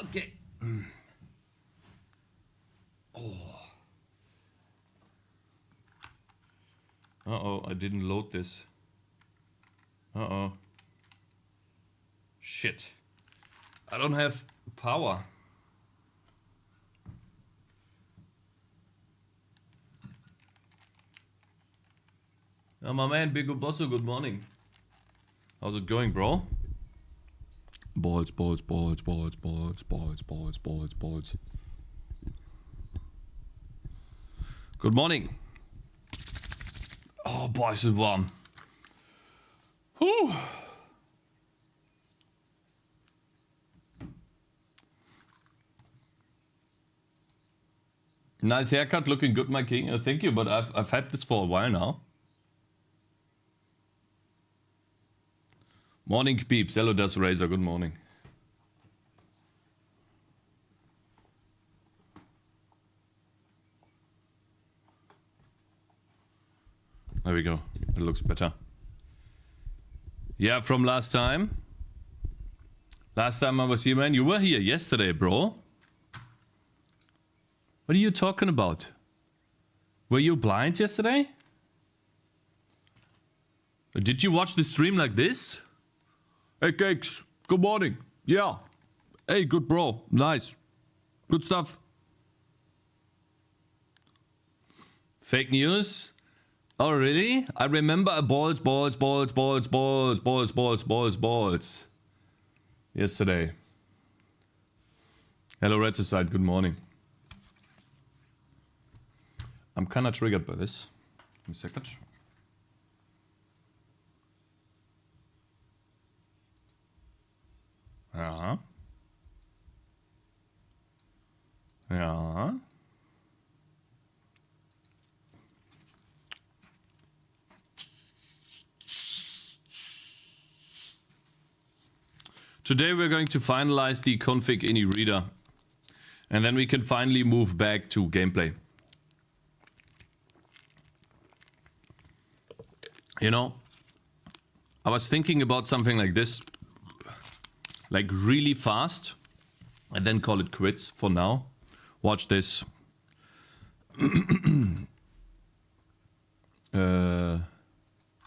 Okay. Oh. Uh-oh, I didn't load this. Uh-oh. Shit. I don't have power. Oh, my man, Big Bosso, good morning. How's it going, bro? Balls. Good morning. Oh, boy, is it warm. Whew. Nice haircut, looking good, my king. Thank you, but I've had this for a while now. Morning, peeps. Hello, Das Razor. Good morning. There we go. It looks better. Yeah, from last time. Last time I was here, man. You were here yesterday, bro. What are you talking about? Were you blind yesterday? Did you watch the stream like this? Hey, Cakez. Good morning. Yeah. Hey, good bro. Nice. Good stuff. Fake news? Oh, really? I remember balls. Yesterday. Hello, Reticide. Good morning. I'm kind of triggered by this. Give me a second. Yeah. Yeah. Today we're going to finalize the config ini reader. And then we can finally move back to gameplay. You know, I was thinking about something like this. Like really fast. And then call it quits for now. Watch this.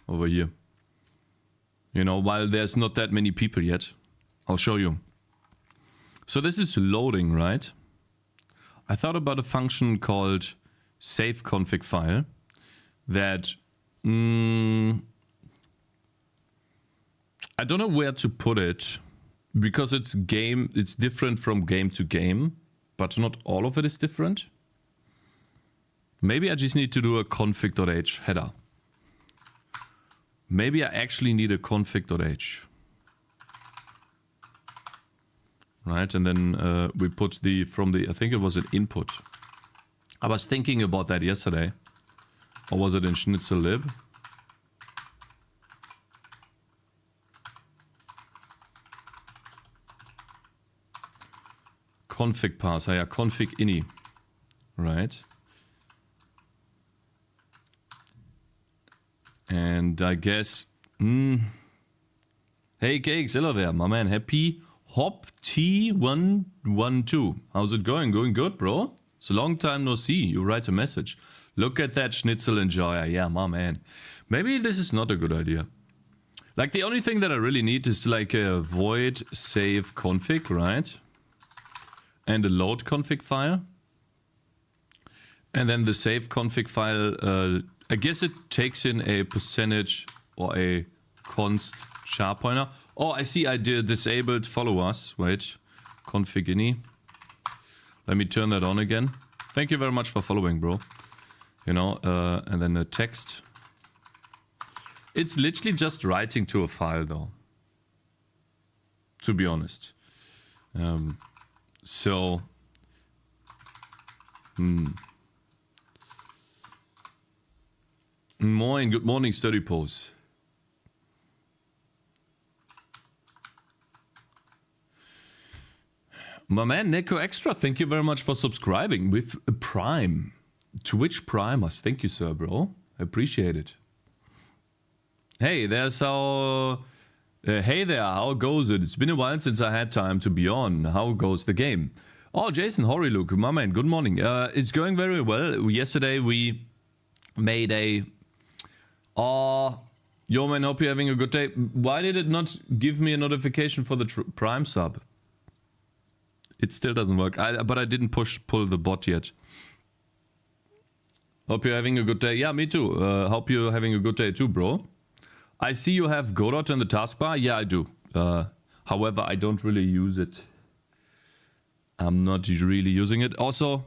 Over here. You know, while there's not that many people yet. I'll show you. So this is loading, right? I thought about a function called save config file that I don't know where to put it because it's different from game to game, but not all of it is different. Maybe I just need to do a config.h header. Maybe I actually need a config.h. Right, and then we put I think it was an input. I was thinking about that yesterday. Or was it in schnitzel lib? Config pass, yeah, config ini. Right. And I guess... Hey, Cakez, hello there, my man. Happy Hop T112. How's it going? Going good, bro? It's a long time no see. You write a message. Look at that schnitzel enjoyer. Yeah, my man. Maybe this is not a good idea. Like the only thing that I really need is like a void save config, right? And a load config file. And then the save config file, I guess it takes in a percentage or a const char pointer. Oh, I see I did disabled follow us. Wait, config ini. Let me turn that on again. Thank you very much for following, bro. You know, and then the text. It's literally just writing to a file, though. To be honest. Moin, good morning, Sturdy Pose. My man, Neko Extra, thank you very much for subscribing with a Prime. Twitch Primers, thank you, sir, bro. I appreciate it. Hey, there's our Hey there, how goes it? It's been a while since I had time to be on. How goes the game? Oh, Jason Horiluke, my man, good morning. It's going very well. Yesterday we made a... Oh, yo man, hope you're having a good day. Why did it not give me a notification for the Prime sub? It still doesn't work, but I didn't pull the bot yet. Hope you're having a good day. Yeah, me too. Hope you're having a good day too, bro. I see you have Godot in the taskbar. Yeah, I do. However, I don't really use it. I'm not really using it. Also,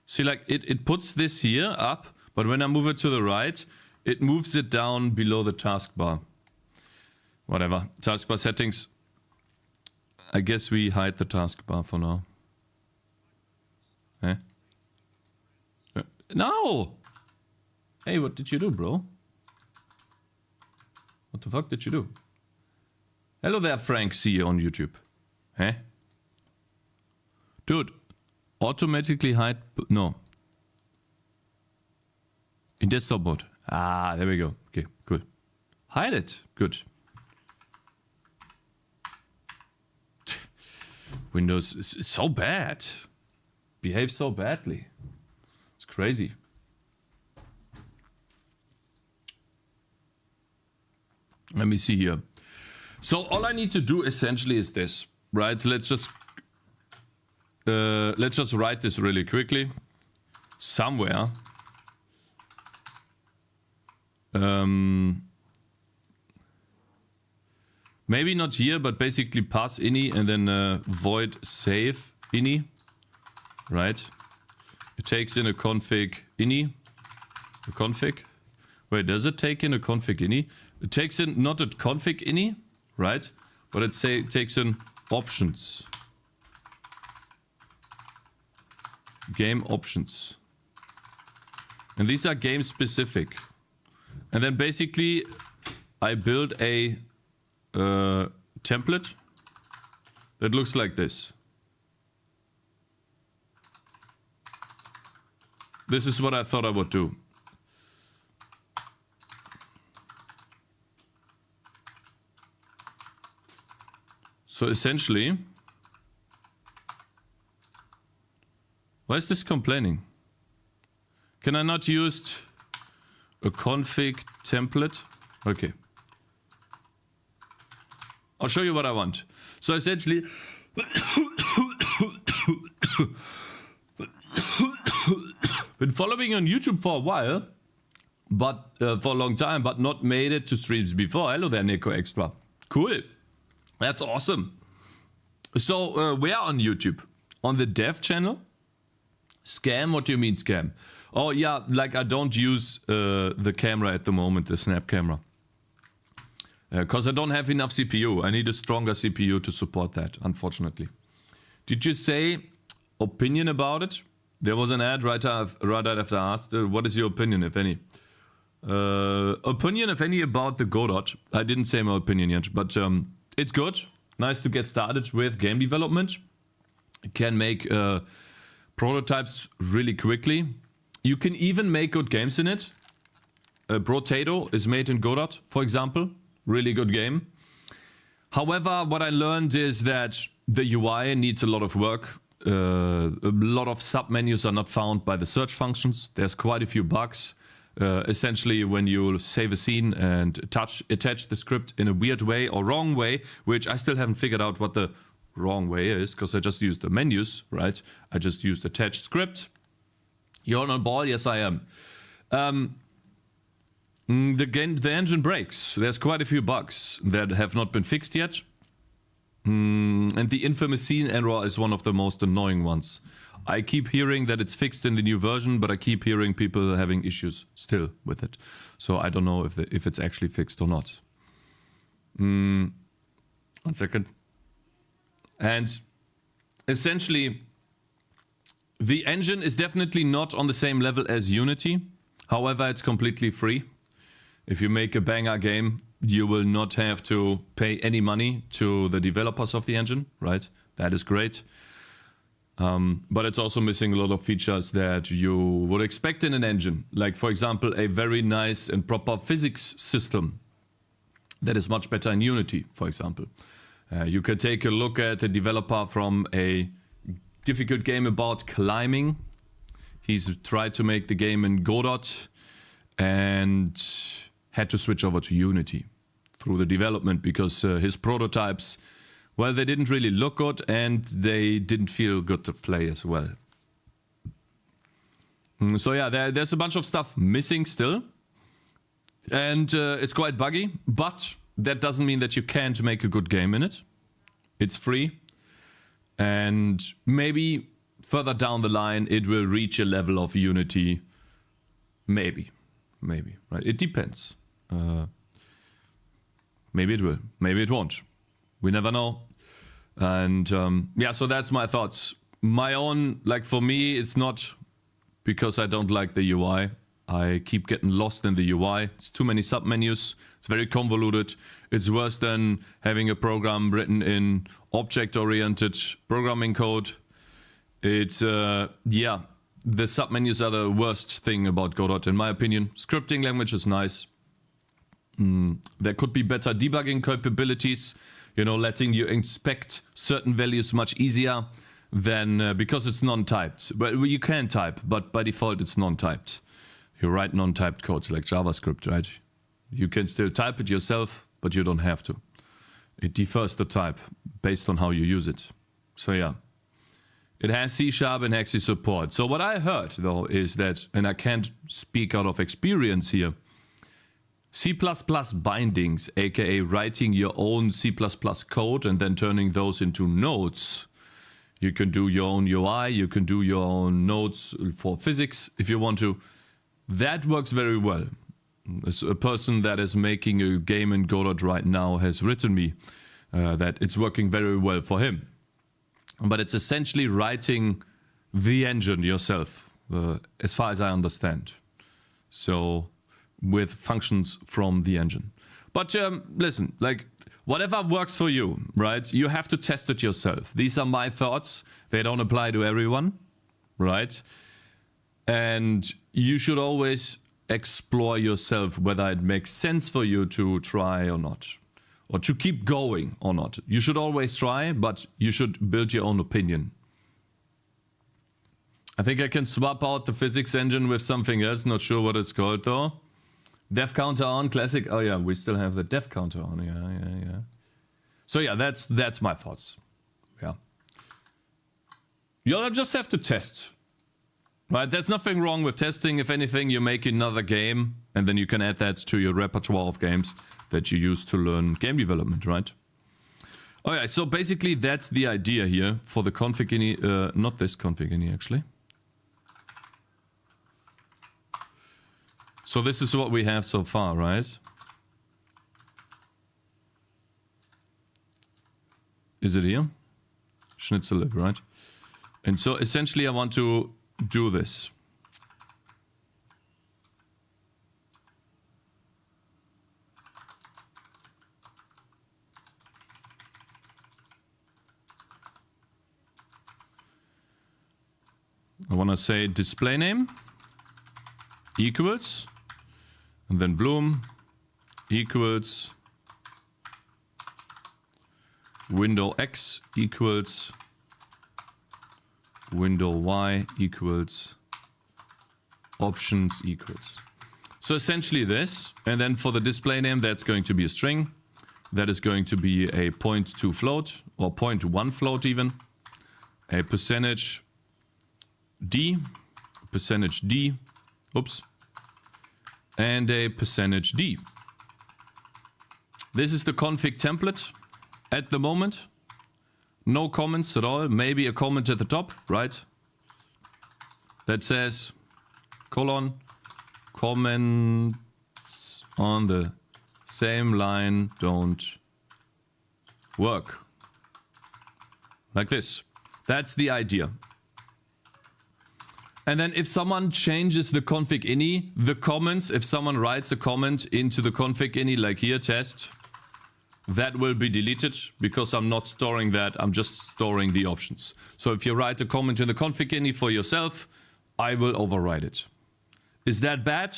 see, like, it puts this here up, but when I move it to the right, it moves it down below the taskbar. Whatever. Taskbar settings. I guess we hide the taskbar for now. Eh? No! Hey, what did you do, bro? What the fuck did you do? Hello there, Frank C on YouTube. Eh? Dude, automatically hide... No. In desktop mode. Ah, there we go. Okay, cool. Hide it. Good. Windows is so bad. Behaves so badly. It's crazy. Let me see here. So all I need to do essentially is this, right? Let's just write this really quickly. Somewhere. Maybe not here, but basically pass ini and then void save ini, right? It takes in a config ini, a config. Wait, does it take in a config ini? It takes in not a config ini, right? But it takes in options. Game options. And these are game specific. And then basically I build a template that looks like this. This is what I thought I would do. So essentially, why is this complaining? Can I not use a config template? Okay. I'll show you what I want. So essentially, been following on YouTube for a while, but for a long time, but not made it to streams before. Hello there, Nico Extra. Cool. That's awesome. So, where on YouTube? On the dev channel? Scam? What do you mean scam? Oh yeah, like I don't use the camera at the moment, the snap camera. Because I don't have enough CPU. I need a stronger CPU to support that, unfortunately. Did you say opinion about it? There was an ad right after I asked, what is your opinion, if any? Opinion, if any, about the Godot. I didn't say my opinion yet, but it's good. Nice to get started with game development. You can make prototypes really quickly. You can even make good games in it. Brotato is made in Godot, for example. Really good game. However, what I learned is that the UI needs a lot of work. A lot of submenus are not found by the search functions. There's quite a few bugs. Essentially, when you save a scene and attach the script in a weird way or wrong way, which I still haven't figured out what the wrong way is, because I just used the menus, right? I just used attached script. You're on ball? Yes, I am. The engine breaks. There's quite a few bugs that have not been fixed yet. And the infamous scene error is one of the most annoying ones. I keep hearing that it's fixed in the new version, but I keep hearing people having issues still with it. So I don't know if it's actually fixed or not. 1 second. And essentially, the engine is definitely not on the same level as Unity. However, it's completely free. If you make a banger game, you will not have to pay any money to the developers of the engine, right? That is great. But it's also missing a lot of features that you would expect in an engine. Like, for example, a very nice and proper physics system that is much better in Unity, for example. You can take a look at a developer from a difficult game about climbing. He's tried to make the game in Godot and had to switch over to Unity through the development because his prototypes, well, they didn't really look good and they didn't feel good to play as well. So yeah, there's a bunch of stuff missing still. And it's quite buggy, but that doesn't mean that you can't make a good game in it. It's free. And maybe further down the line, it will reach a level of Unity. Maybe, right? It depends. Maybe it will, maybe it won't. We never know. And yeah, so that's my thoughts. My own, like for me, it's not because I don't like the UI. I keep getting lost in the UI. It's too many submenus. It's very convoluted. It's worse than having a program written in object-oriented programming code. It's, yeah, the submenus are the worst thing about Godot, in my opinion. Scripting language is nice. There could be better debugging capabilities, you know, letting you inspect certain values much easier than, because it's non-typed. Well, you can type, but by default it's non-typed. You write non-typed codes like JavaScript, right? You can still type it yourself, but you don't have to. It defers the type based on how you use it. So yeah, it has C# and Hexi support. So what I heard though is that, and I can't speak out of experience here, C++ bindings, aka writing your own C++ code and then turning those into nodes. You can do your own UI, you can do your own nodes for physics if you want to. That works very well. As a person that is making a game in Godot right now has written me that it's working very well for him. But it's essentially writing the engine yourself, as far as I understand. So, with functions from the engine. But listen, like, whatever works for you, right? You have to test it yourself. These are my thoughts. They don't apply to everyone, right? And you should always explore yourself whether it makes sense for you to try or not. Or to keep going or not. You should always try, but you should build your own opinion. I think I can swap out the physics engine with something else. Not sure what it's called though. Dev counter on, classic. Oh yeah, we still have the dev counter on. Yeah. So yeah, that's my thoughts. Yeah. You'll just have to test. Right, there's nothing wrong with testing. If anything, you make another game and then you can add that to your repertoire of games that you use to learn game development, right? Alright, so basically that's the idea here for the config ini, not this config ini actually. So this is what we have so far, right? Is it here? Schnitzel lib, right? And so essentially I want to do this. I want to say display name equals, and then bloom equals window X equals window Y equals options equals. So essentially this, and then for the display name that's going to be a string. That is going to be a .2 float or .1 float even. A percentage D, oops, and a percentage D. This is the config template at the moment. No comments at all, maybe a comment at the top, right? That says, colon, comments on the same line don't work. Like this. That's the idea. And then if someone changes the config ini, the comments, if someone writes a comment into the config ini, like here, test, that will be deleted because I'm not storing that. I'm just storing the options. So if you write a comment in the config ini for yourself, I will override it. Is that bad?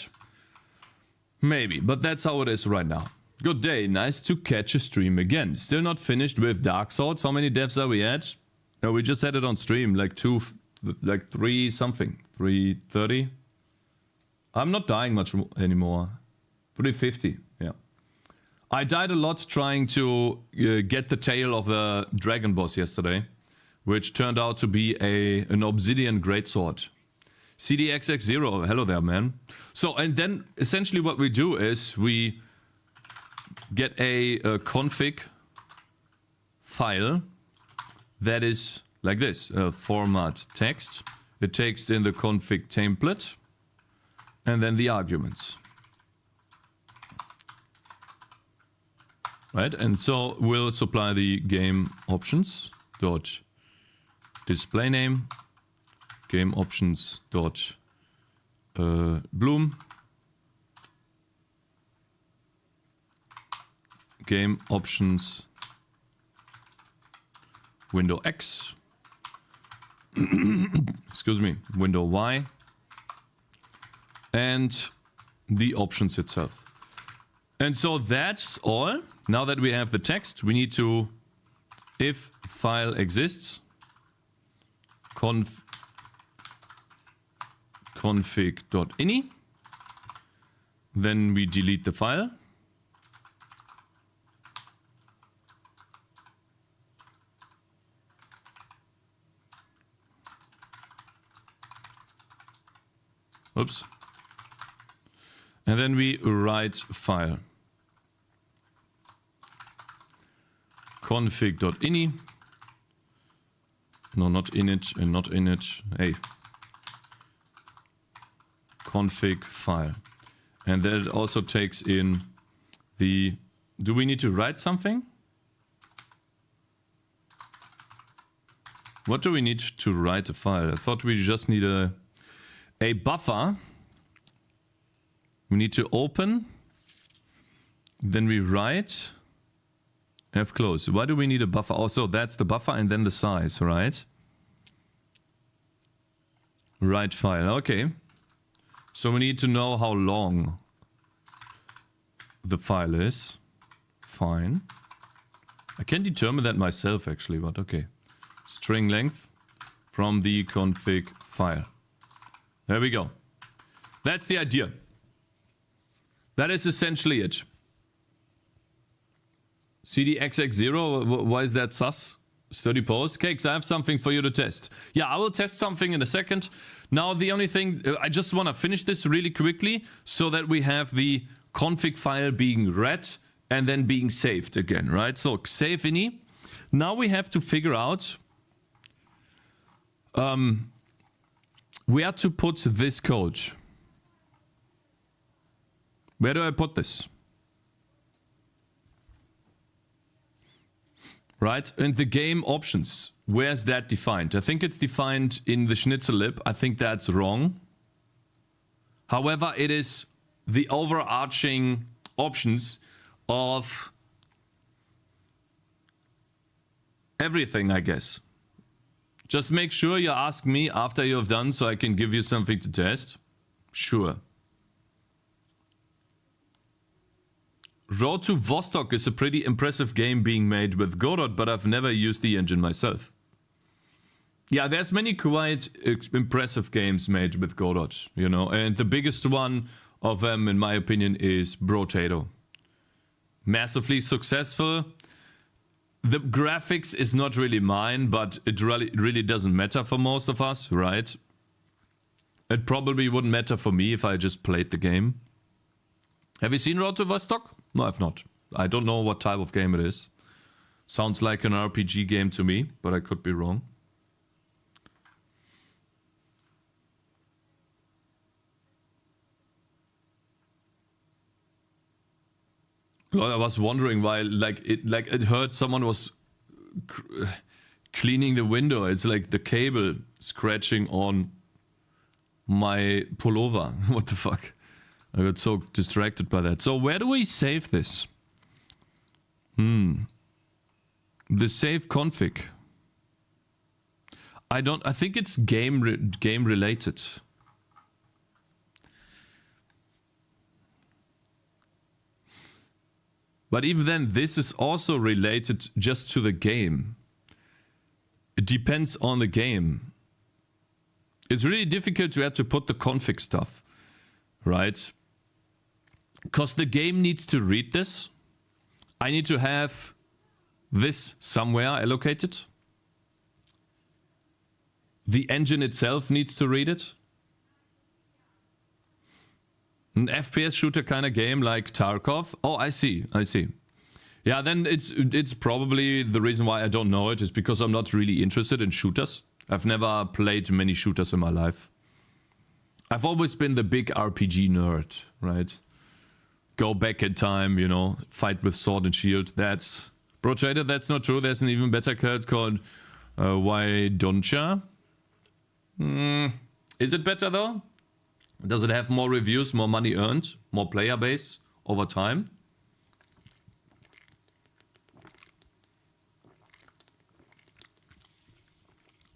Maybe, but that's how it is right now. Good day, nice to catch a stream again. Still not finished with Dark Swords. How many devs are we at? No, we just had it on stream, like 3 something. 330? I'm not dying much anymore. 350, yeah. I died a lot trying to get the tail of the dragon boss yesterday, which turned out to be an obsidian greatsword. CDXX0, hello there, man. So, and then essentially what we do is we get a config file that is like this, format text. It takes in the config template and then the arguments. Right, and so we'll supply the game options dot display name, game options dot bloom, game options window X, excuse me, window Y, and the options itself. And so that's all. Now that we have the text, we need to, if file exists, config.ini, then we delete the file. Oops. And then we write file. Config.ini. No, not init and not init. Hey. Config file. And that also takes in the... Do we need to write something? What do we need to write a file? I thought we just need a buffer. We need to open. Then we write... F close. Why do we need a buffer? Also, that's the buffer and then the size, right? Write file. Okay. So we need to know how long the file is. Fine. I can determine that myself actually, but okay. String length from the config file. There we go. That's the idea. That is essentially it. CDXX0, why is that sus? 30 posts. Cakez, I have something for you to test. Yeah, I will test something in a second. Now the only thing, I just want to finish this really quickly so that we have the config file being read and then being saved again, right? So save ini. Now we have to figure out where to put this code. Where do I put this? Right, and the game options, where's that defined? I think it's defined in the schnitzel lib. I think that's wrong. However, it is the overarching options of everything, I guess. Just make sure you ask me after you have done so I can give you something to test. Sure. Road to Vostok is a pretty impressive game being made with Godot, but I've never used the engine myself. Yeah, there's many quite impressive games made with Godot, you know, and the biggest one of them, in my opinion, is Brotato. Massively successful. The graphics is not really mine, but it really doesn't matter for most of us, right? It probably wouldn't matter for me if I just played the game. Have you seen Road to Vostok? No, I've not. I don't know what type of game it is. Sounds like an RPG game to me, but I could be wrong. Well, I was wondering why, it heard someone was cleaning the window. It's like the cable scratching on my pullover. What the fuck? I got so distracted by that. So where do we save this? I The save config. I think it's game related. But even then, this is also related just to the game. It depends on the game. It's really difficult to have to put the config stuff, right? Because the game needs to read this. I need to have this somewhere allocated. The engine itself needs to read it. An FPS shooter kind of game like Tarkov. Oh, I see. Yeah, then it's probably the reason why I don't know it is because I'm not really interested in shooters. I've never played many shooters in my life. I've always been the big RPG nerd, right? Go back in time, you know, fight with sword and shield. That's... Bro Trader, that's not true. There's an even better card called Why Doncha. Is it better though? Does it have more reviews, more money earned, more player base over time?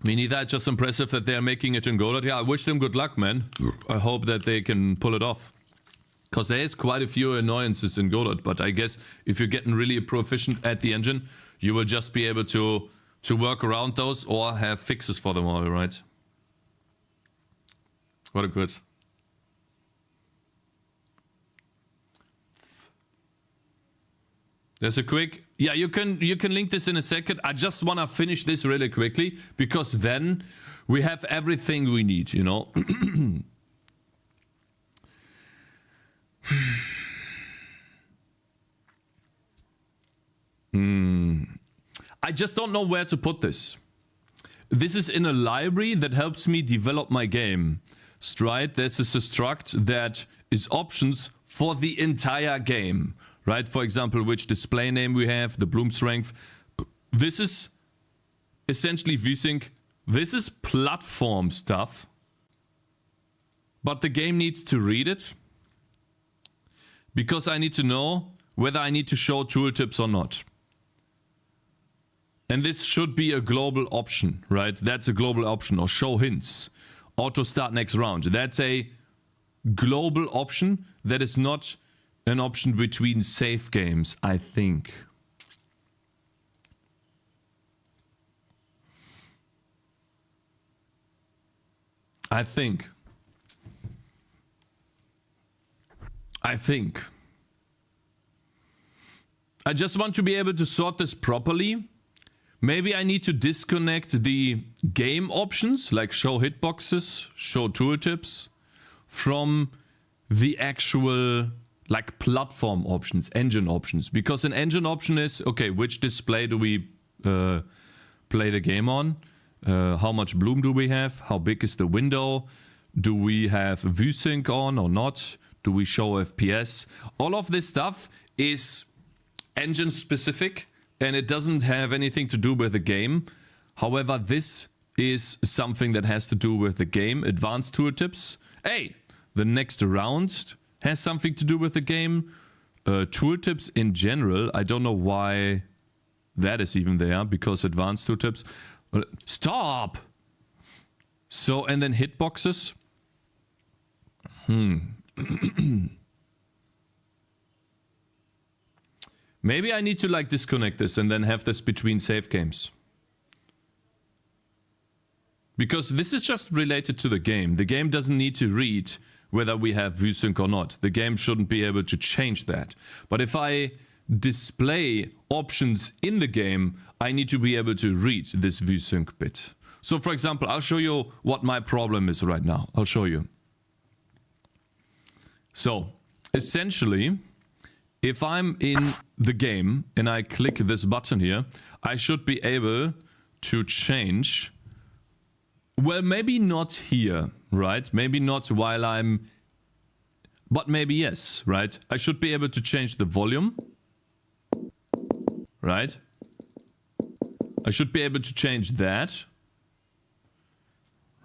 Me neither. It's just impressive that they're making it in Godot. Yeah, I wish them good luck, man. I hope that they can pull it off. Because there is quite a few annoyances in Godot, but I guess if you're getting really proficient at the engine, you will just be able to work around those or have fixes for them all, right? What a good. There's a quick... Yeah, you can link this in a second. I just want to finish this really quickly because then we have everything we need, you know? I just don't know where to put this. This is in a library that helps me develop my game. Right? This is a struct that is options for the entire game. Right? For example, which display name we have, the bloom strength. This is essentially vsync. This is platform stuff. But the game needs to read it. Because I need to know whether I need to show tooltips or not. And this should be a global option, right? That's a global option. Or show hints. Auto start next round. That's a global option that is not an option between save games, I think. I just want to be able to sort this properly. Maybe I need to disconnect the game options, like show hitboxes, show tooltips, from the actual, like, platform options, engine options. Because an engine option is, okay, which display do we play the game on? How much bloom do we have? How big is the window? Do we have VSync on or not? Do we show FPS? All of this stuff is engine specific and it doesn't have anything to do with the game. However, this is something that has to do with the game. Advanced tooltips. Hey, the next round has something to do with the game. Tooltips in general. I don't know why that is even there because advanced tooltips. Stop! So, and then hitboxes. Maybe I need to like disconnect this and then have this between save games. Because this is just related to the game. The game doesn't need to read whether we have VSync or not. The game shouldn't be able to change that. But if I display options in the game, I need to be able to read this VSync bit. So for example, I'll show you what my problem is right now. I'll show you. So essentially, if I'm in the game and I click this button here, I should be able to change. Well, maybe not here, right? Maybe not while I'm... But maybe yes, right? I should be able to change the volume. Right? I should be able to change that.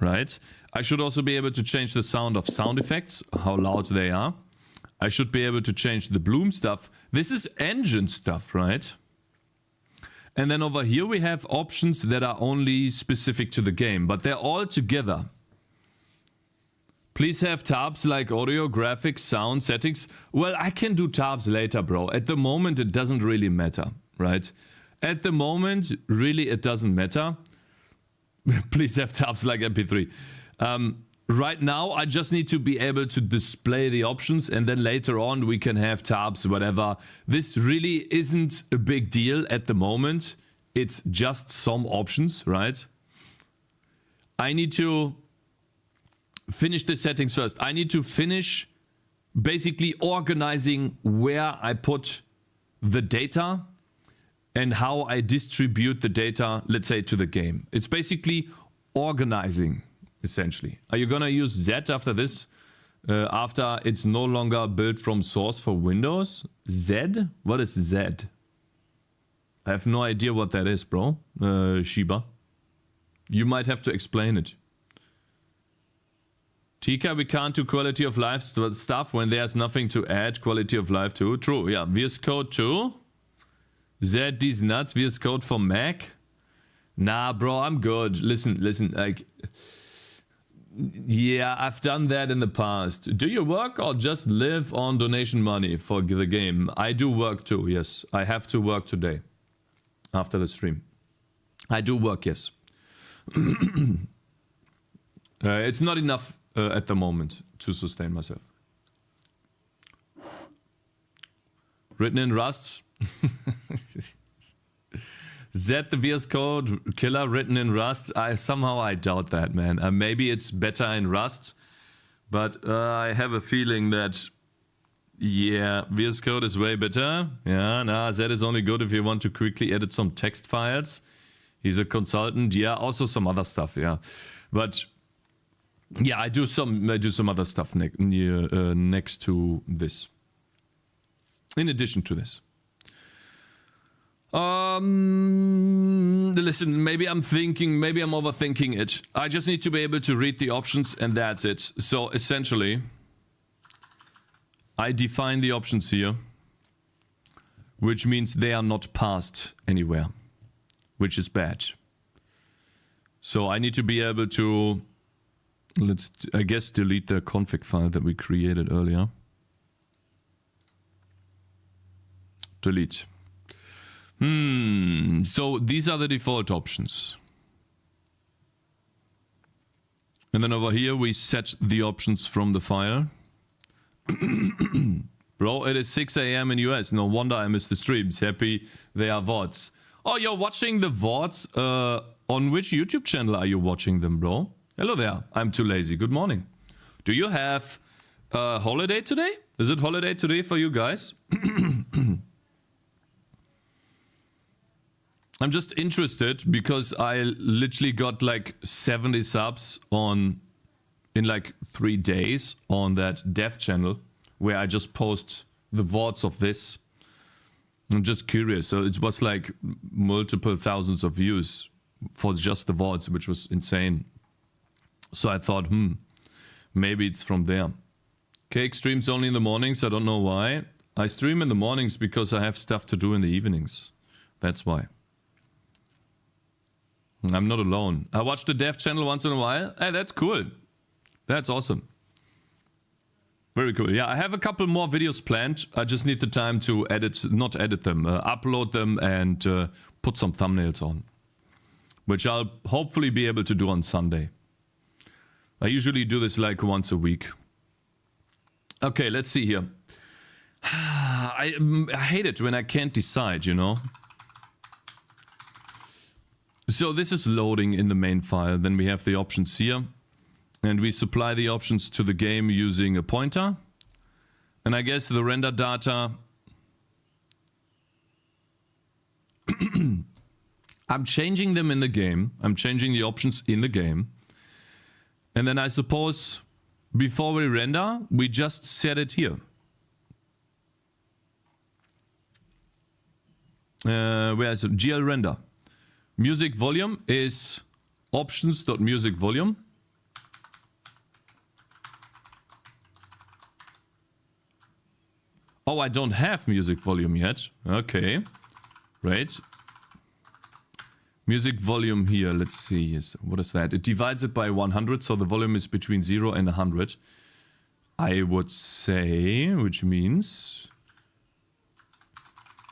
Right? I should also be able to change the sound of sound effects, how loud they are. I should be able to change the bloom stuff. This is engine stuff, right? And then over here we have options that are only specific to the game, but they're all together. Please have tabs like audio, graphics, sound, settings. Well, I can do tabs later, bro. At the moment, it doesn't really matter, right? At the moment, really, it doesn't matter. Please have tabs like MP3. Right now, I just need to be able to display the options, and then later on, we can have tabs, whatever. This really isn't a big deal at the moment. It's just some options, right? I need to finish the settings first. I need to finish basically organizing where I put the data and how I distribute the data, let's say, to the game. It's basically organizing, essentially. Are you gonna use Z after this? After it's no longer built from source for Windows? Z? What is Z? I have no idea what that is, bro. Shiba. You might have to explain it. Tika, we can't do quality of life stuff when there's nothing to add quality of life to. True, yeah. VS Code 2. Z, these nuts. VS Code for Mac. Nah, bro, I'm good. Listen, like... Yeah, I've done that in the past. Do you work or just live on donation money for the game? I do work too, yes. I have to work today. After the stream. I do work, yes. It's not enough at the moment to sustain myself. Written in Rust. Z the VS Code killer written in Rust. Somehow I doubt that, man. Maybe it's better in Rust, but I have a feeling that, yeah, VS Code is way better. Yeah, nah, Z is only good if you want to quickly edit some text files. He's a consultant. Yeah, also some other stuff. Yeah, but yeah, I do some other stuff next to this. In addition to this. Listen, maybe I'm overthinking it. I just need to be able to read the options and that's it. So essentially, I define the options here, which means they are not passed anywhere, which is bad. So I need to be able to, I guess, delete the config file that we created earlier. Delete. So these are the default options. And then over here we set the options from the file. Bro, it is 6 AM in US. No wonder I missed the streams. Happy they are VODs. Oh, you're watching the VODs? On which YouTube channel are you watching them, bro? Hello there. I'm too lazy. Good morning. Do you have a holiday today? Is it holiday today for you guys? I'm just interested because I literally got like 70 subs in like 3 days on that dev channel where I just post the VODs of this. I'm just curious. So it was like multiple thousands of views for just the VODs, which was insane. So I thought, maybe it's from there. Cake streams only in the mornings. I don't know why. I stream in the mornings because I have stuff to do in the evenings. That's why. I'm not alone. I watch the dev channel once in a while. Hey, that's cool. That's awesome. Very cool. Yeah, I have a couple more videos planned. I just need the time to upload them and put some thumbnails on. Which I'll hopefully be able to do on Sunday. I usually do this like once a week. Okay, let's see here. I hate it when I can't decide, you know. So this is loading in the main file. Then we have the options here. And we supply the options to the game using a pointer. And I guess the render data... I'm changing them in the game. I'm changing the options in the game. And then I suppose before we render, we just set it here. Where is it? GL render. Music volume is options.music volume. Oh, I don't have music volume yet. Okay. Right. Music volume here, let's see, what is that? It divides it by 100, so the volume is between 0 and 100. I would say, which means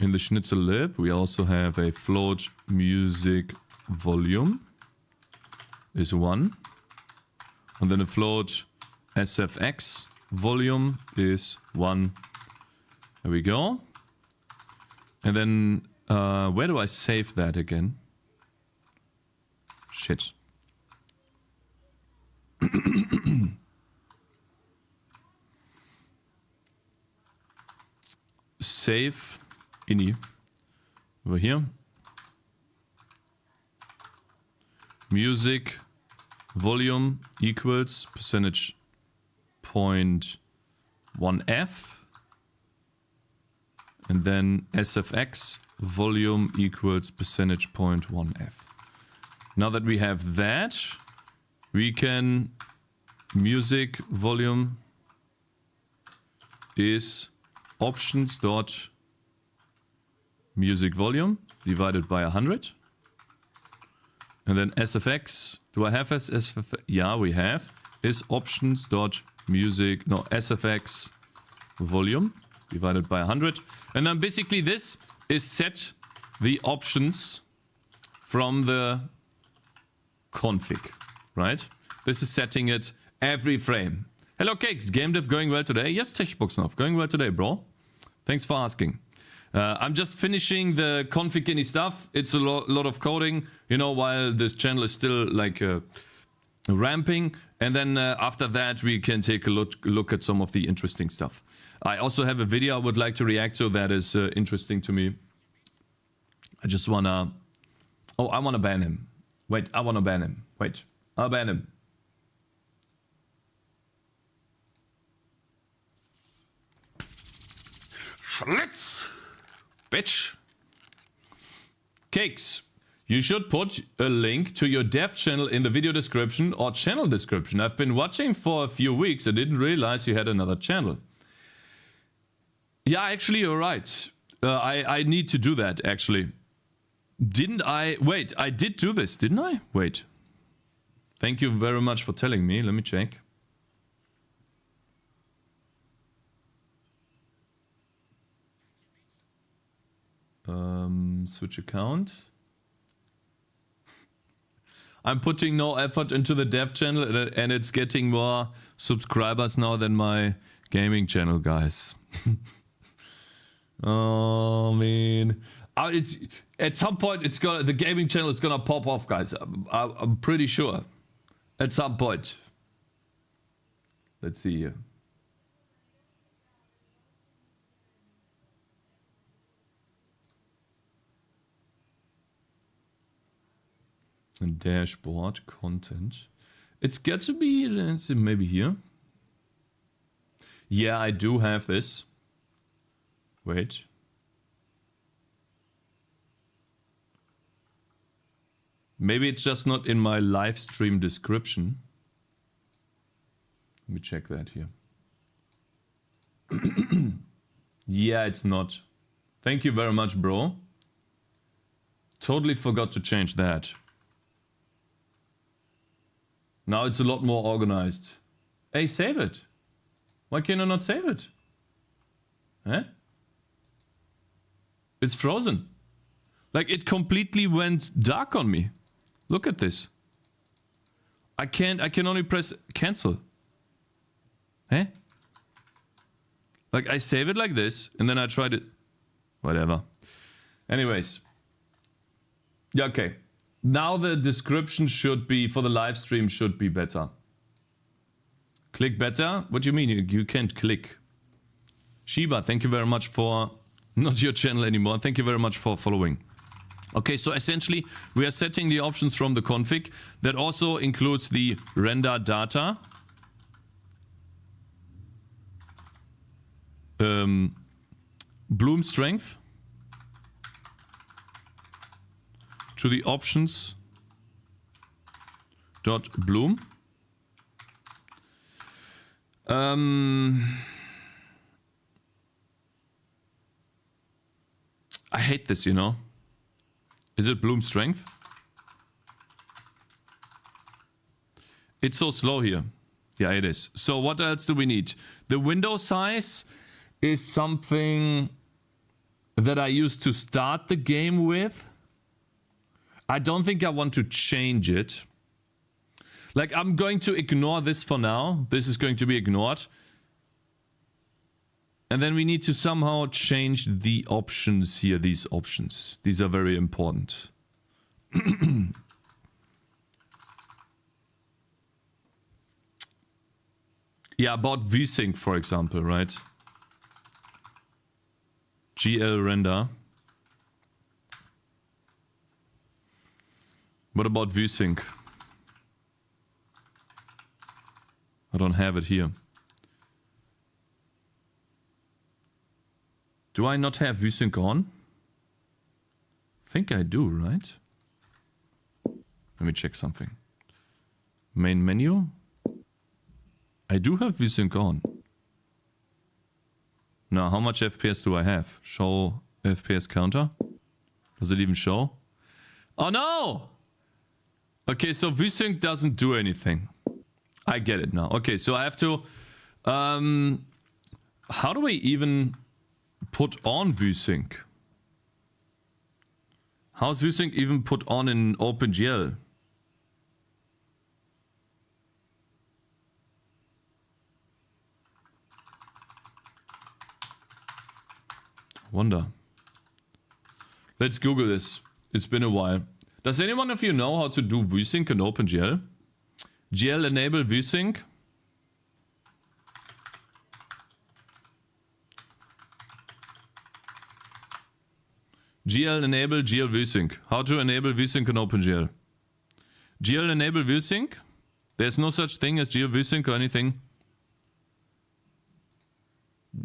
in the schnitzel lib we also have a float music volume is 1. And then a float sfx volume is 1. There we go. And then where do I save that again? Shit. Save ini over here. Music volume equals percentage point 1f, and then sfx volume equals percentage point 1f. Now that we have that, we can music volume is options dot music volume divided by 100, and then sfx. Do I have sfx? Yeah, we have. Is options dot music sfx volume divided by 100, and then basically this is set the options from the config, right? This is setting it every frame. Hello Cakez, gamedev going well today? Yes, Techboxnov, going well today, bro. Thanks for asking. I'm just finishing the config stuff. It's a lot of coding, you know, while this channel is still like ramping. And then after that, we can take a look at some of the interesting stuff. I also have a video I would like to react to that is interesting to me. I just wanna... Oh, I wanna ban him. Wait, I wanna ban him. Wait, I'll ban him. Schlitz! Bitch! Cakez, you should put a link to your dev channel in the video description or channel description. I've been watching for a few weeks. I didn't realize you had another channel. Yeah, actually, you're right. I need to do that, actually. Didn't I? Wait, I did do this, didn't I? Wait. Thank you very much for telling me. Let me check. Switch account. I'm putting no effort into the dev channel and it's getting more subscribers now than my gaming channel, guys. Oh man. It's at some point the gaming channel is gonna pop off, guys. I'm pretty sure. At some point. Let's see here. And dashboard content. It's got to be maybe here. Yeah, I do have this. Wait. Maybe it's just not in my live stream description. Let me check that here. Yeah, it's not. Thank you very much, bro. Totally forgot to change that. Now it's a lot more organized. Hey, save it. Why can I not save it? Huh? It's frozen. Like it completely went dark on me. Look at this. I can only press cancel. Eh? Like I save it like this and then I tried it. Whatever. Anyways. Yeah, okay. Now the description should be, for the live stream, should be better. Click better? What do you mean? You can't click. Shiba, thank you very much for... Not your channel anymore. Thank you very much for following. Okay, so essentially we are setting the options from the config. That also includes the render data. Bloom strength. To the options dot bloom. I hate this, you know. Is it bloom strength? It's so slow here. Yeah, it is. So what else do we need? The window size is something that I used to start the game with. I don't think I want to change it. Like, I'm going to ignore this for now. This is going to be ignored. And then we need to somehow change the options here, these options. These are very important. Yeah, about VSync, for example, right? GL render. What about VSync? I don't have it here. Do I not have VSync on? I think I do, right? Let me check something. Main menu. I do have VSync on. Now, how much FPS do I have? Show FPS counter. Does it even show? Oh no! Okay, so VSync doesn't do anything. I get it now. Okay, so I have to... how do I even put on VSync? How's VSync even put on in OpenGL? Wonder. Let's Google this. It's been a while. Does anyone of you know how to do VSync in OpenGL? GL enable VSync. GL enable GL VSync. How to enable VSync in OpenGL? GL enable VSync? There's no such thing as GL VSync or anything.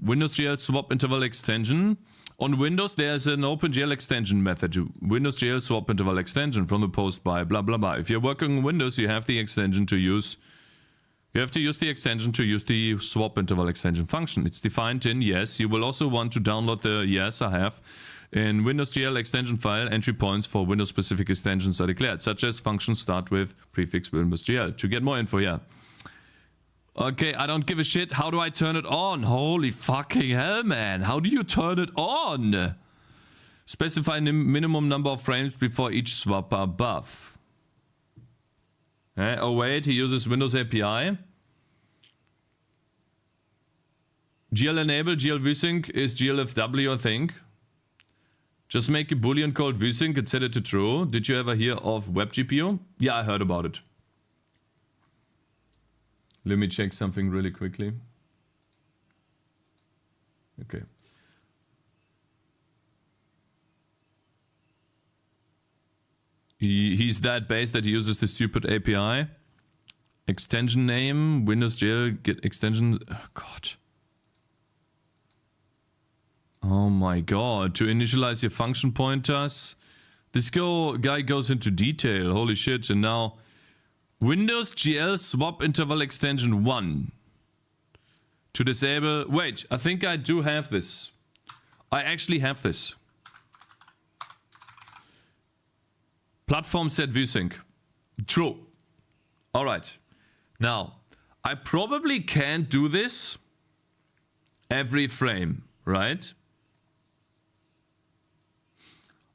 Windows GL swap interval extension. On Windows, there's an OpenGL extension method. Windows GL swap interval extension from the post by blah blah blah. If you're working on Windows, you have the extension to use. You have to use the extension to use the swap interval extension function. It's defined in yes. You will also want to download the yes I have. In Windows GL extension file, entry points for Windows specific extensions are declared, such as functions start with prefix Windows GL. To get more info, yeah. Okay, I don't give a shit. How do I turn it on? Holy fucking hell, man. How do you turn it on? Specify minimum number of frames before each swap above. Oh wait, he uses Windows API. GL enable, GL VSync is GLFW, I think. Just make a boolean called VSync and set it to true. Did you ever hear of WebGPU? Yeah, I heard about it. Let me check something really quickly. Okay. He's that base that he uses the stupid API. Extension name, Windows GL, get extension. Oh, God. Oh my God. To initialize your function pointers. This guy goes into detail. Holy shit. And now Windows GL swap interval extension 1. To disable. Wait, I think I do have this. I actually have this. Platform set VSync. True. Alright. Now, I probably can't do this every frame, right?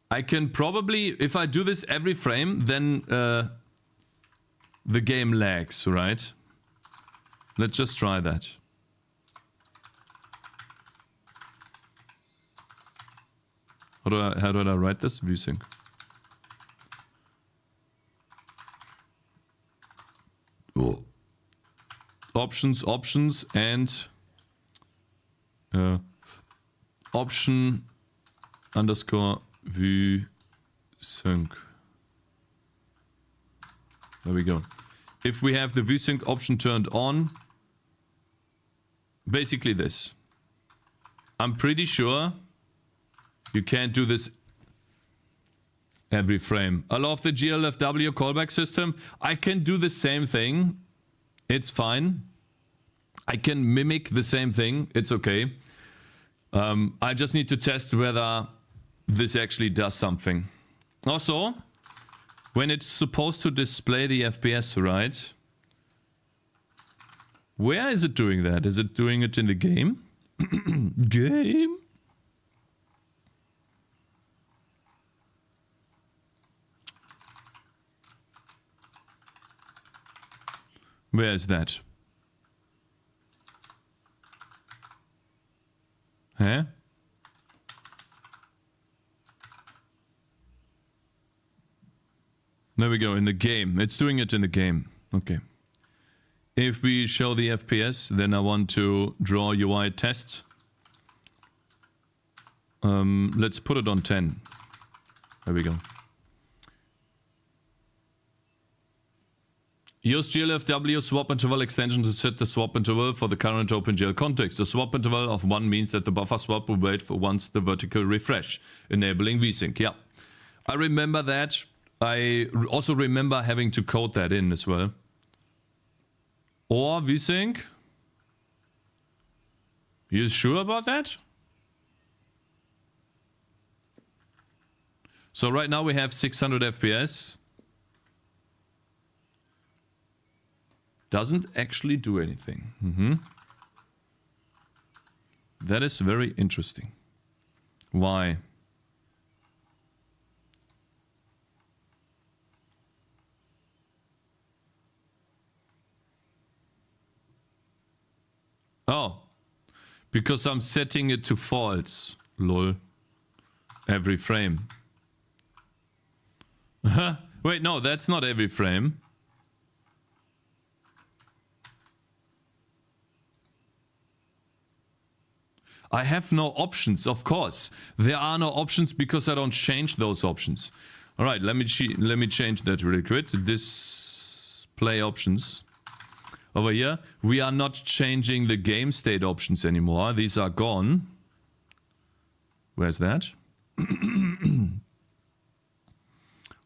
I can probably, if I do this every frame, then the game lags, right? Let's just try that. How do I write this? VSync. Oh. Options, and option underscore VSync. There we go. If we have the VSync option turned on, basically this. I'm pretty sure you can't do this every frame. I love the GLFW callback system. I can do the same thing. It's fine. I can mimic the same thing. It's okay. I just need to test whether this actually does something. Also, when it's supposed to display the FPS, right? Where is it doing that? Is it doing it in the game? Game? Where is that? Huh? There we go, in the game. It's doing it in the game. Okay. If we show the FPS, then I want to draw UI test. Let's put it on 10. There we go. Use glfw swap interval extension to set the swap interval for the current OpenGL context. The swap interval of 1 means that the buffer swap will wait for once the vertical refresh, enabling vsync. Yeah, I remember that. I also remember having to code that in as well. Or vsync? You sure about that? So right now we have 600 FPS. Doesn't actually do anything. That is very interesting. Why? Oh, because I'm setting it to false. Lol. Every frame. Wait, no, that's not every frame. I have no options, of course. There are no options because I don't change those options. All right, let me change that really quick. Display options. Over here, we are not changing the game state options anymore. These are gone. Where's that?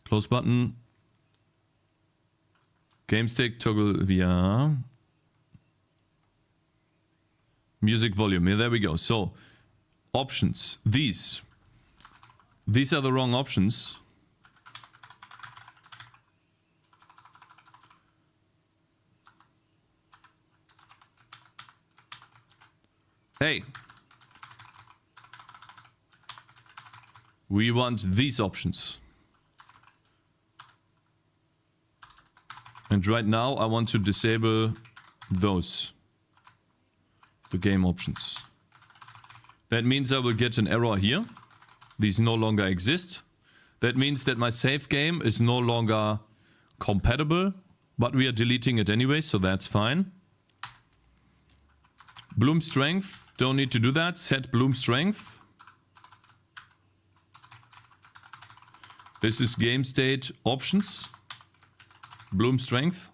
Close button. Game state toggle VR. Music volume. Yeah, there we go. So, options. These are the wrong options. Hey. We want these options. And right now I want to disable those. The game options. That means I will get an error here. These no longer exist. That means that my save game is no longer compatible, but we are deleting it anyway, so that's fine. Bloom strength, don't need to do that. Set bloom strength. This is game state options. Bloom strength.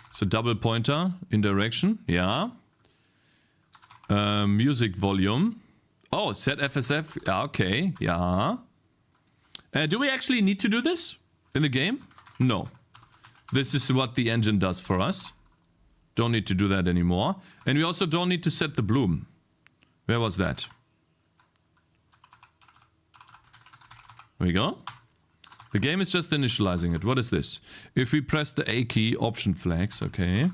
It's a double pointer in direction, yeah. Music volume. Oh, set FSF, yeah, okay, yeah. Do we actually need to do this in the game? No. This is what the engine does for us. Don't need to do that anymore. And we also don't need to set the bloom. Where was that? There we go. The game is just initializing it. What is this? If we press the A key, option flags, okay.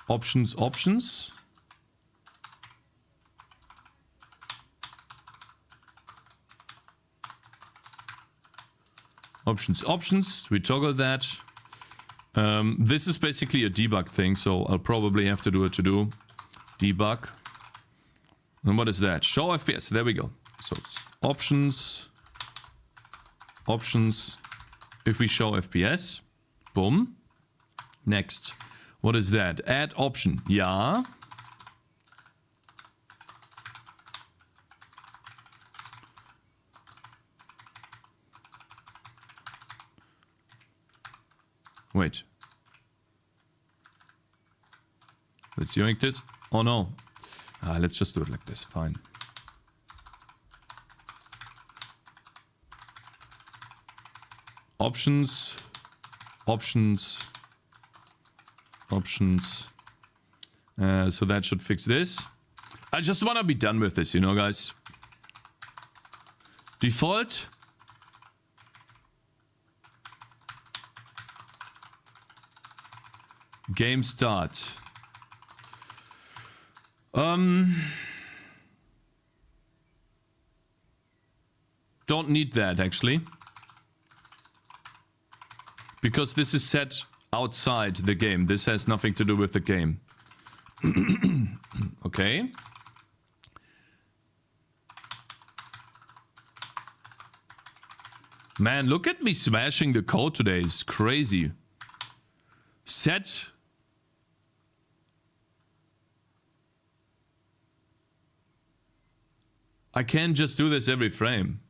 Options, options. Options, options. We toggle that. This is basically a debug thing, so I'll probably have to do it to do debug. And what is that? Show FPS. There we go. So it's options. Options. If we show FPS. Boom. Next. What is that? Add option. Yeah. Wait. Let's yoink this. Oh no. Let's just do it like this. Fine. Options. Options. Options. So that should fix this. I just want to be done with this, you know, guys. Default. Game start. Don't need that actually. Because this is set outside the game. This has nothing to do with the game. Okay. Man, look at me smashing the code today. It's crazy. Set. I can't just do this every frame.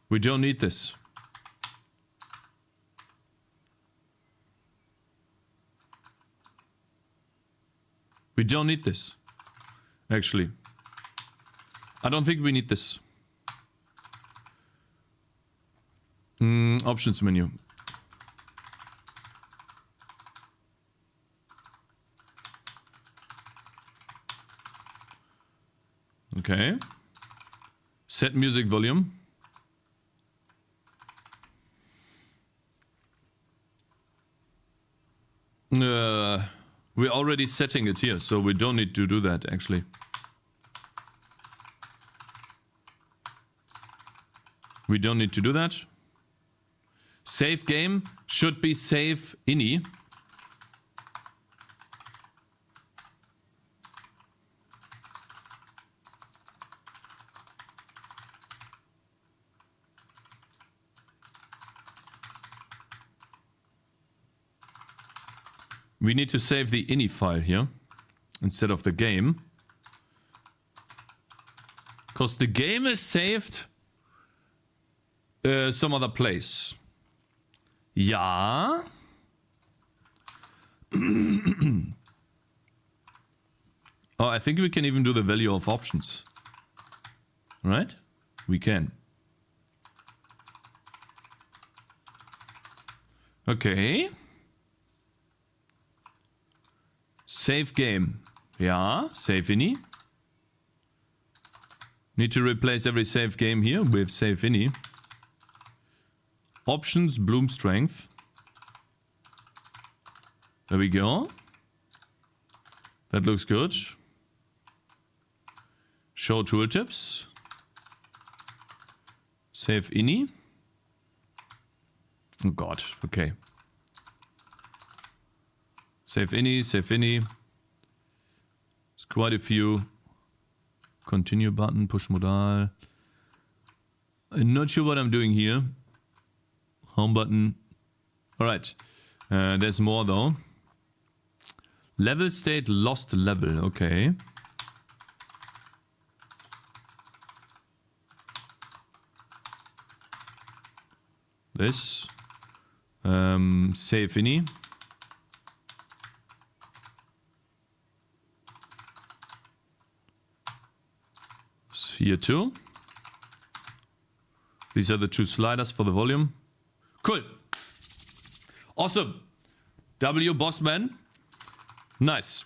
We don't need this. We don't need this. Actually. I don't think we need this. Options menu. Okay. Set music volume. We're already setting it here, so we don't need to do that actually. We don't need to do that. Save game should be save ini. We need to save the ini file here instead of the game. Because the game is saved some other place. Yeah. Oh, I think we can even do the value of options. Right? We can. Okay. Save game. Yeah, save ini. Need to replace every save game here with save ini. Options, bloom strength. There we go. That looks good. Show tooltips. Save ini. Oh god, okay. Save ini, save ini. There's quite a few. Continue button, push modal. I'm not sure what I'm doing here. Home button. Alright. There's more though. Level state lost level. Okay. This. Save ini. Here too. These are the two sliders for the volume. Cool. Awesome. W Bossman. Nice.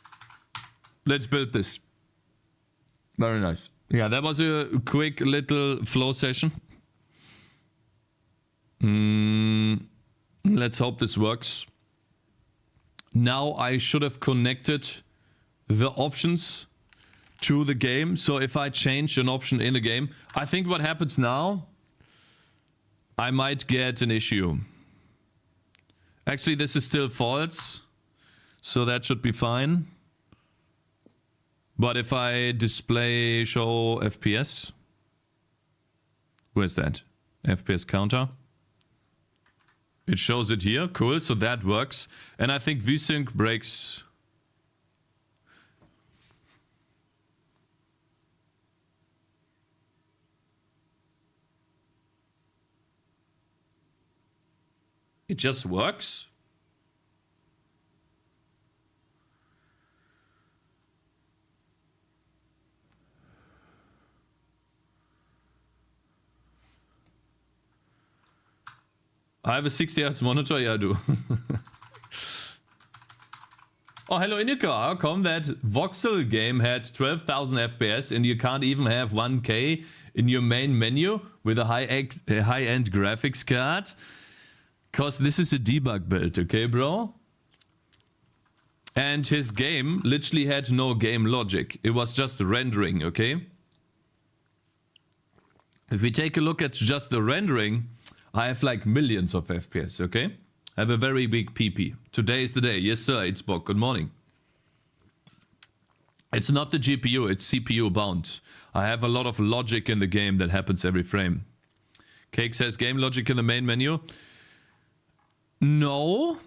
Let's build this. Very nice. Yeah, that was a quick little flow session. Let's hope this works. Now I should have connected the options to the game. So if I change an option in the game, I think what happens now, I might get an issue. Actually, this is still false, so that should be fine. But if I display show FPS, where's that? FPS counter. It shows it here. Cool, so that works. And I think VSync breaks. It just works. I have a 60 Hz monitor. Yeah, I do. Oh, hello Inika. How come that voxel game had 12,000 FPS and you can't even have 1K in your main menu with a high-end graphics card? Cause this is a debug build, okay, bro? And his game literally had no game logic. It was just rendering, okay? If we take a look at just the rendering, I have like millions of FPS, okay? I have a very big PP. Today is the day. Yes, sir, it's Bock. Good morning. It's not the GPU, it's CPU bound. I have a lot of logic in the game that happens every frame. Cake says game logic in the main menu. No,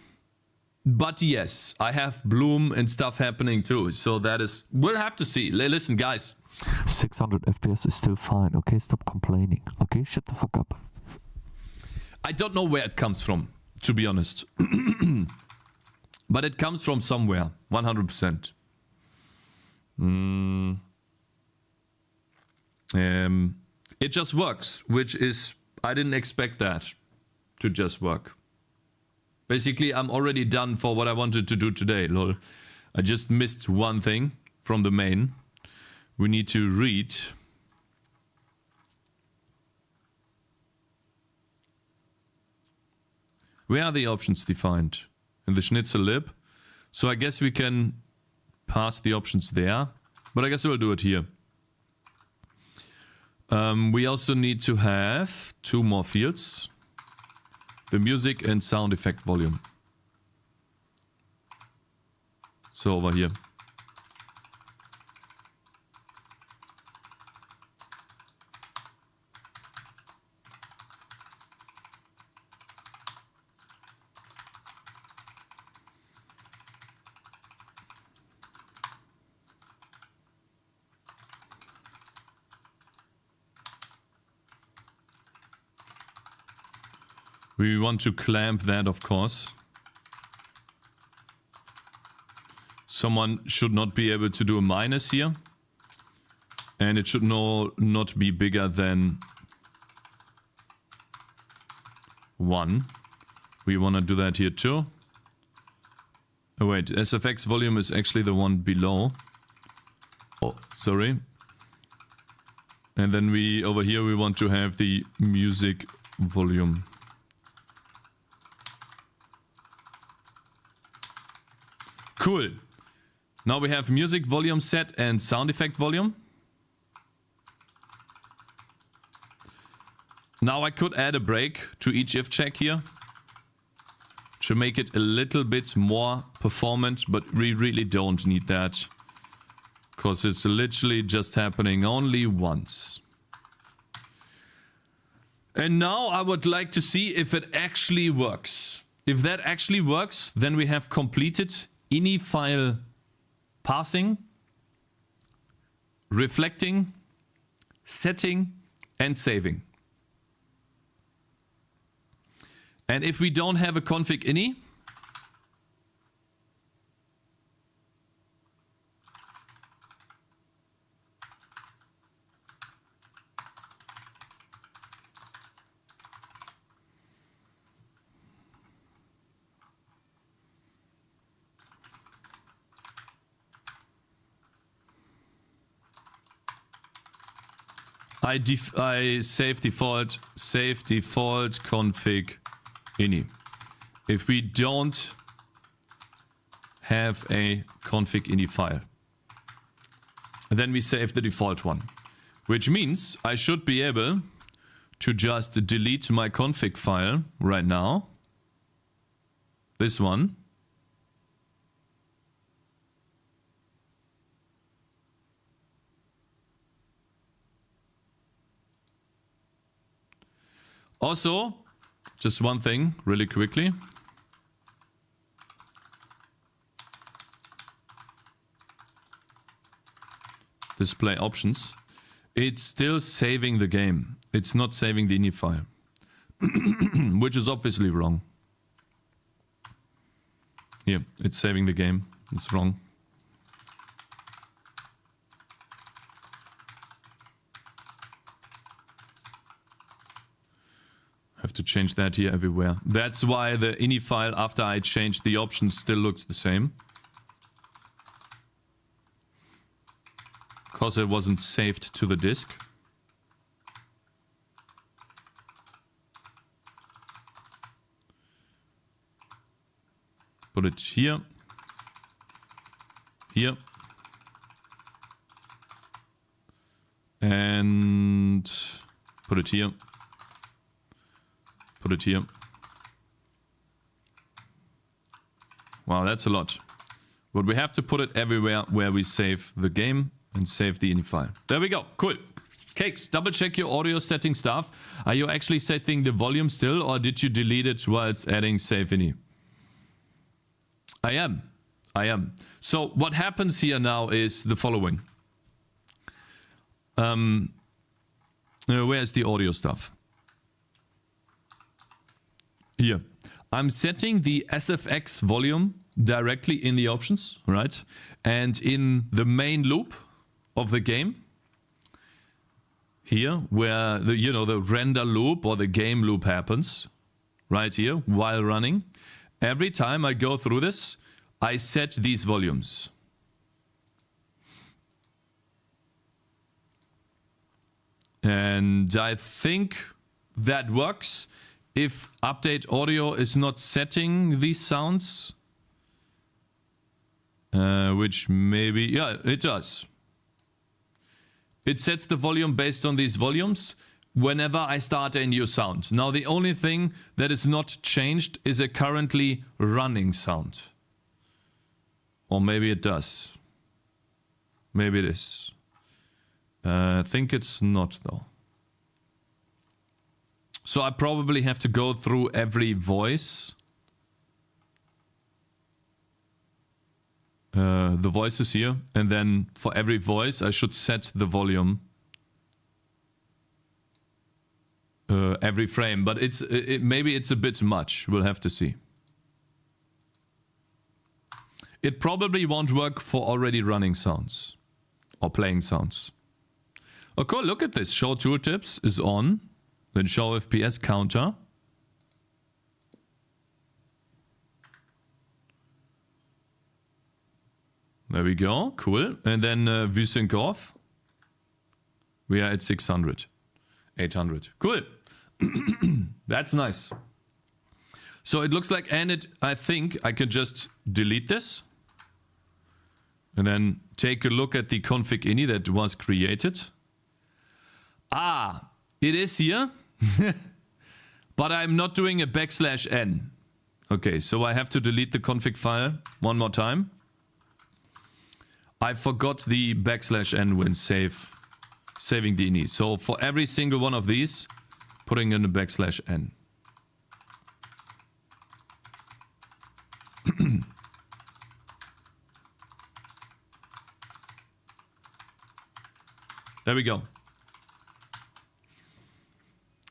but yes, I have bloom and stuff happening too. So that is, we'll have to see. Listen, guys. 600 FPS is still fine, okay? Stop complaining, okay? Shut the fuck up. I don't know where it comes from, to be honest. But it comes from somewhere, 100%. It just works, which is, I didn't expect that to just work. Basically, I'm already done for what I wanted to do today, lol. I just missed one thing from the main. We need to read. Where are the options defined? In the schnitzel lib. So I guess we can pass the options there. But I guess we'll do it here. We also need to have 2 more fields. The music and sound effect volume. So over here. We want to clamp that, of course. Someone should not be able to do a minus here. And it should not be bigger than 1. We want to do that here too. Oh wait, SFX volume is actually the one below. Oh, sorry. And then we, over here, we want to have the music volume. Cool. Now we have music volume set and sound effect volume. Now I could add a break to each if check here to make it a little bit more performant, but we really don't need that because it's literally just happening only once. And now I would like to see if it actually works. If that actually works, then we have completed ini file parsing, reflecting, setting, and saving. And if we don't have a config ini, I save default config ini. If we don't have a config ini file, then we save the default one, which means I should be able to just delete my config file right now. This one. Also, just one thing really quickly. Display options. It's still saving the game. It's not saving the ini file. Which is obviously wrong. Here, it's saving the game. It's wrong. Have to change that here everywhere. That's why the ini file after I changed the options still looks the same. Because it wasn't saved to the disk. Put it here. here. And put it here. Put it here. Wow, that's a lot. But we have to put it everywhere where we save the game and save the ini file. There we go. Cool. Cakez, double check your audio setting stuff. Are you actually setting the volume still, or did you delete it while it's adding save ini? I am. So what happens here now is the following. Where's the audio stuff? Here. I'm setting the SFX volume directly in the options, right? And in the main loop of the game, here, where the, you know, the render loop or the game loop happens, right here, while running, every time I go through this, I set these volumes. And I think that works if update audio is not setting these sounds. Which maybe, yeah, it does. It sets the volume based on these volumes whenever I start a new sound. Now the only thing that is not changed is a currently running sound. Or maybe it does. Maybe it is. I think it's not though. So I probably have to go through every voice. The voices here, and then for every voice I should set the volume every frame, but maybe it's a bit much. We'll have to see. It probably won't work for already running sounds or playing sounds. Oh cool, look at this. Show tooltips is on, then show FPS counter. There we go, cool. And then VSync off. We are at 600, 800. Cool. That's nice. So it looks like, and I think I can just delete this. And then take a look at the config ini that was created. Ah, it is here. But I'm not doing a \n. Okay, so I have to delete the config file one more time. I forgot the \n when saving the ini. So for every single one of these, putting in a \n. There we go.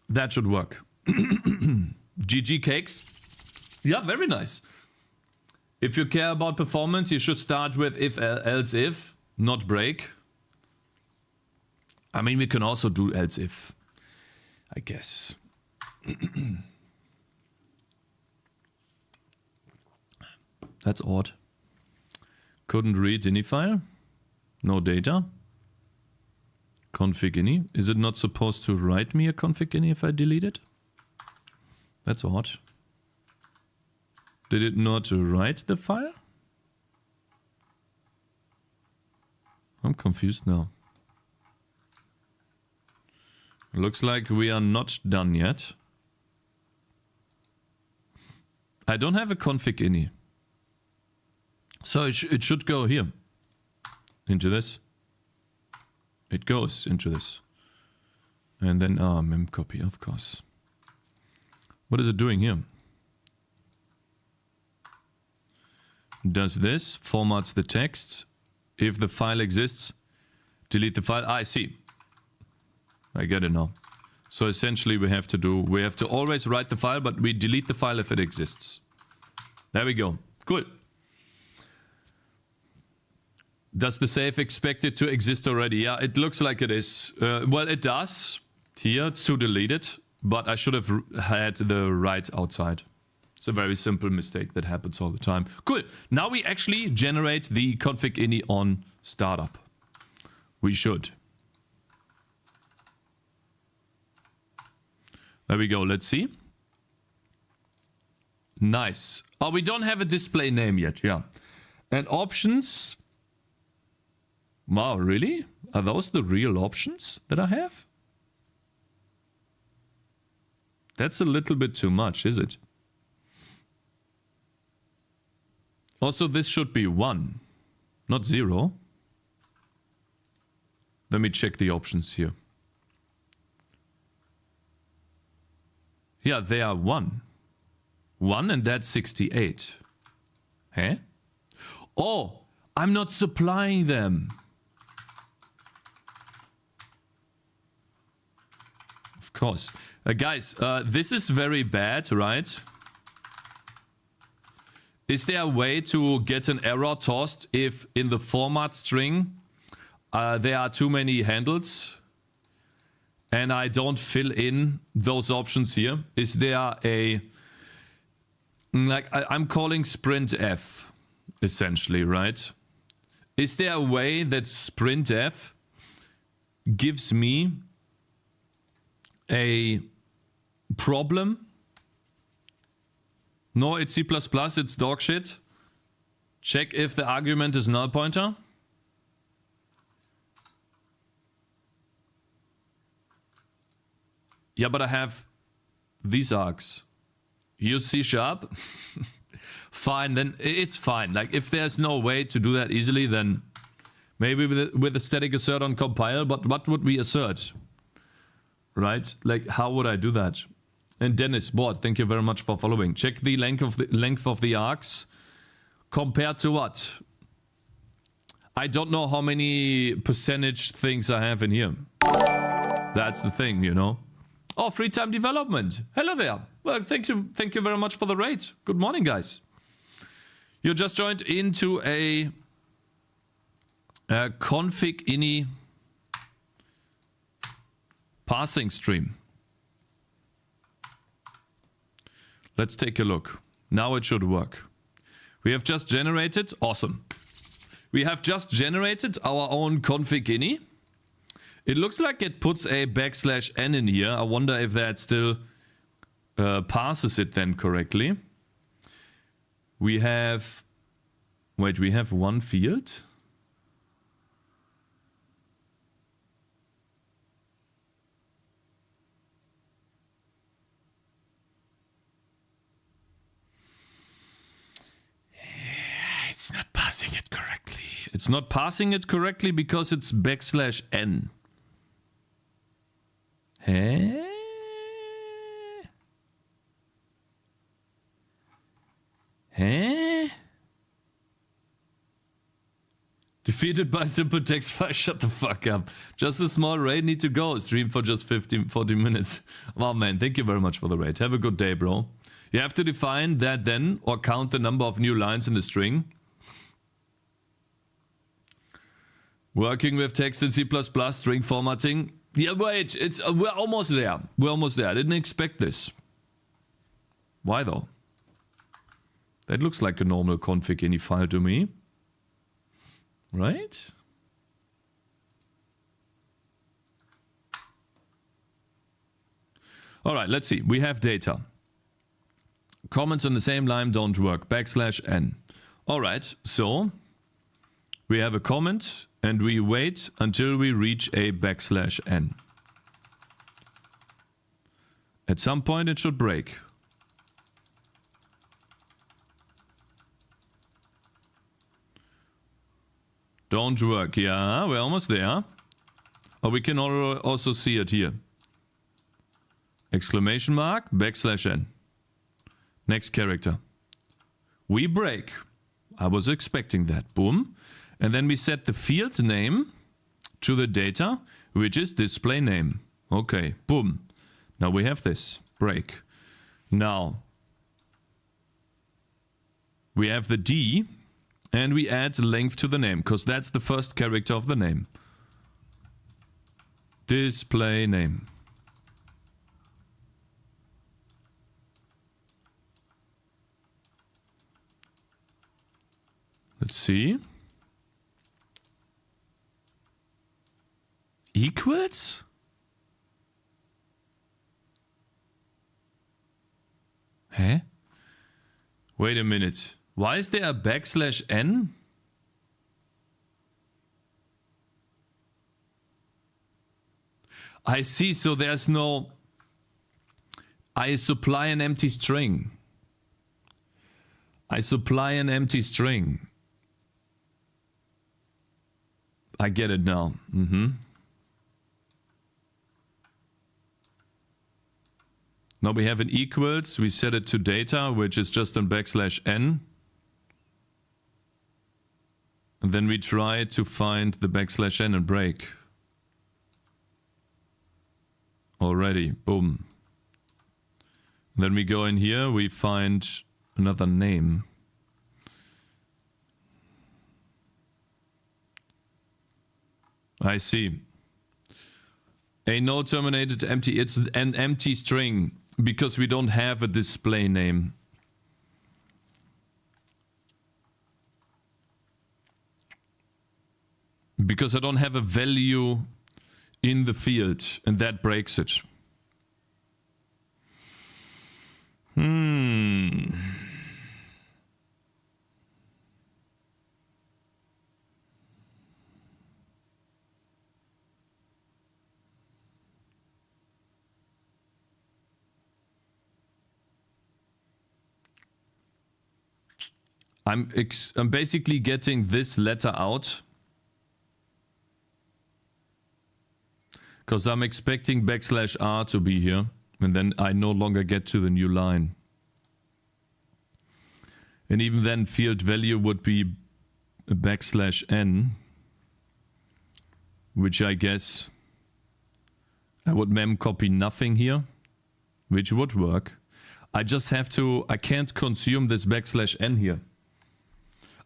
That should work. GG Cakez. Yeah, very nice. If you care about performance, you should start with if, else if, not break. I mean, we can also do else if, I guess. That's odd. Couldn't read ini file. No data. Config ini. Is it not supposed to write me a config ini if I delete it? That's odd. Did it not write the file? I'm confused now. Looks like we are not done yet. I don't have a config ini. So it should go here. Into this. It goes into this. And then memcopy, of course. What is it doing here? Does this, formats the text. If the file exists, delete the file. I see. I get it now. So essentially we have to always write the file, but we delete the file if it exists. There we go. Cool. Does the save expect it to exist already? Yeah, it looks like it is. Well, it does here to delete it, but I should have had the write outside. It's a very simple mistake that happens all the time. Cool. Now we actually generate the config ini on startup. We should. There we go. Let's see. Nice. Oh, we don't have a display name yet. Yeah. And options. Wow, really? Are those the real options that I have? That's a little bit too much, is it? Also, this should be 1, not 0. Let me check the options here. Yeah, they are 1. 1 and that's 68. Huh? Oh, I'm not supplying them. Of course. Guys, this is very bad, right? Is there a way to get an error tossed if in the format string there are too many handles and I don't fill in those options here? Is there a... like, I'm calling sprintf, essentially, right? Is there a way that sprintf gives me a problem? No, it's C++, it's dog shit. Check if the argument is null pointer. Yeah, but I have these args. Use C#. Fine, then it's fine. Like, if there's no way to do that easily, then maybe with a static assert on compile, but what would we assert? Right? Like, how would I do that? And Dennis, Board, thank you very much for following. Check the length of the arcs compared to what? I don't know how many percentage things I have in here. That's the thing, you know. Oh, free time development. Hello there. Well, thank you very much for the raid. Good morning, guys. You just joined into a config ini parsing stream. Let's take a look. Now it should work. We have just generated, awesome. We have just generated our own config ini. It looks like it puts a \n in here. I wonder if that still parses it then correctly. We have, wait, we have one field. It's not parsing it correctly. It's not parsing it correctly because it's \n. Huh? Huh? Defeated by simple text file. Shut the fuck up. Just a small raid, need to go. Stream for just 40 minutes. Wow, man, thank you very much for the raid. Have a good day, bro. You have to define that then, or count the number of new lines in the string. Working with text in C++, string formatting. Yeah, wait, we're almost there. We're almost there. I didn't expect this. Why though? That looks like a normal config ini file to me. Right? Alright, let's see. We have data. Comments on the same line don't work. \n. Alright, so we have a comment and we wait until we reach a \n. At some point it should break. Don't work. Yeah, we're almost there. Oh, we can also see it here. Exclamation mark, \n. Next character. We break. I was expecting that. Boom. And then we set the field name to the data, which is display name. Okay, boom. Now we have this. Break. Now we have the D and we add length to the name because that's the first character of the name. Display name. Let's see. Equals? Huh? Wait a minute. Why is there a \n? I see, so there's no... I supply an empty string. I supply an empty string. I get it now. Now we have an equals. We set it to data, which is just an \n. And then we try to find the \n and break. Already, boom. Then we go in here, we find another name. I see. A no terminated empty, it's an empty string because we don't have a display name. Because I don't have a value in the field, and that breaks it. I'm basically getting this letter out because I'm expecting \r to be here, and then I no longer get to the new line. And even then, field value would be a \n, which I guess I would mem copy nothing here, which would work. I just have to, I can't consume this \n here.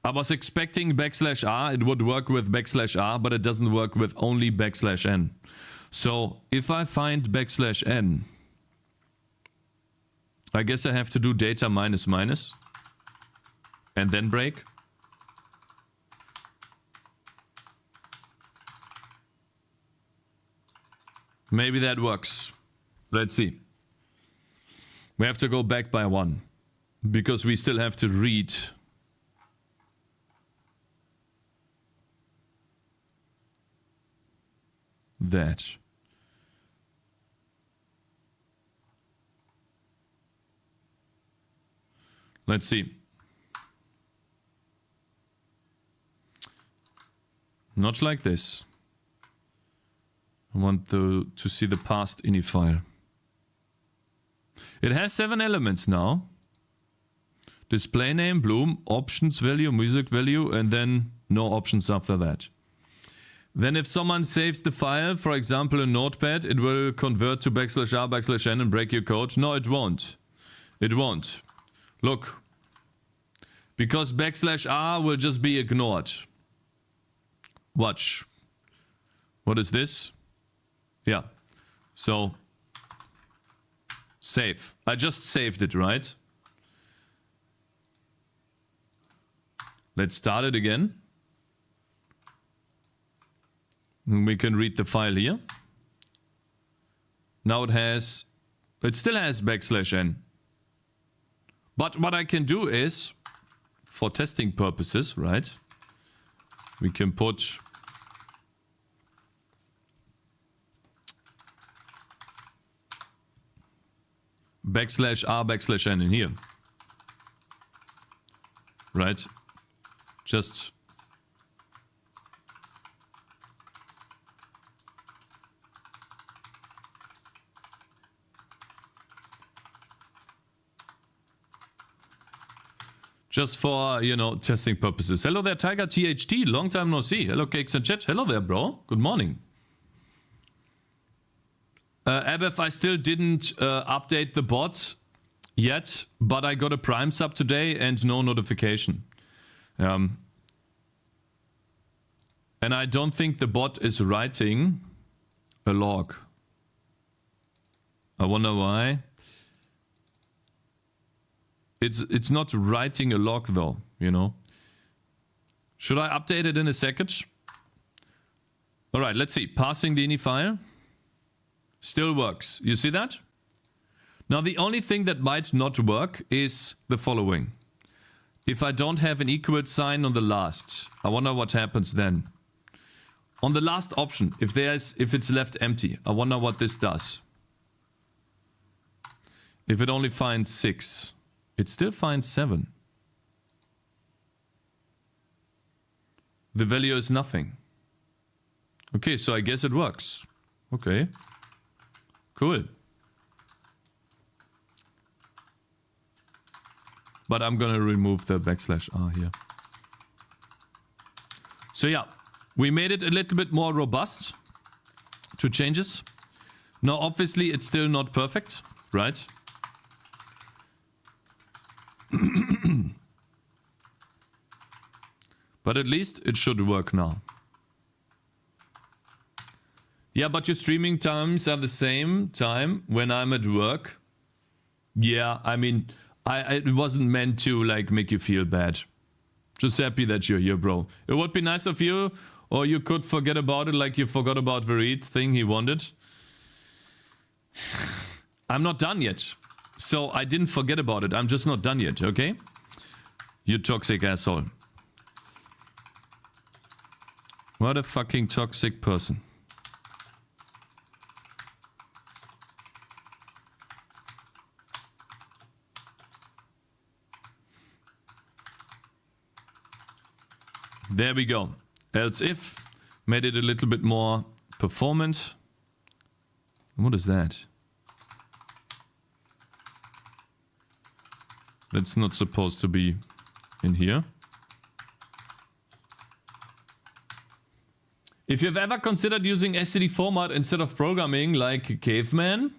I was expecting \r, it would work with \r, but it doesn't work with only \n. So if I find \n, I guess I have to do data minus minus and then break. Maybe that works. Let's see. We have to go back by 1 because we still have to read that. Let's see. Not like this. I want to see the past ini file. It has 7 elements now. Display name, bloom, options value, music value, and then no options after that. Then if someone saves the file, for example in Notepad, it will convert to \r/n and break your code. No, it won't. It won't. Look. Because \r will just be ignored. Watch. What is this? Yeah. So, save. I just saved it, right? Let's start it again. And we can read the file here. Now it still has \n. But what I can do is, for testing purposes, right? We can put \r/n in here. Right? Just for, you know, testing purposes. Hello there, Tiger THT. Long time no see. Hello, Cakez and chat. Hello there, bro. Good morning. Abef, I still didn't update the bot yet, but I got a Prime sub today and no notification. And I don't think the bot is writing a log. I wonder why. It's not writing a log though, you know. Should I update it in a second? Alright, let's see. Passing the ini file. Still works. You see that? Now the only thing that might not work is the following. If I don't have an equal sign on the last, I wonder what happens then. On the last option, if it's left empty, I wonder what this does. If it only finds 6, it still finds 7. The value is nothing. Okay, so I guess it works. Okay. Cool. But I'm gonna remove the \r here. So yeah, we made it a little bit more robust to changes. Now obviously it's still not perfect, right? But at least it should work now. Yeah, but your streaming times are the same time when I'm at work. Yeah, I mean, it wasn't meant to like make you feel bad. Just happy that you're here, bro. It would be nice of you, or you could forget about it like you forgot about the read thing he wanted. I'm not done yet. So I didn't forget about it. I'm just not done yet, okay? You toxic asshole. What a fucking toxic person. There we go. Else if made it a little bit more performant. What is that? That's not supposed to be in here. If you've ever considered using SCD format instead of programming like Caveman,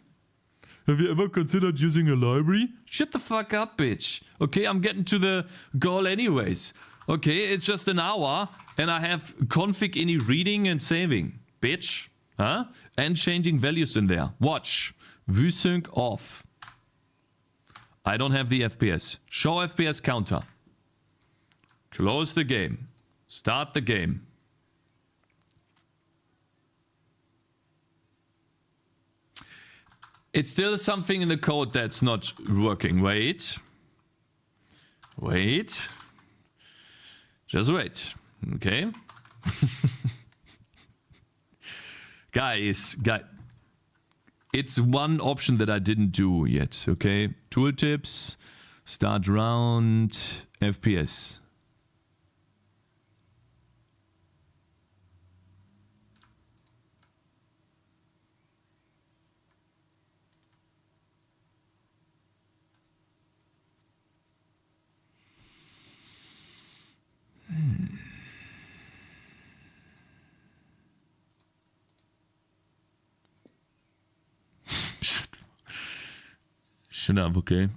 have you ever considered using a library? Shut the fuck up, bitch. Okay, I'm getting to the goal anyways. Okay, it's just an hour and I have config ini reading and saving. Bitch. Huh? And changing values in there. Watch. VSync off. I don't have the FPS. Show FPS counter. Close the game. Start the game. It's still something in the code that's not working. Wait. Wait. Just wait. Okay. Guys. It's one option that I didn't do yet. Okay. Tooltips. Start round. FPS. Shut up, okay?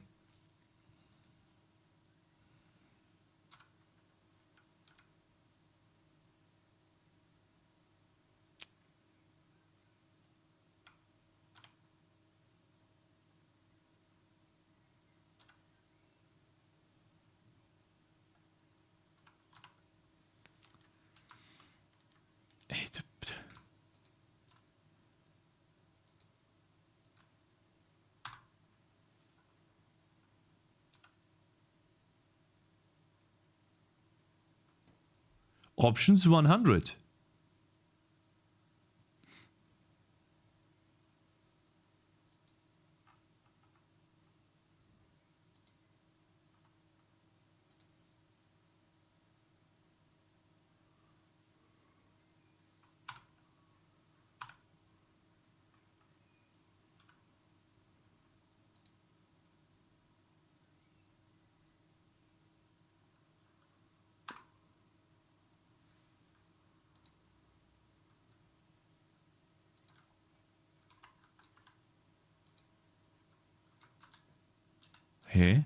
Options 100. Hey.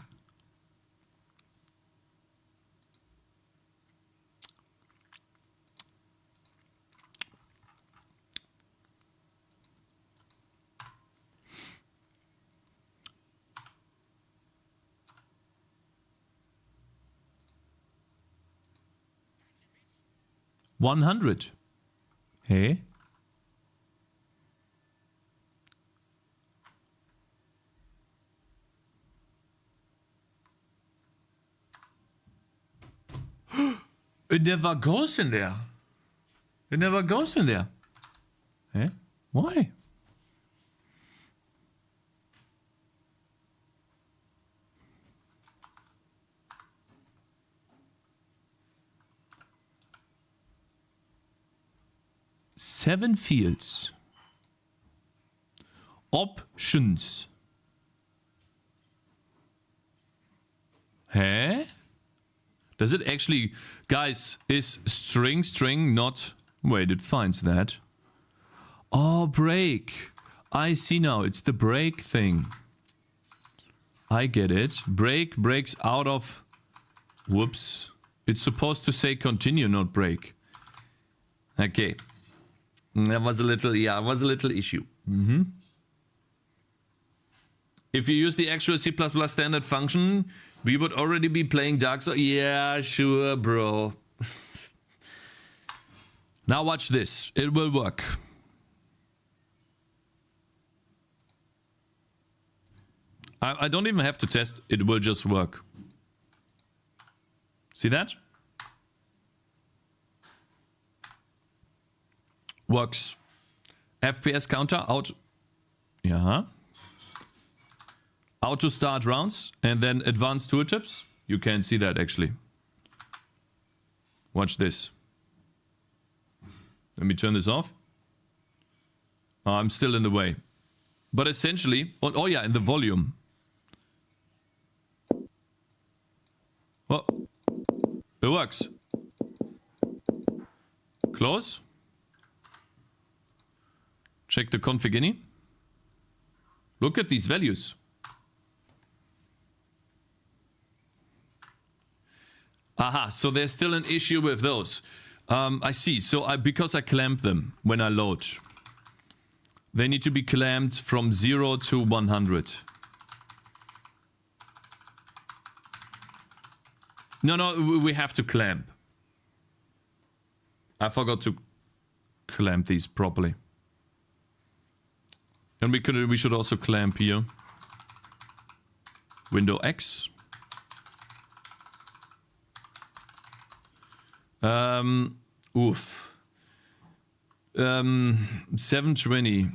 $100. Hey. It never goes in there. It never goes in there. Eh? Why? Seven fields. Options. Huh? Does it actually... Guys, is string not... Wait, it finds that. Oh, break. I see now. It's the break thing. I get it. Break breaks out of... Whoops. It's supposed to say continue, not break. Okay. That was a little... Yeah, it was a little issue. If you use the actual C++ standard function, we would already be playing Dark Souls. Yeah, sure, bro. Now watch this. It will work. I don't even have to test. It will just work. See that? Works. FPS counter out. Yeah. Auto start rounds and then advanced tooltips. You can see that actually. Watch this. Let me turn this off. Oh, I'm still in the way. But essentially, oh yeah, in the volume. Well, it works. Close. Check the config ini. Look at these values. Aha, so there's still an issue with those. I see. So because I clamped them when I load. They need to be clamped from 0 to 100. No, we have to clamp. I forgot to clamp these properly. And we should also clamp here. Window X. 720.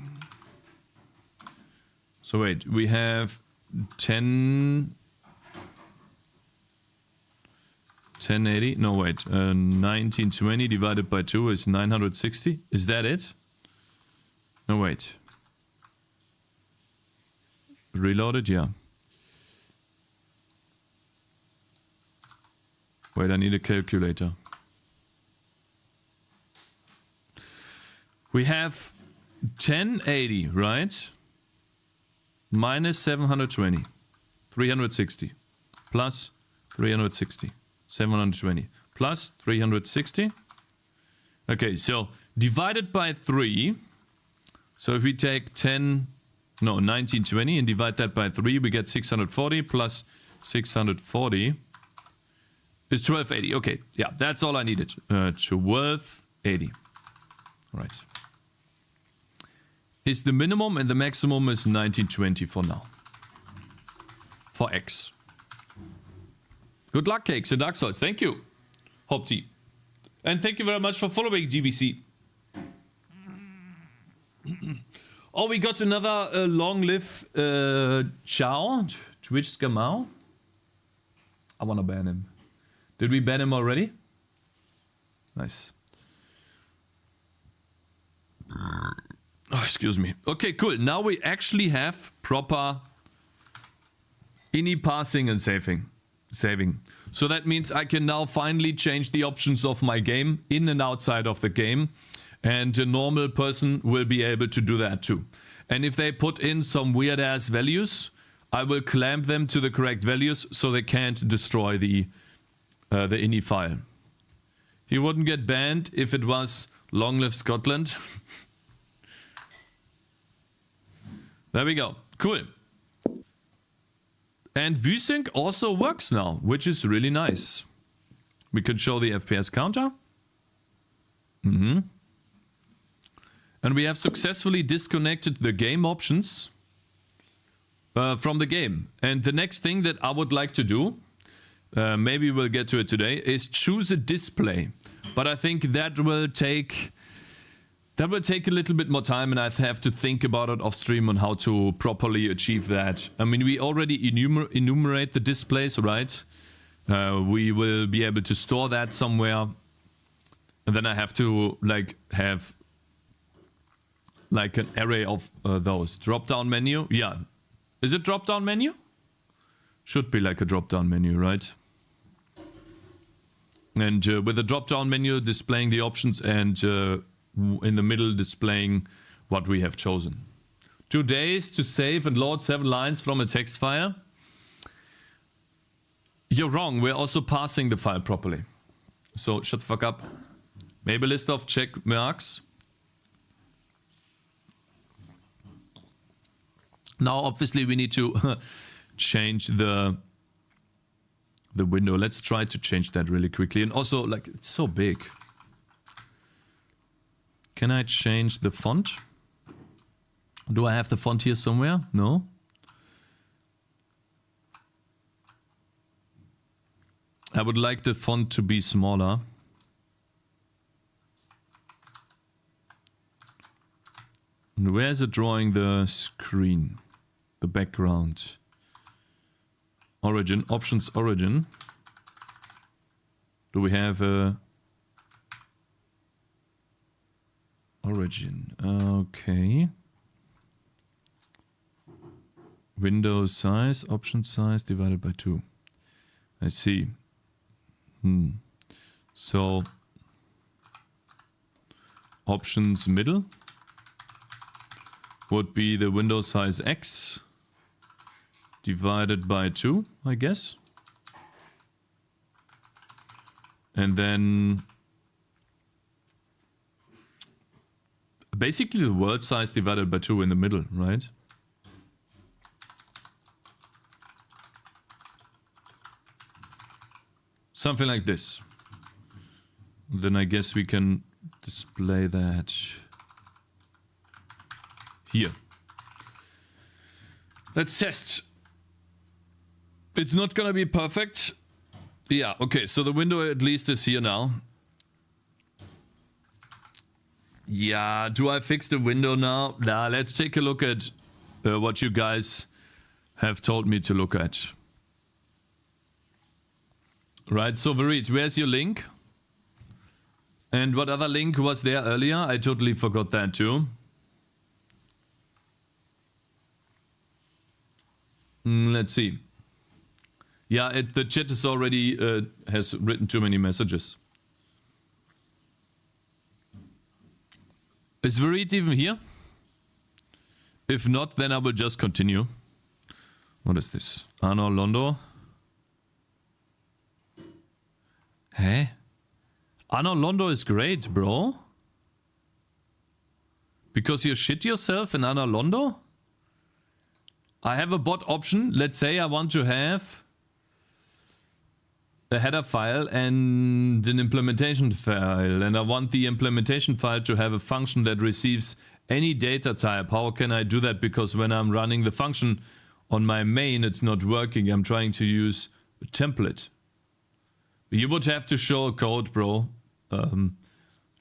So wait, we have 1080. No, wait. 1920 divided by 2 is 960. Is that it? No, wait. Reloaded, yeah. Wait, I need a calculator. We have 1080, right? Minus 720. 360. Plus 360. 720. Plus 360. Okay, so divided by 3. So if we take 1920 and divide that by 3, we get 640 plus 640 is 1280. Okay, yeah, that's all I needed. 1280. All right. Is the minimum and the maximum is 1920 for now. For X. Good luck, Cakez and Dark Souls. Thank you, Hope T. And thank you very much for following GBC. Oh, we got another long live Chow. Twitch Scamau. I want to ban him. Did we ban him already? Nice. Oh, excuse me. Okay, cool. Now we actually have proper ini parsing and saving. So that means I can now finally change the options of my game in and outside of the game. And a normal person will be able to do that too. And if they put in some weird ass values, I will clamp them to the correct values so they can't destroy the ini file. He wouldn't get banned if it was Long Live Scotland. There we go. Cool. And VSync also works now, which is really nice. We can show the FPS counter. And we have successfully disconnected the game options from the game. And the next thing that I would like to do, maybe we'll get to it today, is choose a display. But I think that will take That will take a little bit more time, and I have to think about it off stream on how to properly achieve that. I mean, we already enumerate the displays, right? We will be able to store that somewhere, and then I have to like have like an array of those. Drop-down menu, yeah. Is it drop-down menu? Should be like a drop-down menu, right? And with the drop-down menu displaying the options and in the middle displaying what we have chosen. 2 days to save and load 7 lines from a text file. You're wrong, we're also parsing the file properly. So shut the fuck up. Maybe a list of check marks. Now obviously we need to change the window. Let's try to change that really quickly. And also, like, it's so big. Can I change the font? Do I have the font here somewhere? No. I would like the font to be smaller. And where is it drawing the screen? The background. Origin, options, origin. Do we have a origin? Okay. Window size, option size divided by 2. I see. So options middle would be the window size X divided by 2, I guess. And then basically the world size divided by 2 in the middle, right? Something like this. Then I guess we can display that here. Let's test. It's not gonna be perfect. Yeah, okay, so the window at least is here now. Yeah, do I fix the window now? Nah, let's take a look at what you guys have told me to look at. Right, so Varit, where's your link? And what other link was there earlier? I totally forgot that too. Let's see. Yeah, the chat is already has written too many messages. Is Varit even here? If not, then I will just continue. What is this? Arno Londo? Hey? Arno Londo is great, bro. Because you shit yourself in Arno Londo? I have a bot option. Let's say I want to have a header file and an implementation file, and I want the implementation file to have a function that receives any data type. How can I do that? Because when I'm running the function on my main, it's not working. I'm trying to use a template. You would have to show a code, bro.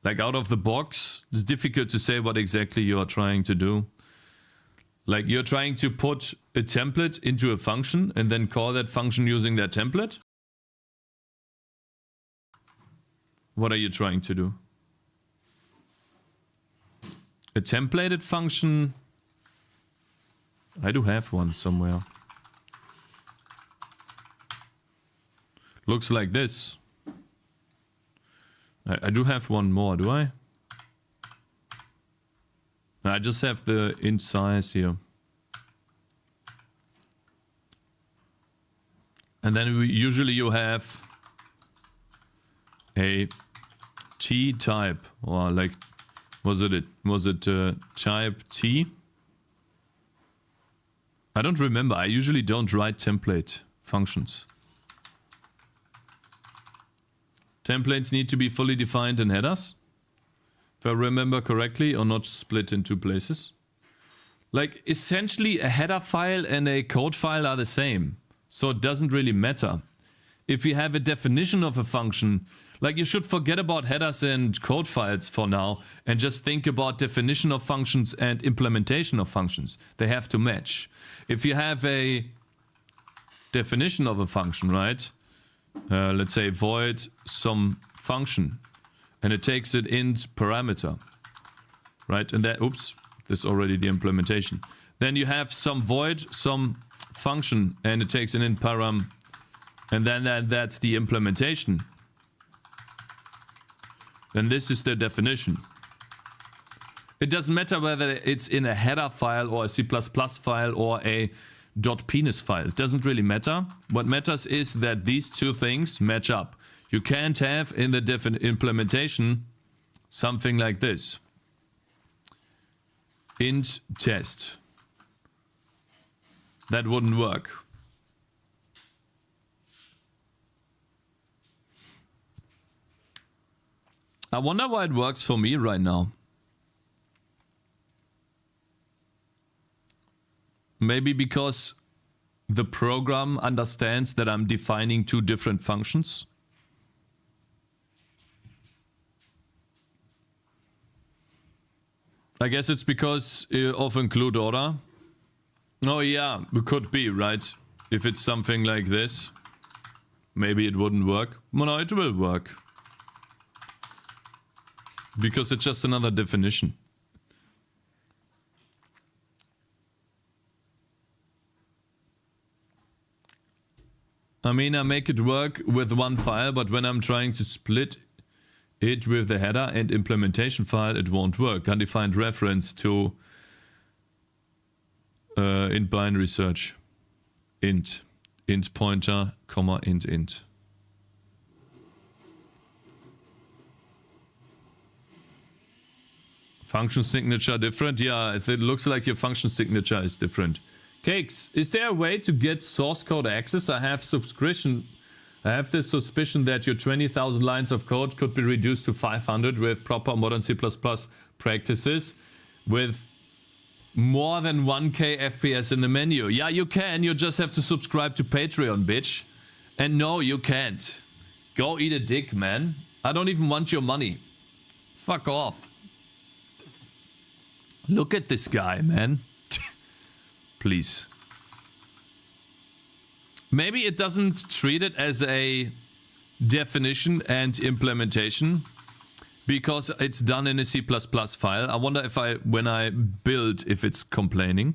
Like out of the box, it's difficult to say what exactly you are trying to do. Like you're trying to put a template into a function and then call that function using that template? What are you trying to do? A templated function? I do have one somewhere. Looks like this. I do have one more, do I? I just have the int size here. And then usually you have a T type, or like, was it type T? I don't remember. I usually don't write template functions. Templates need to be fully defined in headers, if I remember correctly, or not split in 2 places. Like, essentially a header file and a code file are the same, so it doesn't really matter. If we have a definition of a function, Like, you should forget about headers and code files for now and just think about definition of functions and implementation of functions. They have to match. If you have a definition of a function, right? Let's say void some function, and it takes it int parameter, right? And that, oops, this is already the implementation. Then you have some void, some function, and it takes an int param, and then that's the implementation. Then this is the definition. It doesn't matter whether it's in a header file or a C++ file or a .penis file. It doesn't really matter. What matters is that these two things match up. You can't have in the implementation something like this. Int test. That wouldn't work. I wonder why it works for me right now. Maybe because the program understands that I'm defining two different functions. I guess it's because of include order. Oh yeah, it could be, right? If it's something like this, maybe it wouldn't work. Well, no, it will work. Because it's just another definition. I mean, I make it work with one file, but when I'm trying to split it with the header and implementation file, it won't work. Undefined reference to int binary search. Int pointer, comma, int. Function signature different? Yeah, it looks like your function signature is different. Cakez, is there a way to get source code access? I have the suspicion that your 20,000 lines of code could be reduced to 500 with proper modern C++ practices with more than 1k FPS in the menu. Yeah, you can. You just have to subscribe to Patreon, bitch. And no, you can't. Go eat a dick, man. I don't even want your money. Fuck off. Look at this guy, man. Please. Maybe it doesn't treat it as a definition and implementation because it's done in a C++ file. I wonder if when I build, if it's complaining.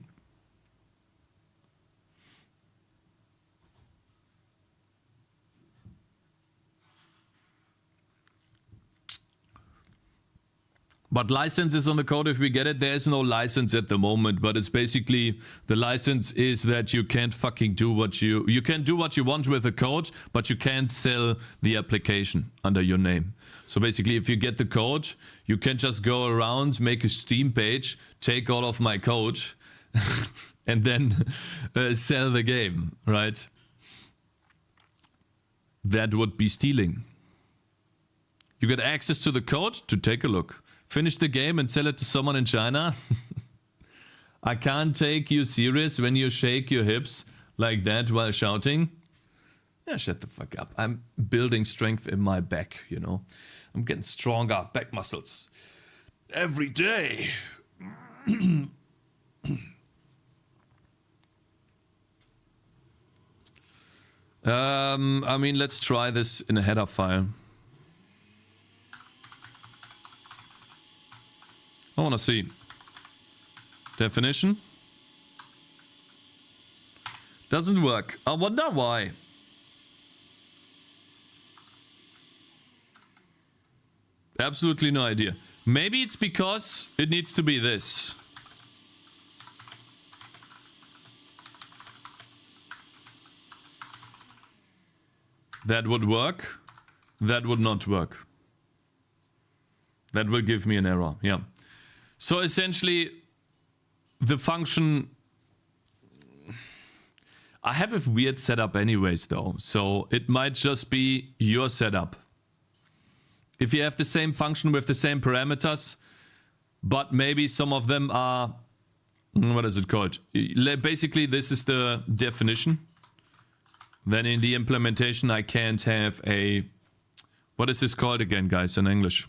But license is on the code if we get it. There is no license at the moment, but it's basically the license is that you can't fucking do what you can do what you want with the code, but you can't sell the application under your name. So basically, if you get the code, you can just go around, make a Steam page, take all of my code, and then sell the game, right? That would be stealing. You get access to the code to take a look. Finish the game and sell it to someone in China. I can't take you serious when you shake your hips like that while shouting. Yeah, shut the fuck up. I'm building strength in my back, you know. I'm getting stronger back muscles every day. I mean, let's try this in a header file. I want to see. Definition. Doesn't work. I wonder why. Absolutely no idea. Maybe it's because it needs to be this. That would work. That would not work. That will give me an error. Yeah. So essentially, the function... I have a weird setup anyways though, so it might just be your setup. If you have the same function with the same parameters, but maybe some of them are... What is it called? Basically, this is the definition. Then in the implementation, I can't have a... What is this called again, guys, in English?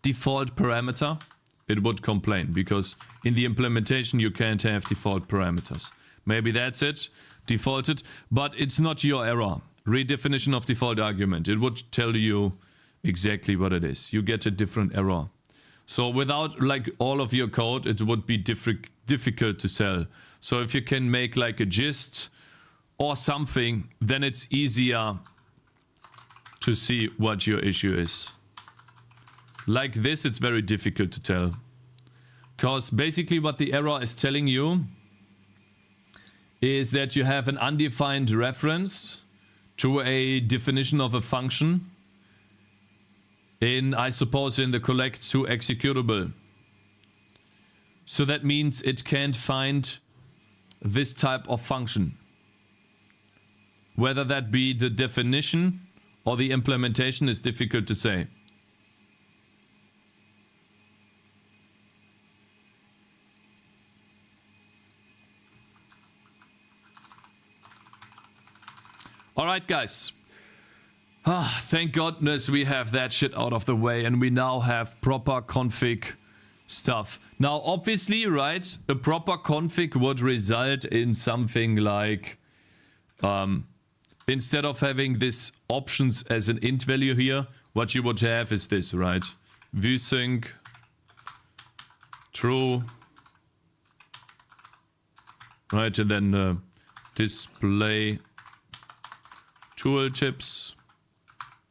Default parameter. It would complain because in the implementation you can't have default parameters. Maybe that's it, defaulted, but it's not your error. Redefinition of default argument. It would tell you exactly what it is. You get a different error. So without like all of your code, it would be difficult to tell. So if you can make like a gist or something, then it's easier to see what your issue is. Like this, it's very difficult to tell. Because basically what the error is telling you is that you have an undefined reference to a definition of a function in, I suppose, in the collect to executable. So that means it can't find this type of function. Whether that be the definition or the implementation is difficult to say. Alright guys, thank goodness we have that shit out of the way and we now have proper config stuff. Now obviously, right, a proper config would result in something like, instead of having this options as an int value here, what you would have is this, right? Vsync true, right, and then display tooltips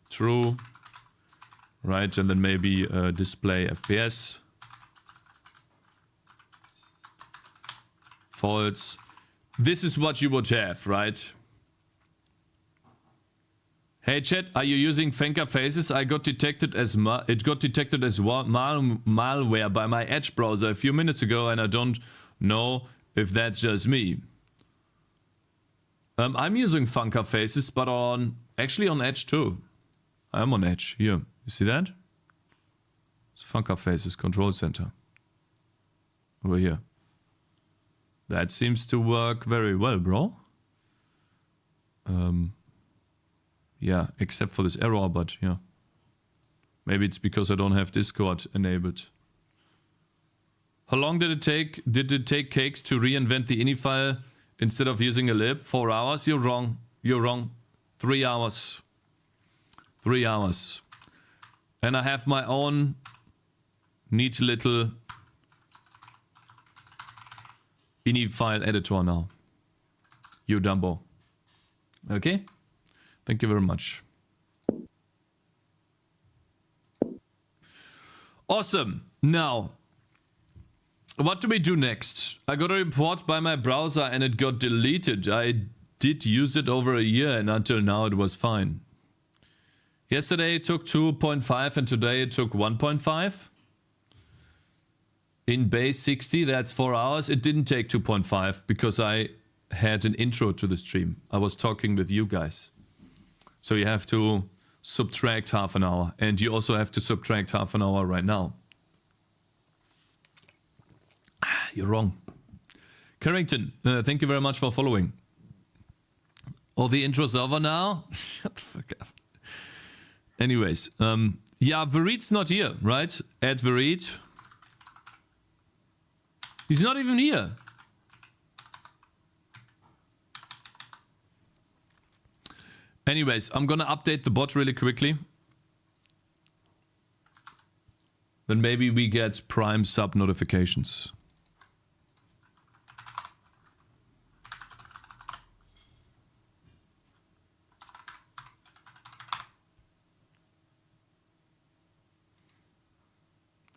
true, right, and then maybe display FPS false. This is what you would have, right? Hey chat, are you using Fenka faces? I got detected as malware by my Edge browser a few minutes ago, and I don't know if that's just me. I'm using Funka faces, but actually on Edge too. I'm on Edge here. You see that? It's Funka faces control center over here. That seems to work very well, bro. Yeah, except for this error, but yeah. Maybe it's because I don't have Discord enabled. How long did it take? Did it take Cakez to reinvent the ini file instead of using a lib? 4 hours? You're wrong. You're wrong. 3 hours. 3 hours. And I have my own neat little ini file editor now. You Dumbo. Okay? Thank you very much. Awesome. Now, what do we do next? I got a report by my browser and it got deleted. I did use it over a year and until now it was fine. Yesterday it took 2.5 and today it took 1.5. In base 60, that's 4 hours. It didn't take 2.5 because I had an intro to the stream. I was talking with you guys. So you have to subtract half an hour. And you also have to subtract half an hour right now. You're wrong. Carrington, thank you very much for following. Oh, the intro's over now? Shut the fuck up. Anyways, yeah, Verit's not here, right? Add Verit. He's not even here. Anyways, I'm gonna update the bot really quickly. Then maybe we get Prime sub notifications.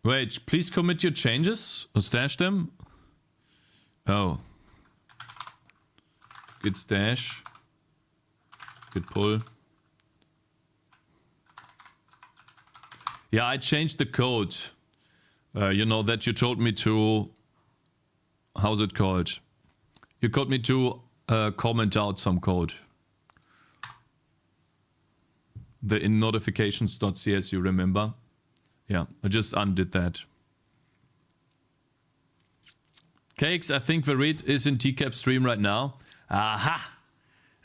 Wait, please commit your changes or stash them. Oh. Git stash. Git pull. Yeah, I changed the code. You know, that you told me to... How's it called? You told me to comment out some code. The in notifications.cs, you remember? Yeah, I just undid that. Cakez, I think Verit is in TCAP stream right now. Aha!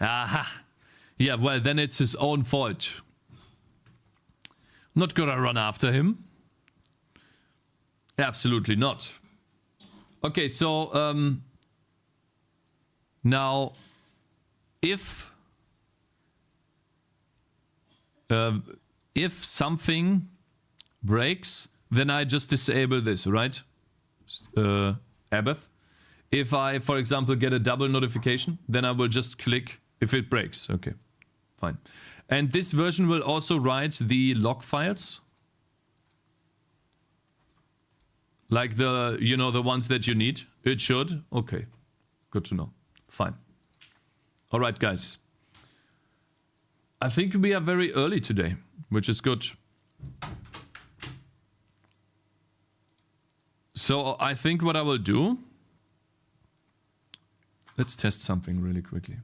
Aha! Yeah, well, then it's his own fault. Not gonna run after him. Absolutely not. Okay, so now if something breaks, then I just disable this, right? Abath. If I, for example, get a double notification, then I will just click if it breaks. Okay, fine. And this version will also write the log files. Like the, you know, the ones that you need. It should. Okay, good to know. Fine. All right, guys. I think we are very early today, which is good. So I think what I will do, let's test something really quickly.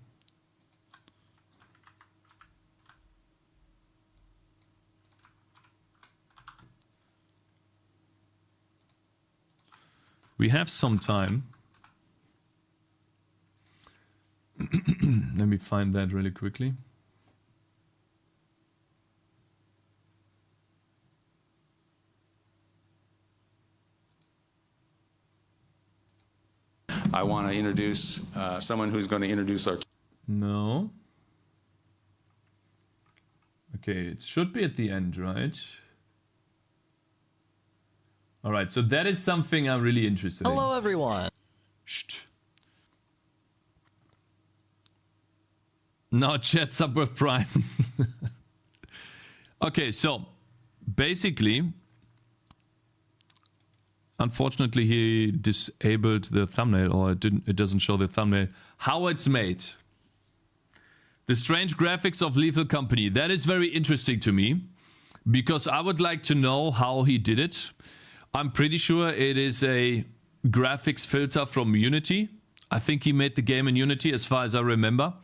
We have some time. Let me find that really quickly. I want to introduce someone who's going to introduce our... No. Okay, it should be at the end, right? All right, so that is something I'm really interested in. Hello, everyone. Shh. Now chat's up with Prime. Okay, so basically, unfortunately, he disabled the thumbnail, or it doesn't show the thumbnail. How it's made. The strange graphics of Lethal Company. That is very interesting to me, because I would like to know how he did it. I'm pretty sure it is a graphics filter from Unity. I think he made the game in Unity, as far as I remember.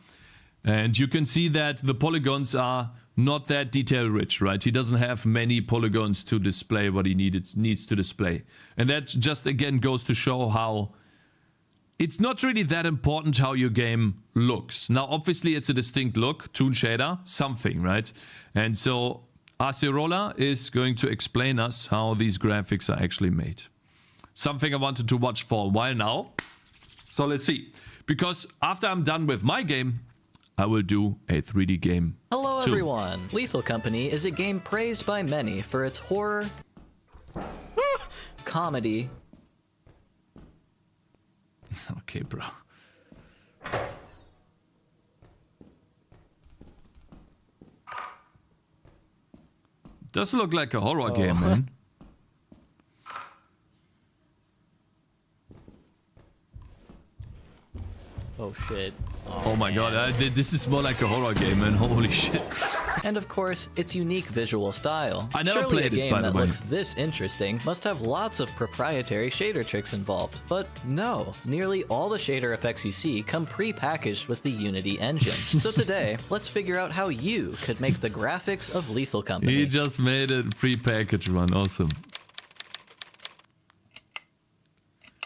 And you can see that the polygons are not that detail rich, right? He doesn't have many polygons to display what he needs to display. And that just again goes to show how it's not really that important how your game looks. Now, obviously, it's a distinct look, toon shader, something, right? And so Acerola is going to explain us how these graphics are actually made. Something I wanted to watch for a while now. So let's see. Because after I'm done with my game, I will do a 3D game. Hello, too. everyone. Lethal Company is a game praised by many for its horror, comedy. Okay, bro. Does look like a horror game, man. Oh shit. Oh my god, this is more like a horror game, man. Holy shit. And of course, its unique visual style. I never Surely played a it, game by the that way. looks this interesting must have lots of proprietary shader tricks involved. But no, nearly all the shader effects you see come pre-packaged with the Unity engine. So today, let's figure out how you could make the graphics of Lethal Company. He just made a pre-packaged one. Awesome.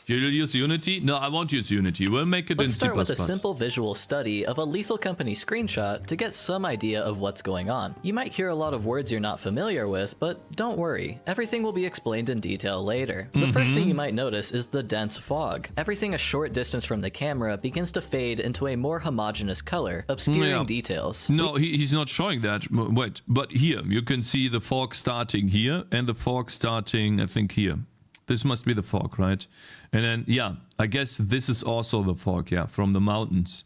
You'll use Unity? No, I won't use Unity. We'll make it Let's in C++. start with a simple visual study of a Lethal Company screenshot to get some idea of what's going on. You might hear a lot of words you're not familiar with, but don't worry. Everything will be explained in detail later. The first thing you might notice is the dense fog. Everything a short distance from the camera begins to fade into a more homogeneous color, obscuring details. No, he's not showing that. Wait, but here, you can see the fog starting here and the fog starting, I think, here. This must be the fog, right? And then, yeah, I guess this is also the fog, yeah, from the mountains.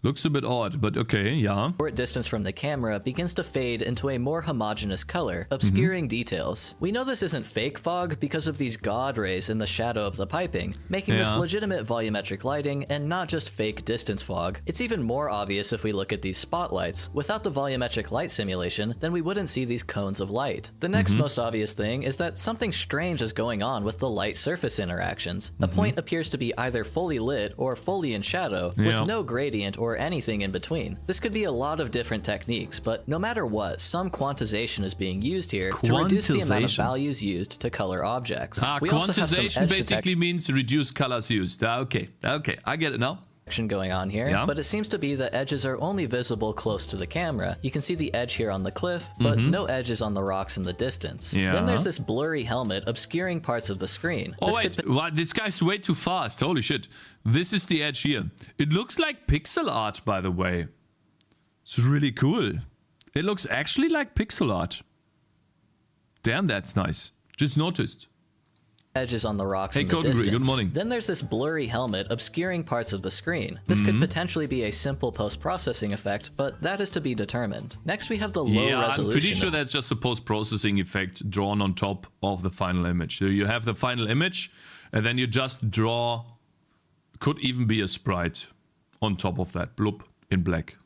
Looks a bit odd, but okay, yeah. Short distance from the camera begins to fade into a more homogeneous color, obscuring details. We know this isn't fake fog because of these God rays in the shadow of the piping, making this legitimate volumetric lighting and not just fake distance fog. It's even more obvious if we look at these spotlights. Without the volumetric light simulation, then we wouldn't see these cones of light. The next most obvious thing is that something strange is going on with the light surface interactions. A point appears to be either fully lit or fully in shadow, with no gradient or anything in between. This could be a lot of different techniques, but no matter what, some quantization is being used here to reduce the amount of values used to color objects. We also have some Quantization basically means reduce colors used. Okay, I get it now. going on here, Yeah. but it seems to be that edges are only visible close to the camera. You can see the edge here on the cliff, but no edges on the rocks in the distance. Yeah. Then there's this blurry helmet obscuring parts of the screen. Oh This wait, could wow, this guy's way too fast. Holy shit. This is the edge here. It looks like pixel art, by the way. It's really cool. It looks actually like pixel art. Damn, that's nice. Just noticed. edges on the rocks Hey, in the Code Green, distance. good morning. Then there's this blurry helmet obscuring parts of the screen. This could potentially be a simple post-processing effect, but that is to be determined. Next, we have the low Yeah, resolution. I'm pretty sure that's just a post-processing effect drawn on top of the final image. So you have the final image, and then you just draw, could even be a sprite on top of that, bloop, in black.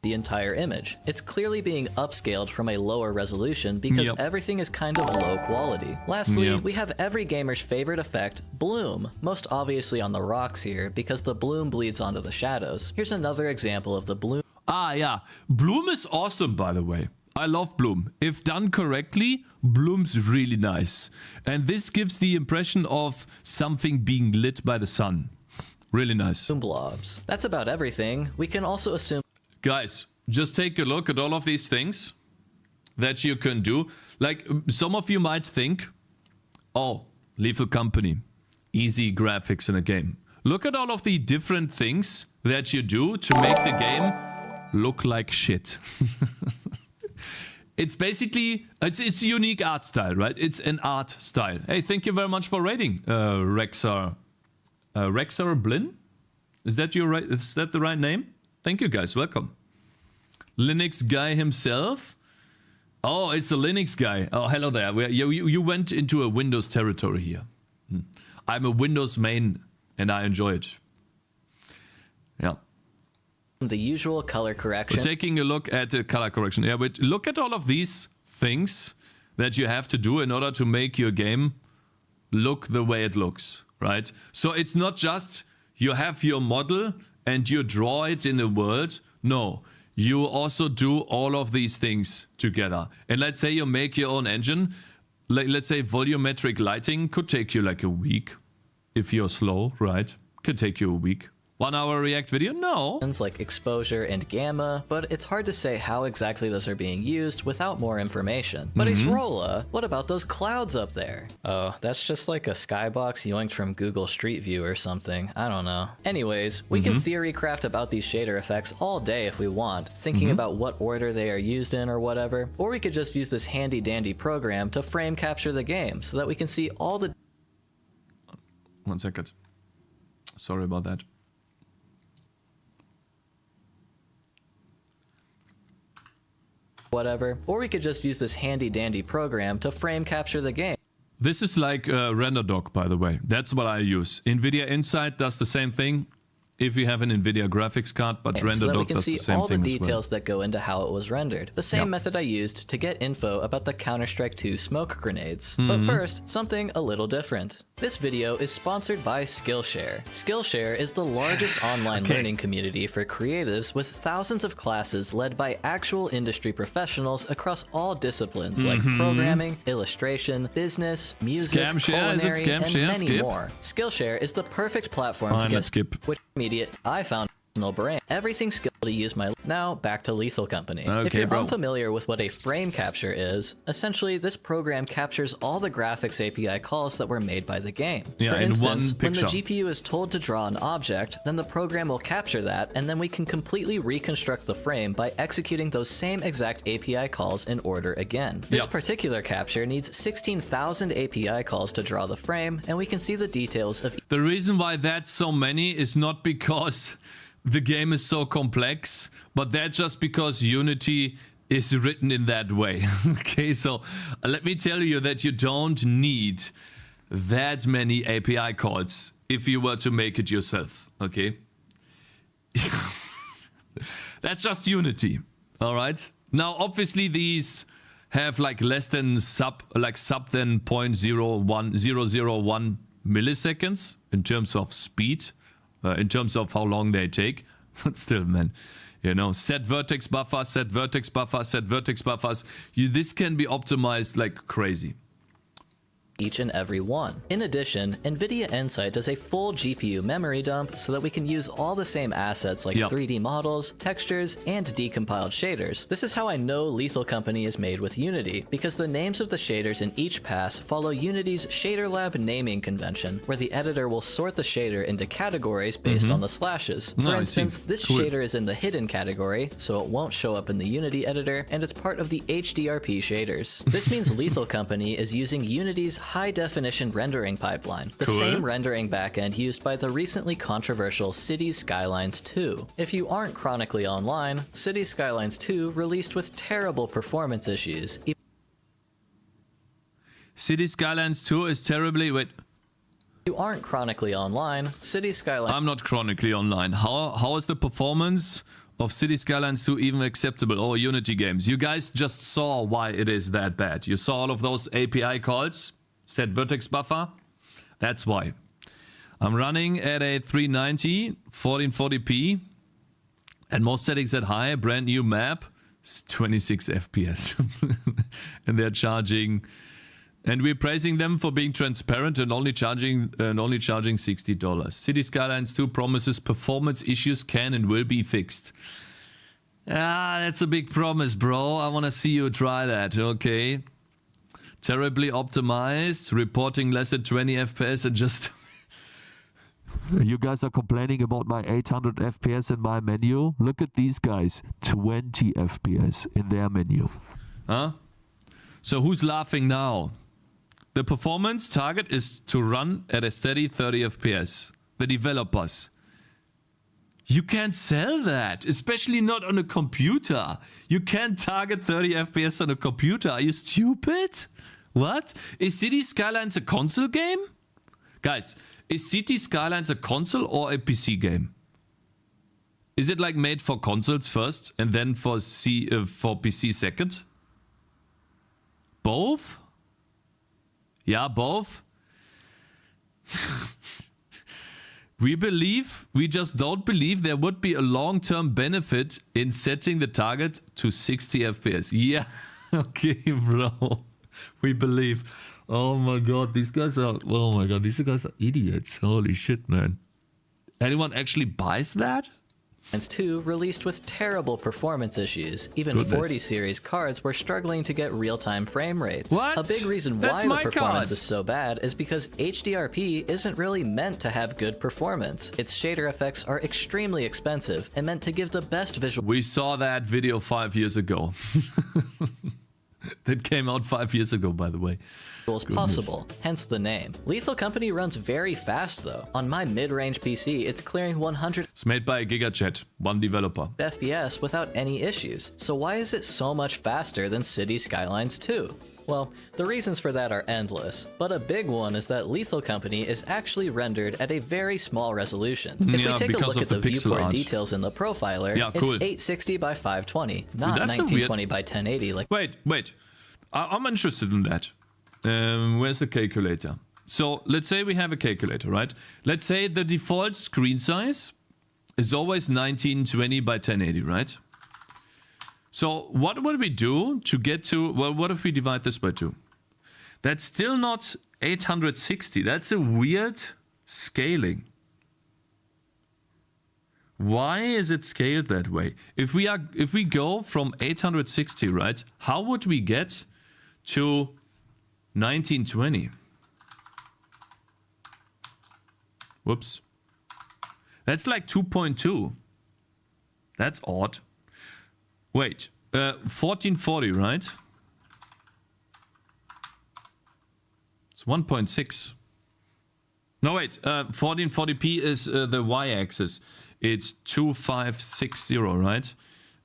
the entire image. It's clearly being upscaled from a lower resolution because Yep. everything is kind of low quality. Lastly, Yep. we have every gamer's favorite effect, bloom, most obviously on the rocks here because the bloom bleeds onto the shadows. Here's another example of the bloom Ah, yeah. Bloom is awesome, by the way. I love Bloom. If done correctly, Bloom's really nice. And this gives the impression of something being lit by the sun. Really nice. blobs. That's about everything. We can also assume Guys, just take a look at all of these things that you can do. Like, some of you might think, oh, Lethal Company, easy graphics in a game. Look at all of the different things that you do to make the game look like shit. It's basically, it's a unique art style, right? It's an art style. Hey, thank you very much for rating, Rexar. Rexar Blin? Is that the right name? Thank you guys, welcome. Linux guy himself. Oh, it's the Linux guy. Oh, hello there. You went into a Windows territory here. I'm a Windows main and I enjoy it. Yeah. the usual color correction. We're taking a look at the color correction. Yeah, but look at all of these things that you have to do in order to make your game look the way it looks, right? So it's not just you have your model and you draw it in the world. No, you also do all of these things together. And let's say you make your own engine. Let's say volumetric lighting could take you like a week. If you're slow, right? Could take you a week. 1 hour React video? No. like exposure and gamma, but it's hard to say how exactly those are being used without more information. But Rolla, what about those clouds up there? Oh, that's just like a skybox yoinked from Google Street View or something. I don't know. Anyways, we can theory craft about these shader effects all day if we want, thinking about what order they are used in or whatever, or we could just use this handy dandy program to frame capture the game so that we can see all the 1 second. Sorry about that. whatever, or we could just use this handy dandy program to frame capture the game. This is like RenderDoc, by the way. That's what I use. NVIDIA Insight does the same thing if you have an NVIDIA graphics card, but So that we RenderDoc can does see the same all the thing as well. details that go into how it was rendered. The same Yep. method I used to get info about the Counter-Strike 2 smoke grenades. Mm-hmm. But first, something a little different. This video is sponsored by Skillshare. Skillshare is the largest online learning community for creatives with thousands of classes led by actual industry professionals across all disciplines like programming, illustration, business, music, Scamshare? Is it culinary, and Scamshare? many Skip? more. Skillshare is the perfect platform Fine, to let's get skip. which immediate I found no brain. Everything skill to use my now back to Lethal Company. If Okay, you're bro. unfamiliar with what a frame capture is, essentially this program captures all the graphics API calls that were made by the game. Yeah, For in instance, one when the picture. GPU is told to draw an object, then the program will capture that, and then we can completely reconstruct the frame by executing those same exact API calls in order again. This Yep. particular capture needs 16,000 API calls to draw the frame, and we can see the details of The reason why that's so many is not because the game is so complex, but that's just because Unity is written in that way. Okay, so let me tell you that you don't need that many API calls if you were to make it yourself, okay? That's just Unity, all right? Now, obviously, these have like less than sub than 0.01001 milliseconds in terms of speed, in terms of how long they take. But still, man, you know, set vertex buffer, set vertex buffer, set vertex buffers. This can be optimized like crazy. each and every one. In addition, NVIDIA Insight does a full GPU memory dump so that we can use all the same assets like 3D models, textures, and decompiled shaders. This is how I know Lethal Company is made with Unity, because the names of the shaders in each pass follow Unity's Shader Lab naming convention, where the editor will sort the shader into categories based on the slashes. For instance, this shader is in the hidden category, so it won't show up in the Unity editor, and it's part of the HDRP shaders. This means Lethal Company is using Unity's high-definition rendering pipeline, the same rendering backend used by the recently controversial Cities Skylines 2. If you aren't chronically online, Cities Skylines 2 released with terrible performance issues. Cities Skylines 2 is terribly... Wait. If you aren't chronically online, Cities Skylines... I'm not chronically online. How is the performance of Cities Skylines 2 even acceptable? Or Unity games? You guys just saw why it is that bad. You saw all of those API calls, set vertex buffer. That's why. I'm running at a 390, 1440p, and most settings at high, brand new map, 26 FPS. And they're charging, and we're praising them for being transparent and only charging $60. City Skylines 2 promises performance issues can and will be fixed. That's a big promise, bro. I want to see you try that, okay? Terribly optimized, reporting less than 20 FPS and just... You guys are complaining about my 800 FPS in my menu. Look at these guys, 20 FPS in their menu. Huh? So who's laughing now? The performance target is to run at a steady 30 FPS. The developers. You can't sell that, especially not on a computer. You can't target 30 FPS on a computer. Are you stupid? What? Is City Skylines a console game? Guys, is City Skylines a console or a PC game? Is it like made for consoles first and then for PC second? Both? Yeah, both. We just don't believe there would be a long-term benefit in setting the target to 60 FPS. Yeah, okay, bro. We believe. Oh my god, these guys are idiots. Holy shit, man. Anyone actually buys that? 2 released with terrible performance issues. Even 40 series cards were struggling to get real-time frame rates. What? A big reason why the performance is so bad is because HDRP isn't really meant to have good performance. Its shader effects are extremely expensive and meant to give the best visual... We saw that video 5 years ago. That came out 5 years ago, by the way. As possible, hence the name. Lethal Company runs very fast though. On my mid-range PC, it's clearing 100 It's made by a GigaChat, one developer. FPS without any issues. So why is it so much faster than City Skylines 2? Well, the reasons for that are endless, but a big one is that Lethal Company is actually rendered at a very small resolution. If we take a look at the viewport details in the profiler, it's 860 by 520, not 1920 by 1080 like... Wait. I'm interested in that. Where's the calculator? So let's say we have a calculator, right? Let's say the default screen size is always 1920 by 1080, right? So what would we do to get to, well, what if we divide this by 2? That's still not 860. That's a weird scaling. Why is it scaled that way? If we go from 860, right? How would we get to 1920? Whoops. That's like 2.2. That's odd. Wait, 1440, right? It's 1.6. No, wait, 1440p is the y-axis. It's 2560, right?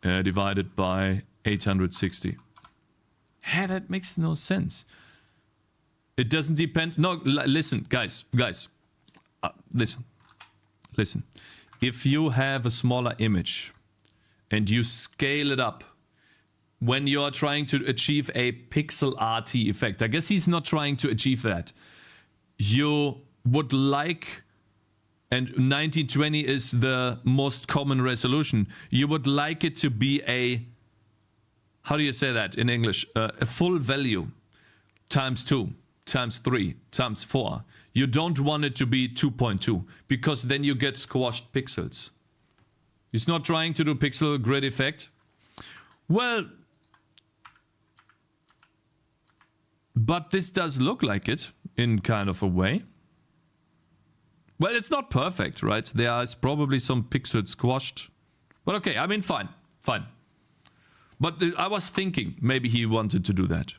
Divided by 860. Hey, that makes no sense. It doesn't depend. No, listen, guys. Listen. If you have a smaller image and you scale it up when you're trying to achieve a pixel art effect, I guess he's not trying to achieve that. You would like, and 1920 is the most common resolution, you would like it to be a, how do you say that in English? A full value times 2. times 3 times 4. You don't want it to be 2.2 because then you get squashed pixels. He's not trying to do pixel grid effect. Well, but this does look like it in kind of a way. Well, it's not perfect, right? There is probably some pixels squashed. But okay, I mean, fine. But I was thinking maybe he wanted to do that.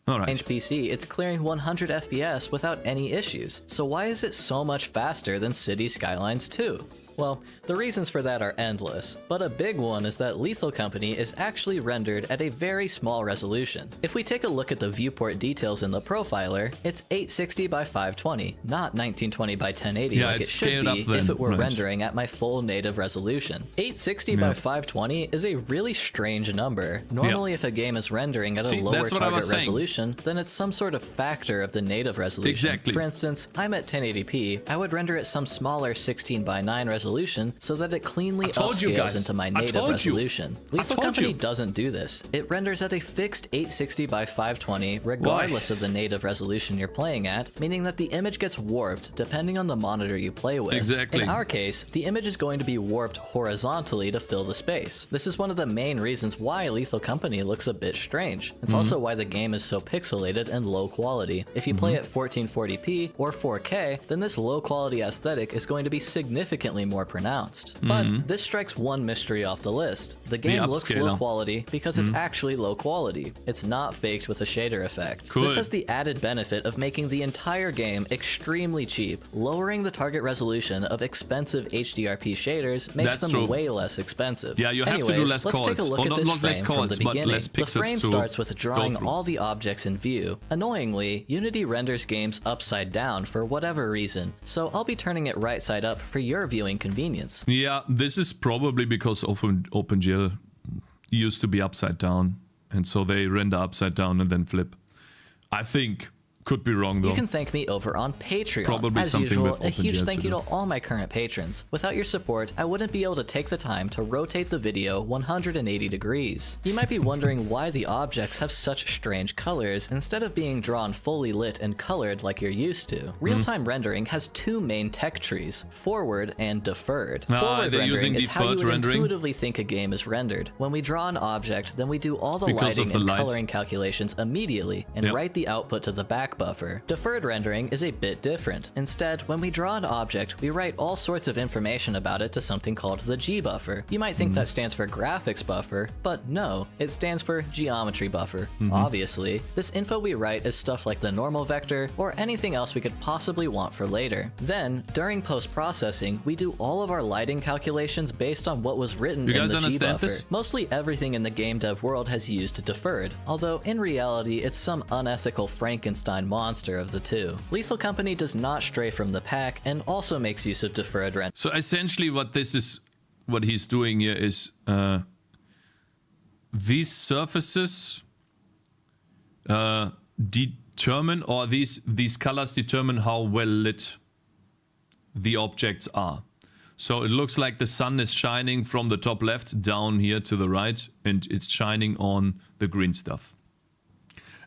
All right. PC, it's clearing 100 FPS without any issues. So why is it so much faster than City Skylines 2? Well, the reasons for that are endless, but a big one is that Lethal Company is actually rendered at a very small resolution. If we take a look at the viewport details in the profiler, it's 860 by 520, not 1920 by 1080 like it should be if it were rendering at my full native resolution. 860 by 520 is a really strange number. Normally if a game is rendering at a lower target resolution, then it's some sort of factor of the native resolution. Exactly. For instance, I'm at 1080p, I would render at some smaller 16 by 9 resolution so that it cleanly upscales into my native resolution. Lethal Company doesn't do this. It renders at a fixed 860 by 520 regardless of the native resolution you're playing at, meaning that the image gets warped depending on the monitor you play with. Exactly. In our case, the image is going to be warped horizontally to fill the space. This is one of the main reasons why Lethal Company looks a bit strange. It's also why the game is so pixelated and low quality. If you play at 1440p or 4K, then this low quality aesthetic is going to be significantly more pronounced. But this strikes one mystery off the list. The game looks low quality because it's actually low quality. It's not faked with a shader effect. Cool. This has the added benefit of making the entire game extremely cheap. Lowering the target resolution of expensive HDRP shaders makes them way less expensive. Yeah, you have to do less let's take a look at this frame from the beginning. The frame starts with drawing all the objects in view. Annoyingly, Unity renders games upside down for whatever reason, so I'll be turning it right side up for your viewing convenience. Yeah, this is probably because OpenGL used to be upside down, and so they render upside down and then flip. I think. Could be wrong though. You can thank me over on Patreon. Probably as something usual, with a huge OpenGL thank you to to do. all my current patrons. Without your support, I wouldn't be able to take the time to rotate the video 180 degrees. You might be wondering why the objects have such strange colors instead of being drawn fully lit and colored like you're used to. Real-time rendering has two main tech trees, forward and deferred. Forward they're rendering using is how you deferred would rendering? intuitively think a game is rendered. When we draw an object, then we do all the Because of lighting the and light. coloring calculations immediately and write the output to the back buffer. Deferred rendering is a bit different. Instead, when we draw an object, we write all sorts of information about it to something called the G buffer. You might think that stands for graphics buffer, but no, it stands for geometry buffer. Obviously, this info we write is stuff like the normal vector or anything else we could possibly want for later. Then, during post-processing, we do all of our lighting calculations based on what was written You in guys the G understand buffer. this? Mostly everything in the game dev world has used deferred, although in reality it's some unethical Frankenstein monster of the two. Lethal Company does not stray from the pack and also makes use of deferred rendering. So essentially what he's doing here is these surfaces determine, or these colors determine how well lit the objects are. So it looks like the sun is shining from the top left down here to the right, and it's shining on the green stuff.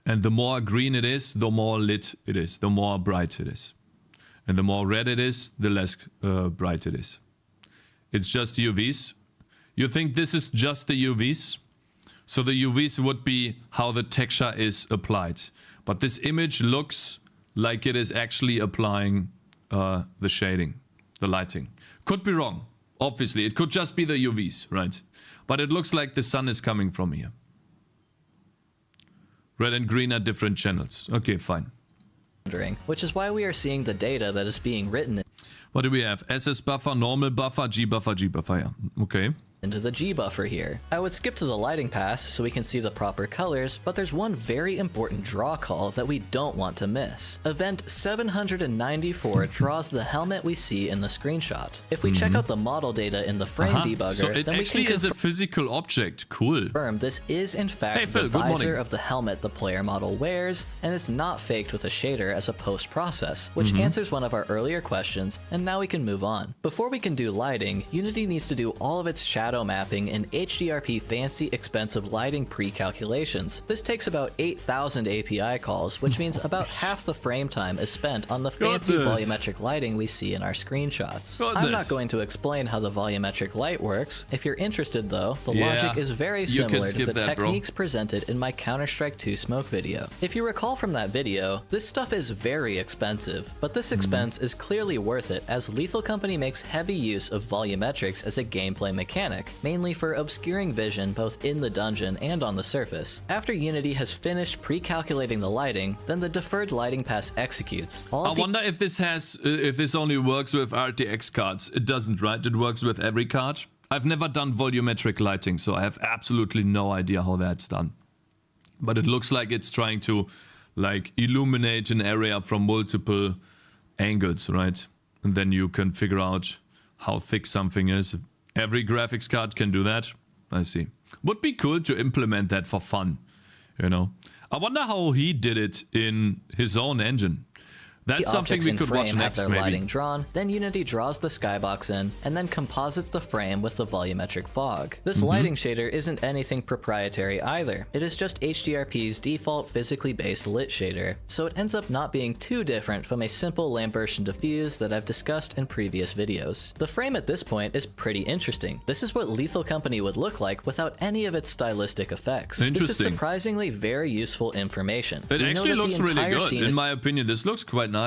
And the more green it is, the more lit it is, the more bright it is. And the more red it is, the less bright it is. It's just UVs. You think this is just the UVs? So the UVs would be how the texture is applied. But this image looks like it is actually applying the shading, the lighting. Could be wrong, obviously. It could just be the UVs, right? But it looks like the sun is coming from here. Red and green are different channels. Okay, fine. Which is why we are seeing the data that is being written What do we have? SS buffer, normal buffer, G buffer, yeah. Okay. into the G buffer here. I would skip to the lighting pass so we can see the proper colors, but there's one very important draw call that we don't want to miss. Event 794 draws the helmet we see in the screenshot. If we check out the model data in the frame debugger, So it then we actually can is a physical object. Cool. confirm this is in fact Hey, Phil, the good morning. visor of the helmet the player model wears, and it's not faked with a shader as a post-process, which answers one of our earlier questions, and now we can move on. Before we can do lighting, Unity needs to do all of its shadow shadow mapping in HDRP fancy expensive lighting pre-calculations. This takes about 8,000 API calls, which means about half the frame time is spent on the fancy volumetric lighting we see in our screenshots. I'm not going to explain how the volumetric light works. If you're interested though, the logic is very similar to the techniques presented in my Counter-Strike 2 smoke video. If you recall from that video, this stuff is very expensive, but this expense is clearly worth it as Lethal Company makes heavy use of volumetrics as a gameplay mechanic, mainly for obscuring vision both in the dungeon and on the surface. After Unity has finished pre-calculating the lighting, then the deferred lighting pass executes. I wonder if this only works with RTX cards. It doesn't, right? It works with every card. I've never done volumetric lighting, so I have absolutely no idea how that's done. But it looks like it's trying to like illuminate an area from multiple angles, right? And then you can figure out how thick something is. Every graphics card can do that. I see. Would be cool to implement that for fun, you know. I wonder how he did it in his own engine. That's something we could watch next, maybe. Lighting drawn, then Unity draws the skybox in, and then composites the frame with the volumetric fog. This lighting shader isn't anything proprietary either. It is just HDRP's default physically based lit shader, so it ends up not being too different from a simple Lambertian diffuse that I've discussed in previous videos. The frame at this point is pretty interesting. This is what Lethal Company would look like without any of its stylistic effects. This is surprisingly very useful information. It actually looks really good, in my opinion. This looks quite nice.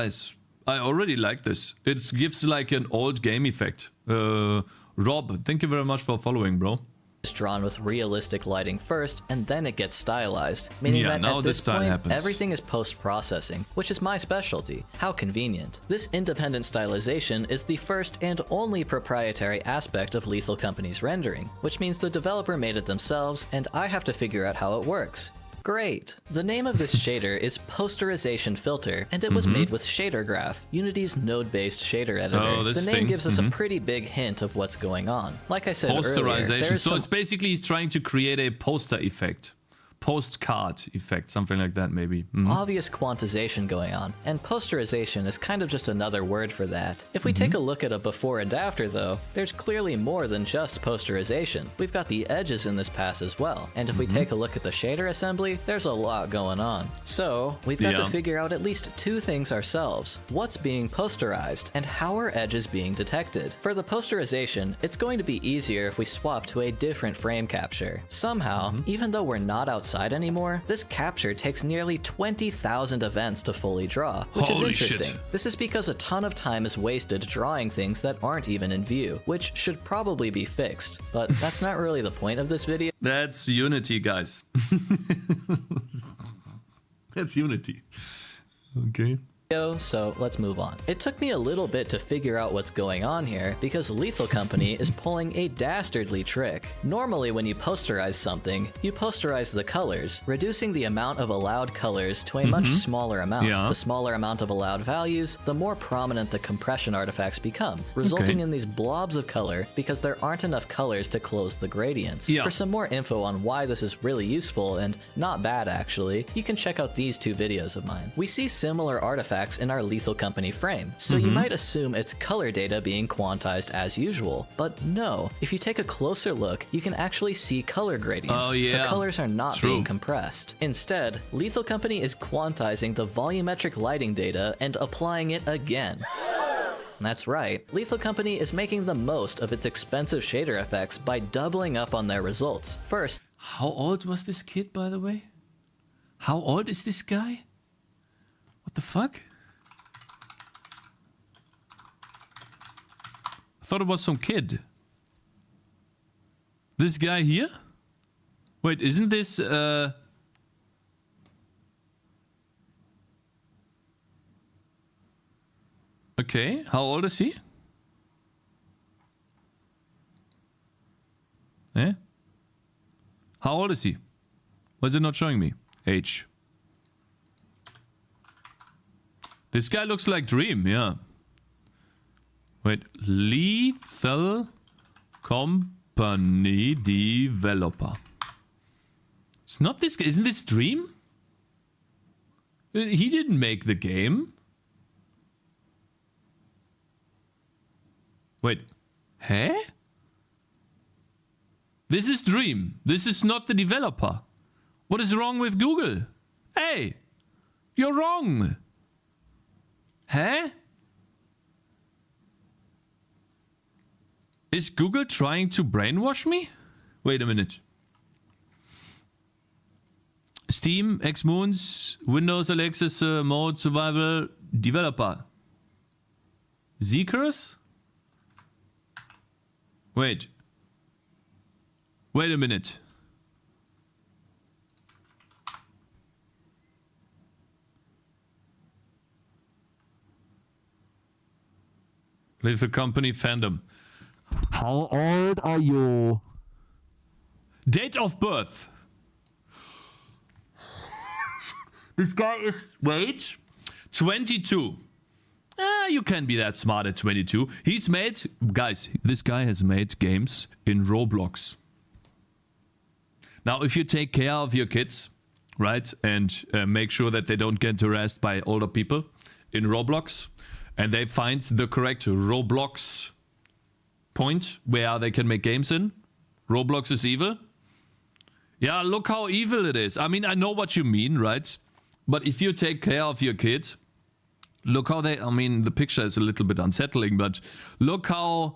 I already like this. It gives like an old game effect. Rob, thank you very much for following, bro. It's drawn with realistic lighting first, and then it gets stylized, meaning that at this point, everything is post-processing, which is my specialty. How convenient. This independent stylization is the first and only proprietary aspect of Lethal Company's rendering, which means the developer made it themselves, and I have to figure out how it works. Great. The name of this shader is Posterization Filter, and it was made with ShaderGraph, Unity's node-based shader editor. The name gives us a pretty big hint of what's going on. Like I said earlier, so it's basically he's trying to create a poster effect. Postcard effect, something like that, maybe. Obvious quantization going on, and posterization is kind of just another word for that. If we take a look at a before and after, though, there's clearly more than just posterization. We've got the edges in this pass as well, and if we take a look at the shader assembly, there's a lot going on. So, we've got to figure out at least two things ourselves. What's being posterized, and how are edges being detected? For the posterization, it's going to be easier if we swap to a different frame capture. Somehow, even though we're not outside anymore, this capture takes nearly 20,000 events to fully draw, which is interesting. This is because a ton of time is wasted drawing things that aren't even in view, which should probably be fixed, but that's not really the point of this video. That's Unity, guys. That's Unity. Okay. So let's move on. It took me a little bit to figure out what's going on here because Lethal Company is pulling a dastardly trick. Normally when you posterize something, you posterize the colors, reducing the amount of allowed colors to a much smaller amount. The smaller amount of allowed values, the more prominent the compression artifacts become, resulting in these blobs of color because there aren't enough colors to close the gradients. For some more info on why this is really useful and not bad actually, you can check out these two videos of mine. We see similar artifacts in our Lethal Company frame, so you might assume it's color data being quantized as usual, but no. If you take a closer look, you can actually see color gradients, so colors are not being compressed. Instead, Lethal Company is quantizing the volumetric lighting data and applying it again. That's right, Lethal Company is making the most of its expensive shader effects by doubling up on their results. First, how old was this kid, by the way? How old is this guy? What the fuck? I thought it was some kid. This guy here? Wait, isn't this okay, how old is he? Eh? How old is he? Why is it not showing me? Age. This guy looks like Dream, yeah. Wait, Lethal Company developer. It's not this guy, isn't this Dream? He didn't make the game. Wait, huh? This is Dream. This is not the developer. What is wrong with Google? Hey, you're wrong. Huh? Is Google trying to brainwash me? Wait a minute. Steam, Xmoons, Windows, Alexis, Mode, Survival, Developer. Zeekers? Wait. Wait a minute. Little company fandom. How old are you? Date of birth. This guy is, wait, 22. You can't be that smart at 22. He's made, guys, this guy has made games in Roblox. Now, if you take care of your kids, right, and make sure that they don't get harassed by older people in Roblox, and they find the correct Roblox point where they can make games in, Roblox is evil. Yeah, look how evil it is. I mean, I know what you mean, right? But if you take care of your kid, look how they, I mean, the picture is a little bit unsettling, but look how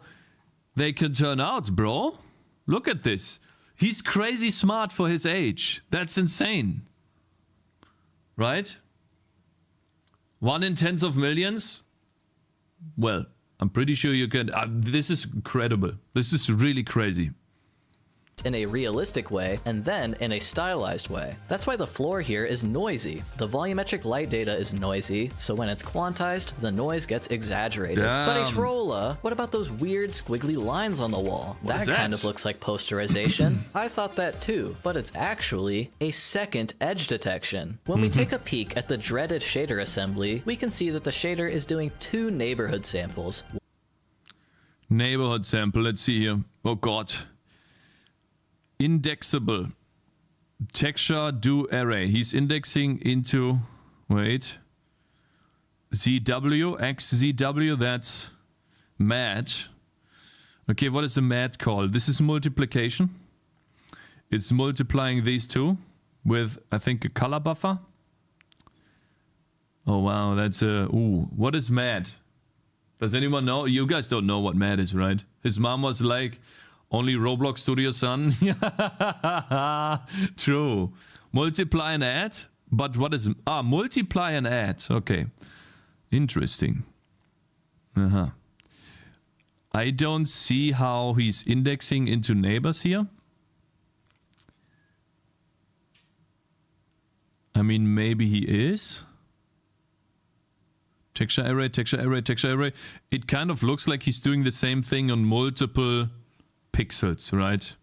they can turn out, bro. Look at this. He's crazy smart for his age. That's insane. Right? 1 in tens of millions? Well, I'm pretty sure you can. This is incredible. This is really crazy. In a realistic way, and then in a stylized way. That's why the floor here is noisy. The volumetric light data is noisy, so when it's quantized, the noise gets exaggerated. Damn. But Rolla, what about those weird squiggly lines on the wall? What is That that? kind of looks like posterization. I thought that too, but it's actually a second edge detection. When we take a peek at the dreaded shader assembly, we can see that the shader is doing 2 neighborhood samples. Neighborhood sample, let's see here. Oh god. Indexable. Texture do array. He's indexing into, wait. ZW, XZW, that's mad. Okay, what is the mad called? This is multiplication. It's multiplying these two with, I think, a color buffer. Oh wow, that's a, ooh, what is mad? Does anyone know? You guys don't know what mad is, right? His mom was like, only Roblox Studio son? True. Multiply and add? But what is... multiply and add. Okay. Interesting. I don't see how he's indexing into neighbors here. I mean, maybe he is. Texture array, texture array, texture array. It kind of looks like he's doing the same thing on multiple pixels, right?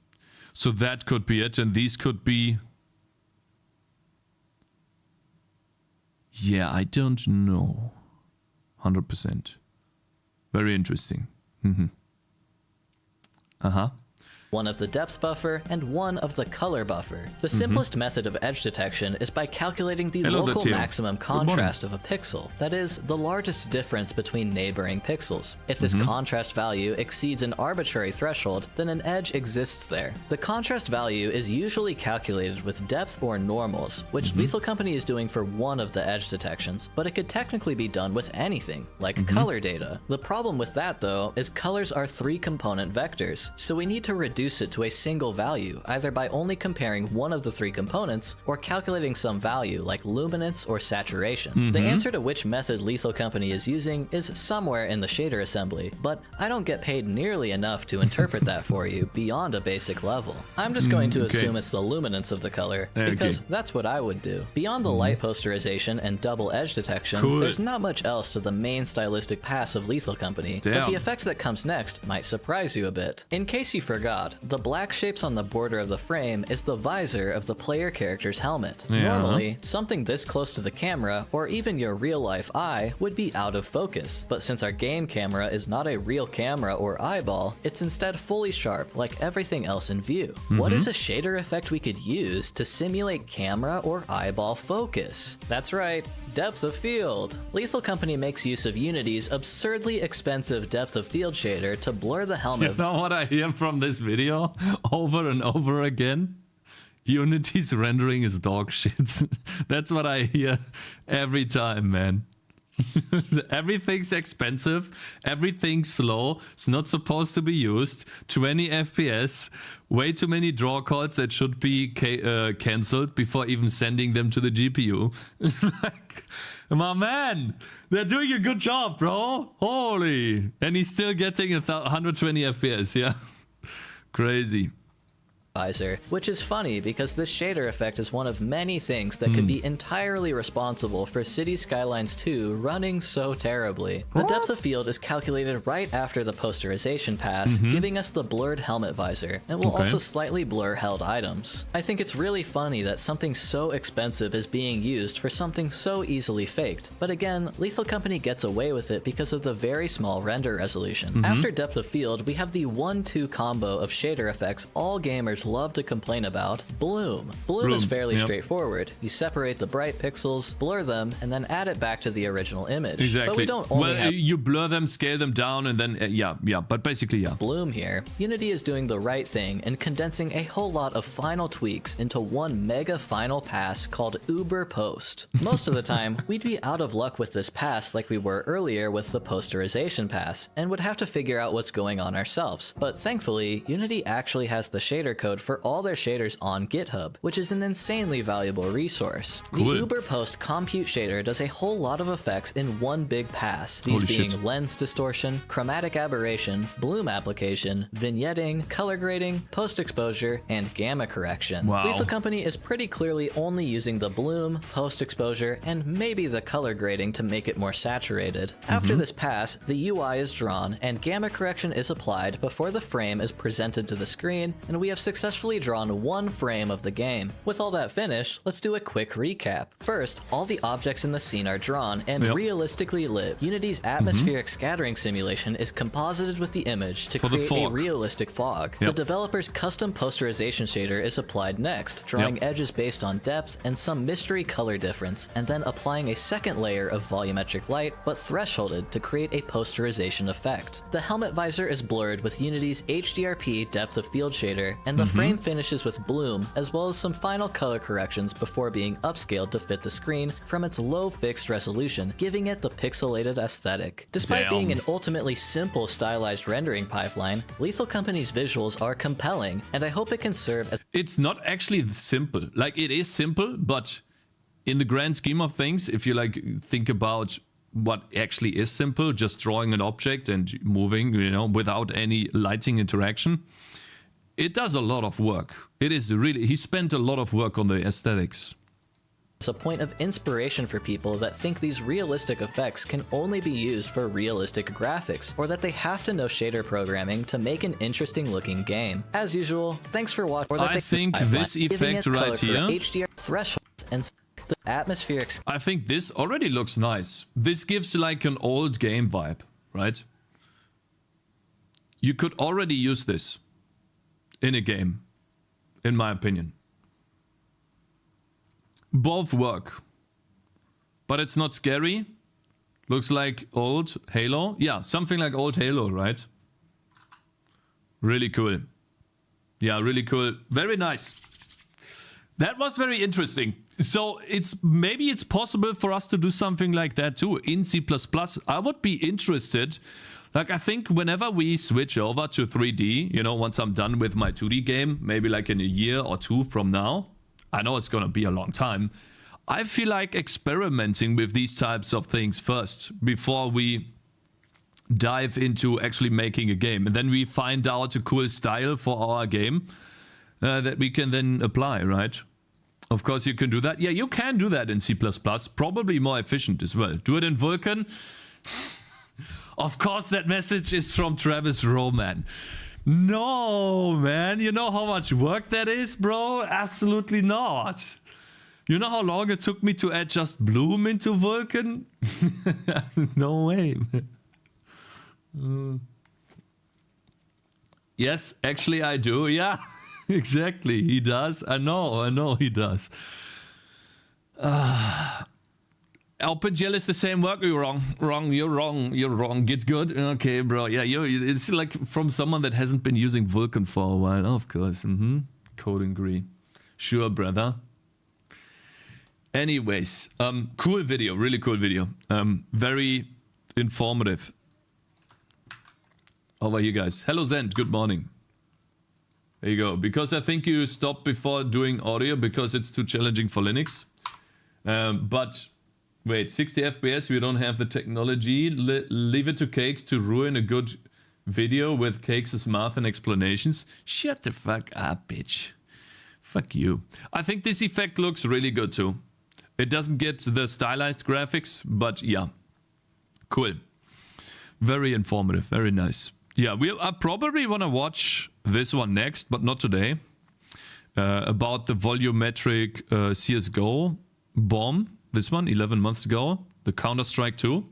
So that could be it, and these could be... Yeah, I don't know. 100%. Very interesting. One of the depth buffer and one of the color buffer. The simplest method of edge detection is by calculating the Hello, local Dateo. maximum contrast of a pixel. That is, the largest difference between neighboring pixels. If this contrast value exceeds an arbitrary threshold, then an edge exists there. The contrast value is usually calculated with depth or normals, which Lethal Company is doing for one of the edge detections, but it could technically be done with anything, like color data. The problem with that, though, is colors are 3-component vectors, so we need to reduce it to a single value, either by only comparing one of the 3 components or calculating some value like luminance or saturation. The answer to which method Lethal Company is using is somewhere in the shader assembly, but I don't get paid nearly enough to interpret that for you beyond a basic level. I'm just going to assume it's the luminance of the color, because that's what I would do. Beyond the light posterization and double edge detection, there's not much else to the main stylistic pass of Lethal Company, but the effect that comes next might surprise you a bit. In case you forgot, the black shapes on the border of the frame is the visor of the player character's helmet. Normally, something this close to the camera, or even your real-life eye, would be out of focus. But since our game camera is not a real camera or eyeball, it's instead fully sharp, like everything else in view. What is a shader effect we could use to simulate camera or eyeball focus? That's right, depth of field. Lethal Company makes use of Unity's absurdly expensive depth of field shader to blur the helmet. You know what I hear from this video? video over and over again. Unity's rendering is dog shit. That's what I hear every time, man. Everything's expensive, everything's slow, it's not supposed to be used, 20 FPS, way too many draw calls that should be cancelled before even sending them to the GPU. Like, my man, they're doing a good job, bro. Holy. And he's still getting 120 FPS, yeah. Crazy. Which is funny because this shader effect is one of many things that could be entirely responsible for Cities Skylines 2 running so terribly. The depth of field is calculated right after the posterization pass, giving us the blurred helmet visor. It will also slightly blur held items. I think it's really funny that something so expensive is being used for something so easily faked. But again, Lethal Company gets away with it because of the very small render resolution. After depth of field, we have the 1-2 combo of shader effects all gamers love to complain about, bloom. Bloom is fairly straightforward. You separate the bright pixels, blur them, and then add it back to the original image. Exactly. But we don't only have you blur them, scale them down, and then but basically bloom here. Unity is doing the right thing and condensing a whole lot of final tweaks into one mega final pass called Uber Post. Most of the time, we'd be out of luck with this pass like we were earlier with the posterization pass, and would have to figure out what's going on ourselves. But thankfully, Unity actually has the shader code for all their shaders on GitHub, which is an insanely valuable resource. Cool. The Uber Post Compute shader does a whole lot of effects in one big pass, these Holy being shit. lens distortion, chromatic aberration, bloom application, vignetting, color grading, post-exposure, and gamma correction. Wow. Lethal Company is pretty clearly only using the bloom, post-exposure, and maybe the color grading to make it more saturated. After this pass, the UI is drawn, and gamma correction is applied before the frame is presented to the screen, and we have successfully drawn one frame of the game. With all that finished, let's do a quick recap. First, all the objects in the scene are drawn and realistically lit. Unity's atmospheric scattering simulation is composited with the image to create a realistic fog. The developer's custom posterization shader is applied next, drawing edges based on depth and some mystery color difference, and then applying a second layer of volumetric light, but thresholded to create a posterization effect. The helmet visor is blurred with Unity's HDRP depth of field shader, and the frame finishes with bloom, as well as some final color corrections before being upscaled to fit the screen from its low fixed resolution, giving it the pixelated aesthetic. Despite being an ultimately simple stylized rendering pipeline, Lethal Company's visuals are compelling, and I hope it can serve as it's not actually simple. Like, it is simple, but in the grand scheme of things, if you like think about what actually is simple, just drawing an object and moving, you know, without any lighting interaction, it does a lot of work. It is really, he spent a lot of work on the aesthetics. a point of inspiration for people that think these realistic effects can only be used for realistic graphics, or that they have to know shader programming to make an interesting looking game. As usual, thanks for watching. I think this effect right here, HDR thresholds and the atmospheric. I think this already looks nice. This gives like an old game vibe, right? You could already use this in a game, in my opinion. Both work, but it's not scary. Looks like old Halo. Yeah, something like old Halo, right? Really cool. Yeah, really cool. Very nice. That was very interesting. So maybe it's possible for us to do something like that too in C++. I would be interested. Like, I think whenever we switch over to 3D, you know, once I'm done with my 2D game, maybe like in a year or two from now, I know it's going to be a long time, I feel like experimenting with these types of things first before we dive into actually making a game. And then we find out a cool style for our game that we can then apply, right? Of course, you can do that. Yeah, you can do that in C++. Probably more efficient as well. Do it in Vulkan. Of course, that message is from Travis Roman. No, man. You know how much work that is, bro? Absolutely not. You know how long it took me to add just Bloom into Vulkan? No way. Yes, actually I do. Yeah, exactly. He does. I know he does. OpenGL is the same work. You're wrong. You're wrong. It's good. Okay, bro. Yeah, it's like from someone that hasn't been using Vulkan for a while. Of course. Code agree. Sure, brother. Anyways, cool video. Really cool video. Very informative. How are you guys? Hello, Zend. Good morning. There you go. Because I think you stopped before doing audio because it's too challenging for Linux. But wait, 60 FPS, we don't have the technology. Leave it to Cakez to ruin a good video with Cakez' math and explanations. Shut the fuck up, bitch. Fuck you. I think this effect looks really good too. It doesn't get the stylized graphics, but yeah. Cool. Very informative. Very nice. Yeah, I probably want to watch this one next, but not today. About the volumetric CSGO bomb. This one, 11 months ago. The Counter-Strike 2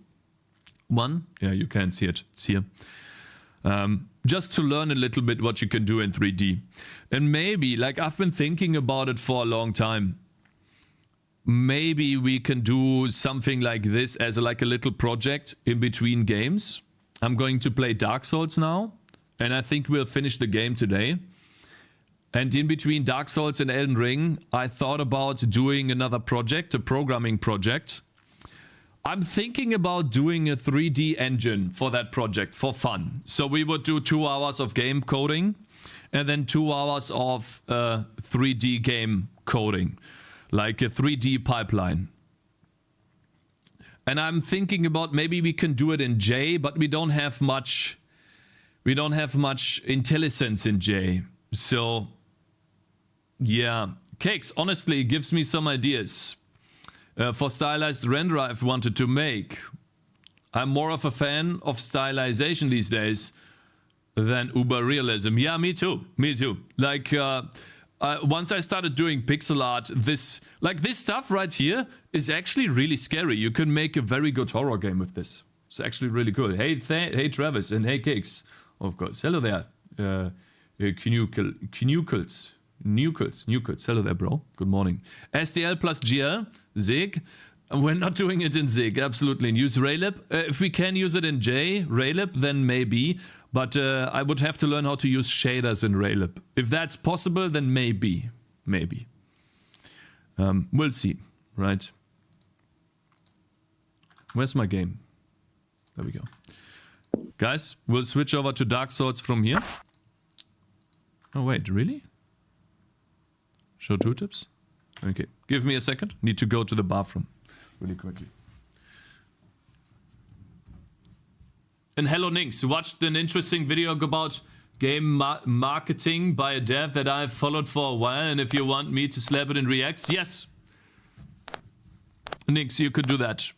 one. Yeah, you can see it. It's here. Just to learn a little bit what you can do in 3D. And maybe, like I've been thinking about it for a long time. Maybe we can do something like this as like a little project in between games. I'm going to play Dark Souls now. And I think we'll finish the game today. And in between Dark Souls and Elden Ring, I thought about doing another project, a programming project. I'm thinking about doing a 3D engine for that project for fun. So we would do 2 hours of game coding and then 2 hours of 3D game coding, like a 3D pipeline. And I'm thinking about maybe we can do it in J, but we don't have much IntelliSense in J. So yeah, Cakez honestly gives me some ideas for stylized render I've wanted to make. I'm more of a fan of stylization these days than uber realism. Yeah, me too. Like once I started doing pixel art, this stuff right here is actually really scary. You can make a very good horror game with this. It's actually really cool. Hey Travis, and hey Cakez, of course. Hello there, Newkels. Hello there, bro. Good morning. SDL plus GL, Zig. We're not doing it in Zig, absolutely. And use Raylib. If we can use it in J, Raylib, then maybe. But I would have to learn how to use shaders in Raylib. If that's possible, then maybe. We'll see, right? Where's my game? There we go. Guys, we'll switch over to Dark Souls from here. Oh, wait, really? Show tooltips? Okay, give me a second. Need to go to the bathroom really quickly. And hello, Ninx. Watched an interesting video about game marketing by a dev that I've followed for a while. And if you want me to slap it in Reacts, yes. Ninx, you could do that.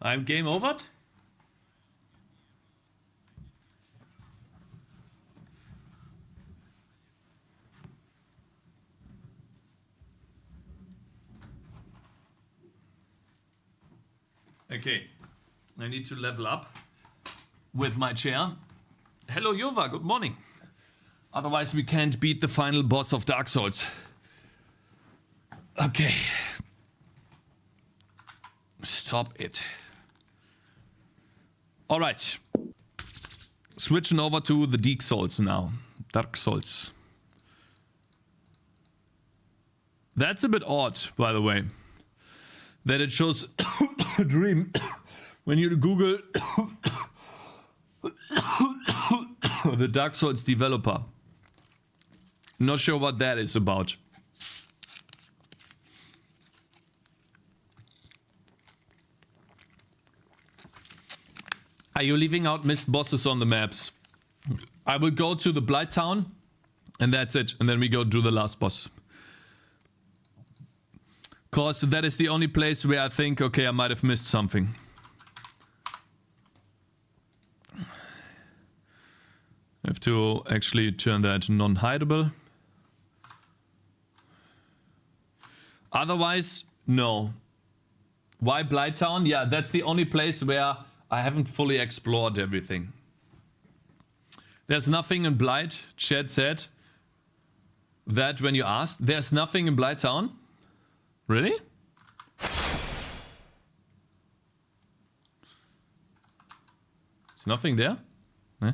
I'm game over? Okay, I need to level up with my chair. Hello, Yova, good morning. Otherwise, we can't beat the final boss of Dark Souls. Okay. Stop it. Alright. Switching over to the Dark Souls now. Dark Souls. That's a bit odd, by the way. That it shows a dream when you Google the Dark Souls developer. Not sure what that is about. Are you leaving out missed bosses on the maps? I will go to the Blight Town and that's it. And then we go do the last boss. Cause that is the only place where I think, okay, I might have missed something. I have to actually turn that non-hideable. Otherwise, no. Why Blight Town? Yeah, that's the only place where I haven't fully explored everything. There's nothing in Blight, Chad said. That when you asked, there's nothing in Blight Town? Really? There's nothing there? Eh?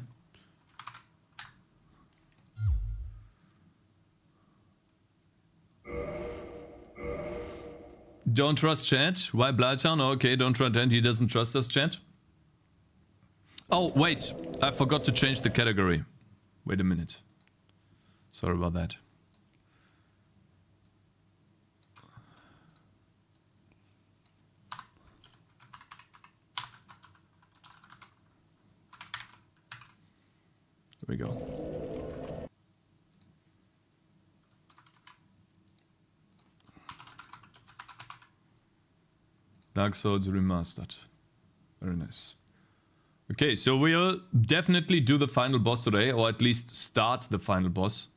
Don't trust chat. Why Blighttown? Okay, don't trust chat. He doesn't trust us, chat. Oh, wait. I forgot to change the category. Wait a minute. Sorry about that. Here we go. Dark Souls Remastered. Very nice. Okay, so we'll definitely do the final boss today, or at least start the final boss.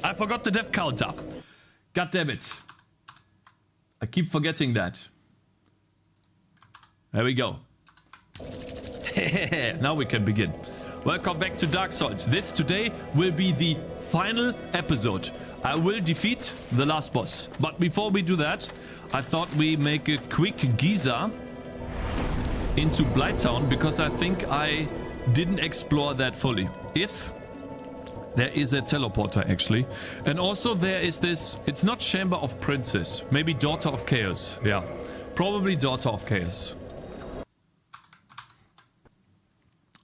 I forgot the death counter. God damn it. I keep forgetting that. There we go. Now we can begin. Welcome back to Dark Souls. This today will be the final episode. I will defeat the last boss. But before we do that, I thought we make a quick geyser into Blighttown because I think I didn't explore that fully. If there is a teleporter actually. And also there is this, it's not Chamber of Princes, maybe Daughter of Chaos. Yeah, probably Daughter of Chaos.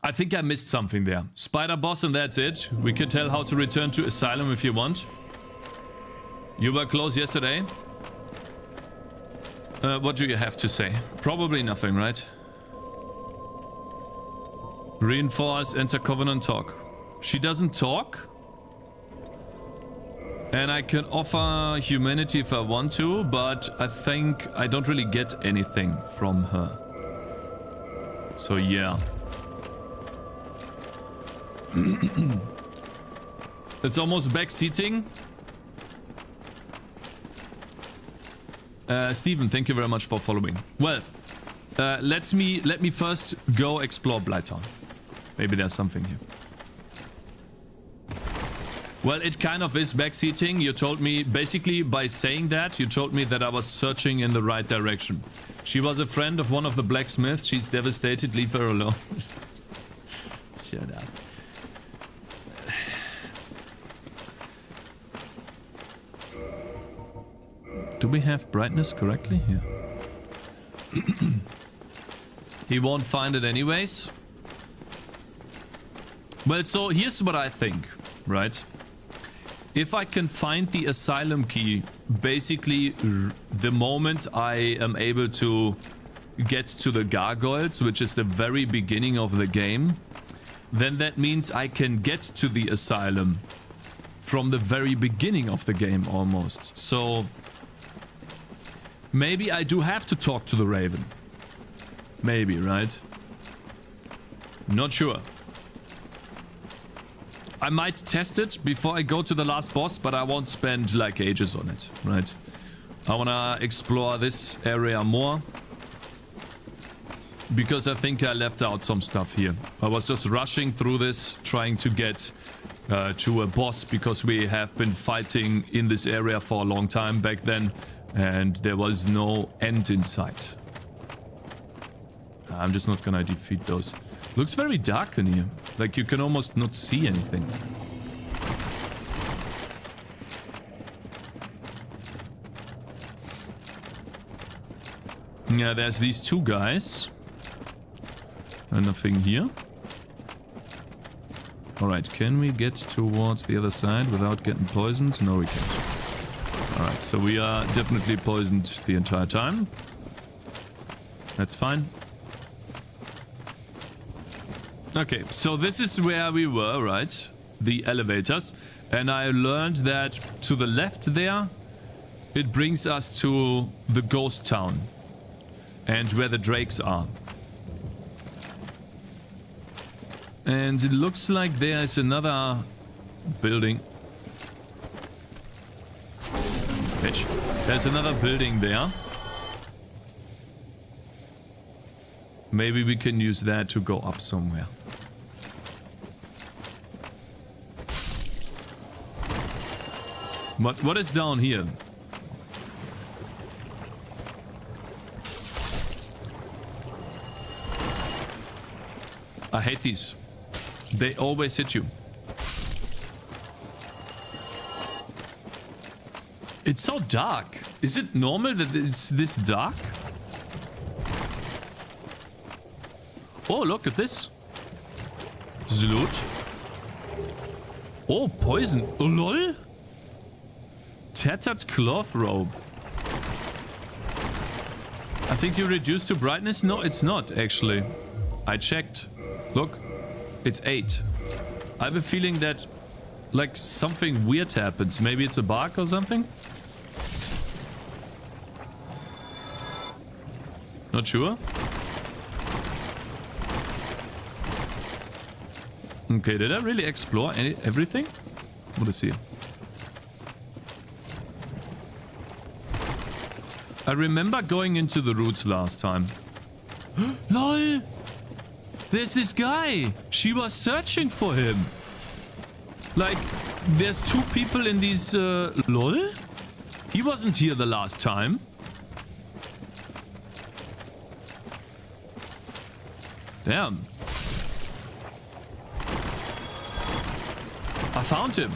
I think I missed something there. Spider boss and that's it. We can tell how to return to Asylum if you want. You were close yesterday. What do you have to say? Probably nothing, right? Reinforce, enter Covenant, talk. She doesn't talk. And I can offer humanity if I want to, but I think I don't really get anything from her. So yeah. It's almost backseating. Steven, thank you very much for following. Well, let me first go explore Blighttown. Maybe there's something here. Well, it kind of is backseating. You told me, basically by saying that, you told me that I was searching in the right direction. She was a friend of one of the blacksmiths. She's devastated. Leave her alone. Shut up. Do we have brightness correctly here? He won't find it anyways. Well, so here's what I think, right? If I can find the asylum key, basically the moment I am able to get to the gargoyles, which is the very beginning of the game, then that means I can get to the asylum from the very beginning of the game almost. So maybe I do have to talk to the Raven. Maybe, right? Not sure. I might test it before I go to the last boss, but I won't spend like ages on it, right? I wanna explore this area more. Because I think I left out some stuff here. I was just rushing through this, trying to get to a boss, because we have been fighting in this area for a long time back then, and there was no end in sight. I'm just not gonna defeat those. Looks very dark in here. Like you can almost not see anything. Yeah, there's these two guys. And nothing here. Alright, can we get towards the other side without getting poisoned? No, we can't. Alright, so we are definitely poisoned the entire time. That's fine. Okay, so this is where we were, right? The elevators. And I learned that to the left there, it brings us to the ghost town. And where the drakes are. And it looks like there is another building. Bitch. There's another building there. Maybe we can use that to go up somewhere. But what is down here? I hate these. They always hit you. It's so dark. Is it normal that it's this dark? Oh, look at this. Loot. Oh, poison. Oh, lol. Tattered cloth robe. I think you reduced to brightness. No, it's not, actually. I checked. Look. It's 8. I have a feeling that, like, something weird happens. Maybe it's a bug or something? Not sure. Okay, did I really explore everything? What is here? I remember going into the roots last time. LOL! There's this guy! She was searching for him! Like, there's 2 people in these, LOL? He wasn't here the last time. Damn. I found him.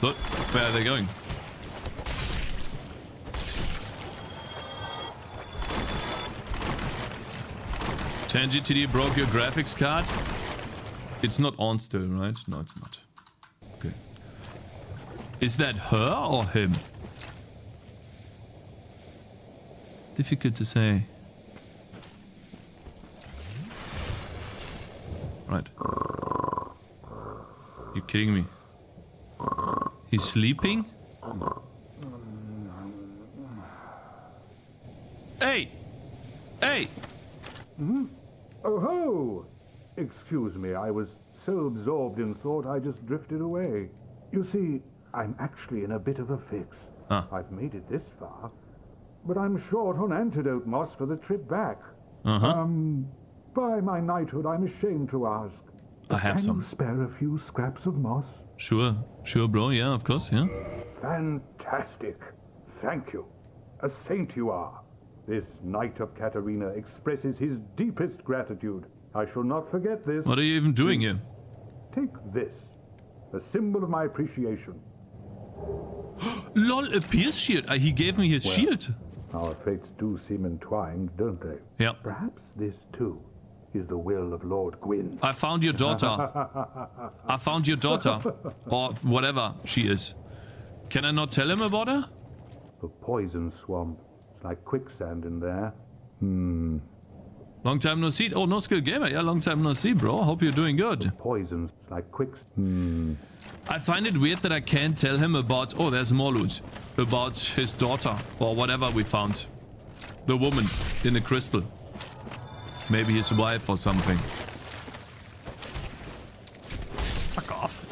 Look, where are they going? Tangy TD broke your graphics card? It's not on still, right? No, it's not. Okay. Is that her or him? Difficult to say. Right. You kidding me? He's sleeping? Hey! Hey! Hmm? Oh ho! Excuse me, I was so absorbed in thought I just drifted away. You see, I'm actually in a bit of a fix. I've made it this far, but I'm short on antidote moss for the trip back. By my knighthood, I'm ashamed to ask. I have some. Can you spare a few scraps of moss? Sure. Sure, bro. Yeah, of course, yeah. Fantastic. Thank you. A saint you are. This Knight of Katarina expresses his deepest gratitude. I shall not forget this. What are you even doing here? Take this. A symbol of my appreciation. LOL, a pierce shield. He gave me his shield. Our fates do seem entwined, don't they? Yeah. Perhaps this, too, is the will of Lord Gwyn. I found your daughter. I found your daughter. Or whatever she is. Can I not tell him about her? The poison swamp. It's like quicksand in there. Long time no see. Oh, no skill gamer. Yeah, long time no see, bro. Hope you're doing good. Poisons like I find it weird that I can't tell him about... Oh, there's more loot. About his daughter or whatever we found. The woman in the crystal. Maybe his wife or something. Fuck off.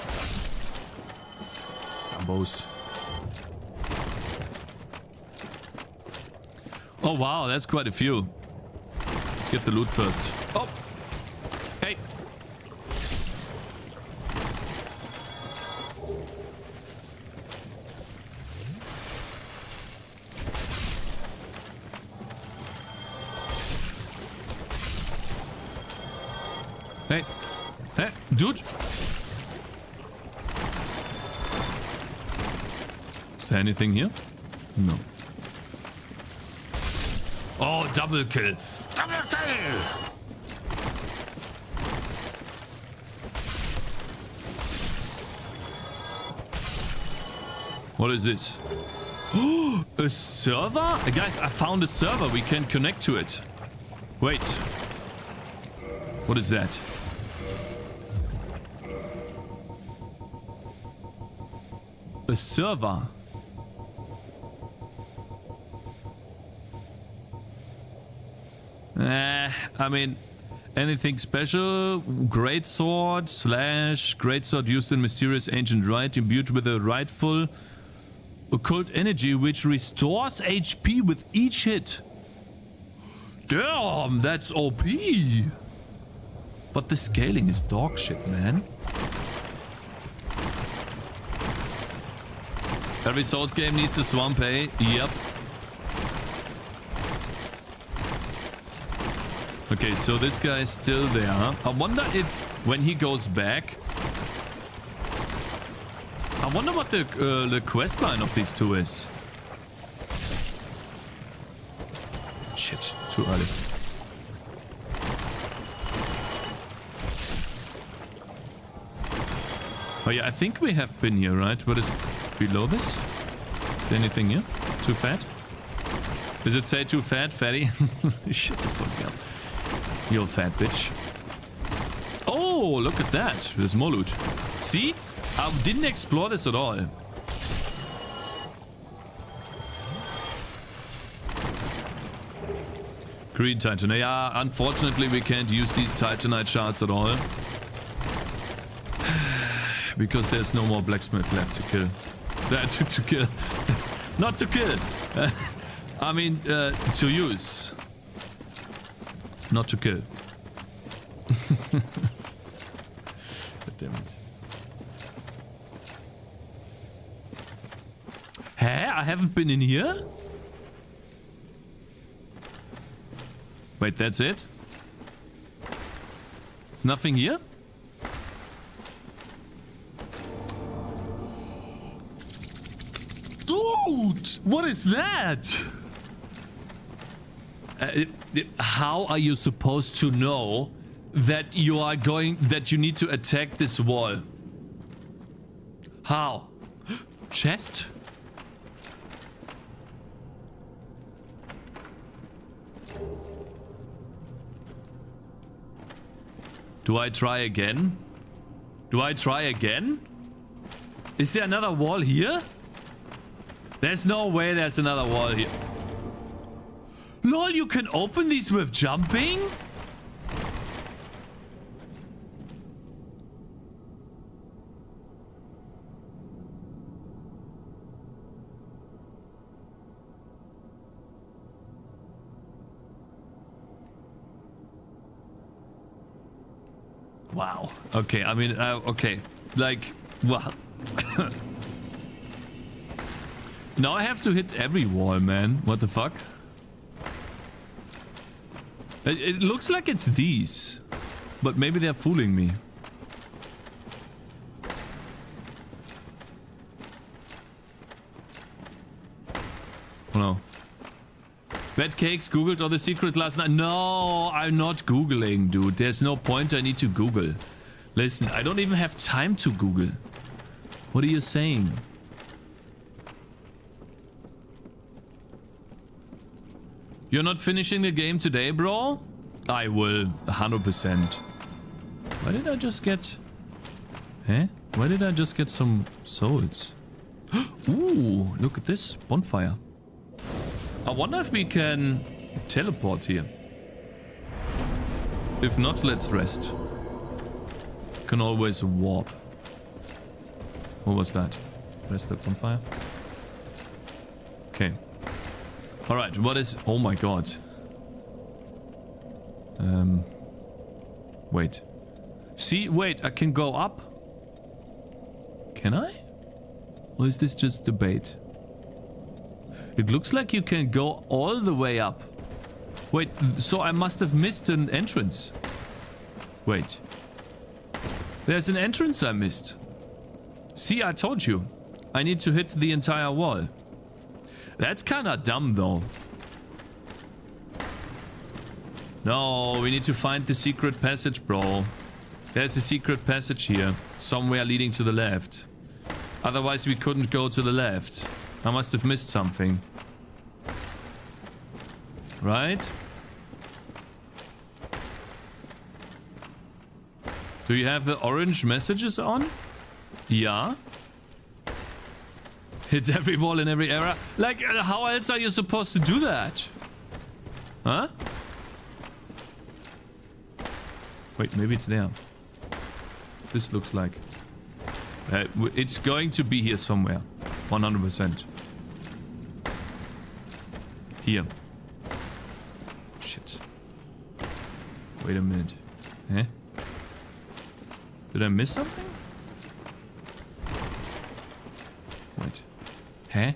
Combos. Oh, wow. That's quite a few. Let's get the loot first. Oh! Hey! Hey! Hey! Dude! Is there anything here? No. Oh, double kill! Double kill! What is this? Oh, a server? Guys, I found a server. We can connect to it. Wait. What is that? A server? I mean, anything special? Great sword / great sword used in mysterious ancient rite, imbued with a rightful occult energy which restores HP with each hit. Damn, that's OP. But the scaling is dog shit, man. Every Souls game needs a swamp, eh? Yep. Okay, so this guy's still there, huh? I wonder if, when he goes back... I wonder what the quest line of these two is. Shit, too early. Oh yeah, I think we have been here, right? What is below this? Is there anything here? Too fat? Does it say too fat, fatty? Shut the fuck up. You old fat bitch. Oh, look at that. There's more loot. See? I didn't explore this at all. Green Titan. Yeah, unfortunately we can't use these Titanite shards at all. Because there's no more blacksmith left to kill. To kill. Not to kill. I mean, to use. Not to kill. God damn it. Hey, I haven't been in here? Wait, that's it? There's nothing here? Dude! What is that? How are you supposed to know that you need to attack this wall? How? Chest? Do I try again? Do I try again? Is there another wall here? There's no way there's another wall here. LOL, you can open these with jumping? Wow. Okay, I mean, okay. Like, wow. Now I have to hit every wall, man. What the fuck? It looks like it's these. But maybe they're fooling me. Oh no. Bad Cakes googled all the secret last night. No, I'm not googling, dude. There's no point I need to google. Listen, I don't even have time to google. What are you saying? You're not finishing the game today, bro? I will 100%. Why did I just get... Eh? Why did I just get some souls? Ooh, look at this bonfire. I wonder if we can teleport here. If not, let's rest. Can always warp. What was that? Rest the bonfire? Okay. Alright, what is... Oh my god. Wait. See, wait, I can go up? Can I? Or is this just the bait? It looks like you can go all the way up. Wait, so I must have missed an entrance. Wait. There's an entrance I missed. See, I told you. I need to hit the entire wall. That's kinda dumb though. No, we need to find the secret passage, bro. There's a secret passage here. Somewhere leading to the left. Otherwise we couldn't go to the left. I must have missed something. Right? Do you have the orange messages on? Yeah. Hit every wall in every era. Like, how else are you supposed to do that? Huh? Wait, maybe it's there. This looks like... it's going to be here somewhere. 100%. Here. Shit. Wait a minute. Eh? Did I miss something? Wait. Huh?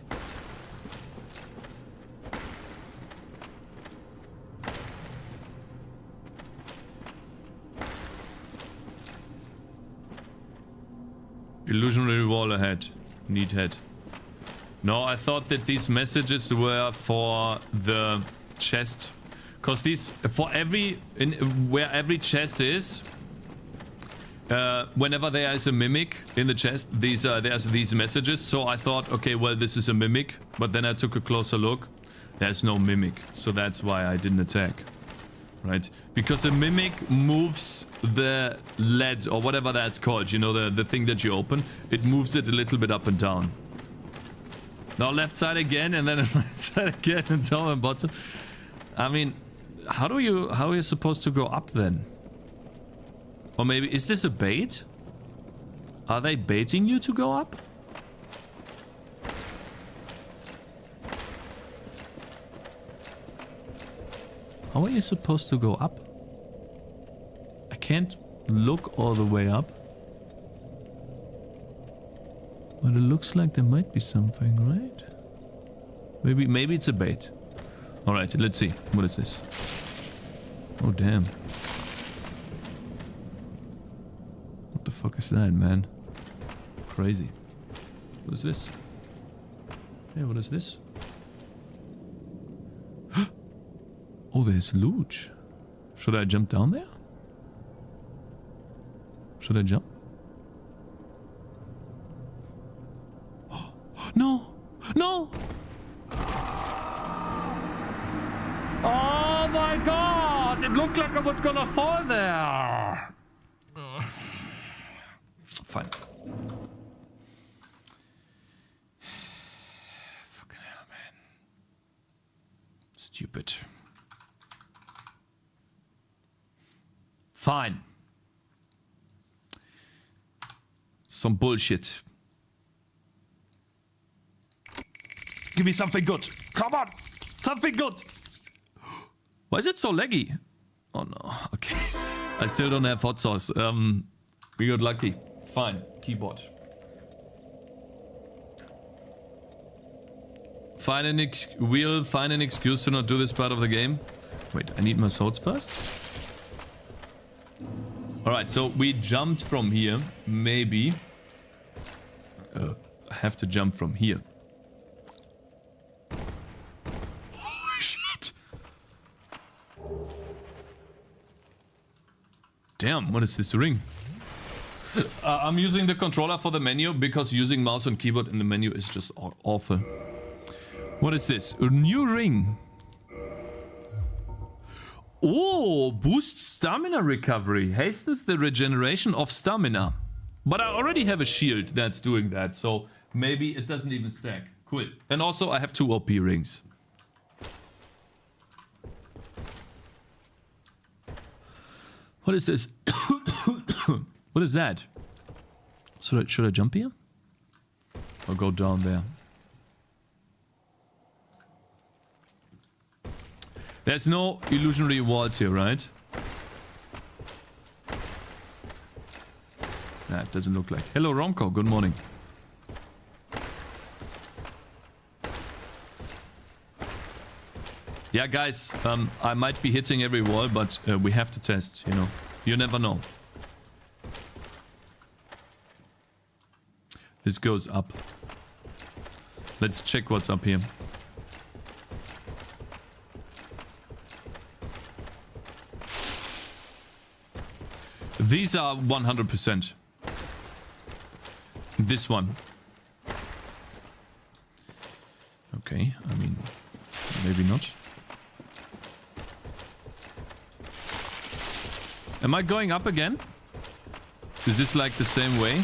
Illusionary wall ahead. Need head. No, I thought that these messages were for the chest. Cause these, for every, where every chest is, whenever there is a mimic in the chest, there's these messages. So I thought, okay, well, this is a mimic. But then I took a closer look. There's no mimic. So that's why I didn't attack. Right? Because a mimic moves the lead or whatever that's called. You know, the thing that you open. It moves it a little bit up and down. Now left side again and then right side again and top and bottom. I mean, how are you supposed to go up then? Or maybe, is this a bait? Are they baiting you to go up? How are you supposed to go up? I can't look all the way up. But it looks like there might be something, right? Maybe it's a bait. Alright, let's see. What is this? Oh, damn. What the fuck is that, man? Crazy. What is this? Hey, what is this? Oh, there's loot. Should I jump down there? Should I jump? No! No! Oh my god! It looked like I was gonna fall there! Fine. Fucking hell, man. Stupid. Fine. Some bullshit. Give me something good. Come on! Something good! Why is it so laggy? Oh no. Okay. I still don't have hot sauce. We got lucky. Fine. Keyboard. We'll find an excuse to not do this part of the game. Wait, I need my swords first? Alright, so we jumped from here. Maybe. I have to jump from here. Holy shit! Damn, what is this ring? I'm using the controller for the menu because using mouse and keyboard in the menu is just awful. What is this? A new ring. Oh, boosts stamina recovery. Hastens the regeneration of stamina. But I already have a shield that's doing that, so maybe it doesn't even stack. Cool. And also I have 2 OP rings. What is this? What is that? Should I jump here? Or go down there? There's no illusionary walls here, right? That doesn't look like. Hello, Romko. Good morning. Yeah, guys. I might be hitting every wall, but we have to test, you know. You never know. This goes up. Let's check what's up here. These are 100%. This one. Okay, I mean, maybe not. Am I going up again? Is this like the same way?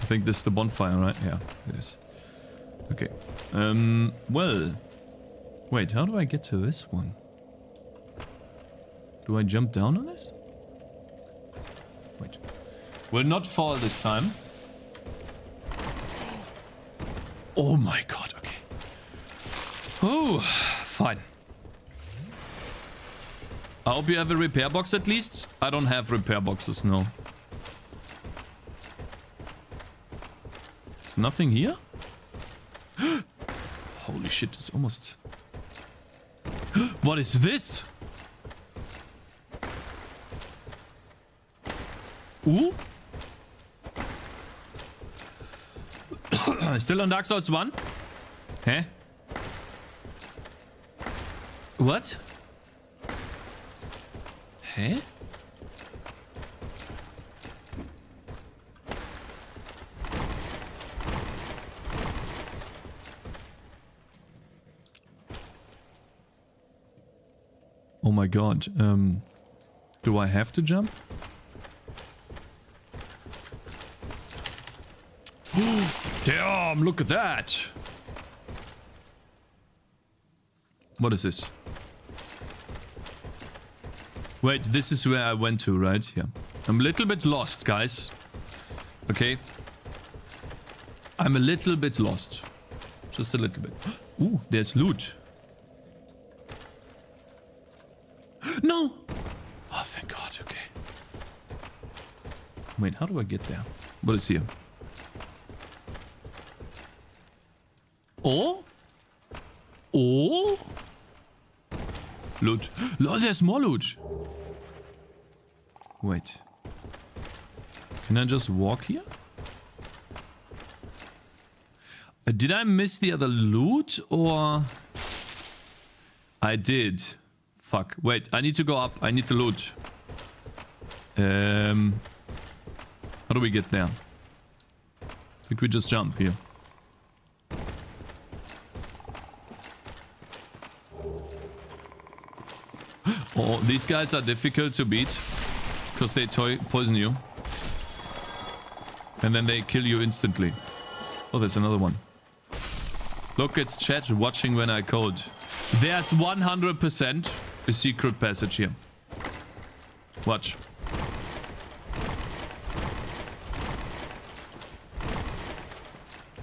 I think this is the bonfire, right? Yeah, it is. Okay. Well. Wait, how do I get to this one? Do I jump down on this? Wait. Will not fall this time. Oh my god, okay. Oh, fine. I hope you have a repair box at least. I don't have repair boxes, no. There's nothing here? Holy shit, it's almost... What is this? Ooh. Still on Dark Souls 1? Hä? What? Hä? Oh my god. Do I have to jump? Damn, look at that. What is this? Wait, this is where I went to, right? Yeah. I'm a little bit lost, guys. Okay. I'm a little bit lost. Just a little bit. Ooh, there's loot. No! Oh, thank God, okay. Wait, how do I get there? What is here? Oh? Oh? Loot. Lol, there's more loot. Wait. Can I just walk here? Did I miss the other loot or... I did. Fuck. Wait, I need to go up. I need the loot. How do we get there? I think we just jump here. Oh, these guys are difficult to beat because they poison you. And then they kill you instantly. Oh, there's another one. Look, it's chat watching when I code. There's 100% a secret passage here. Watch.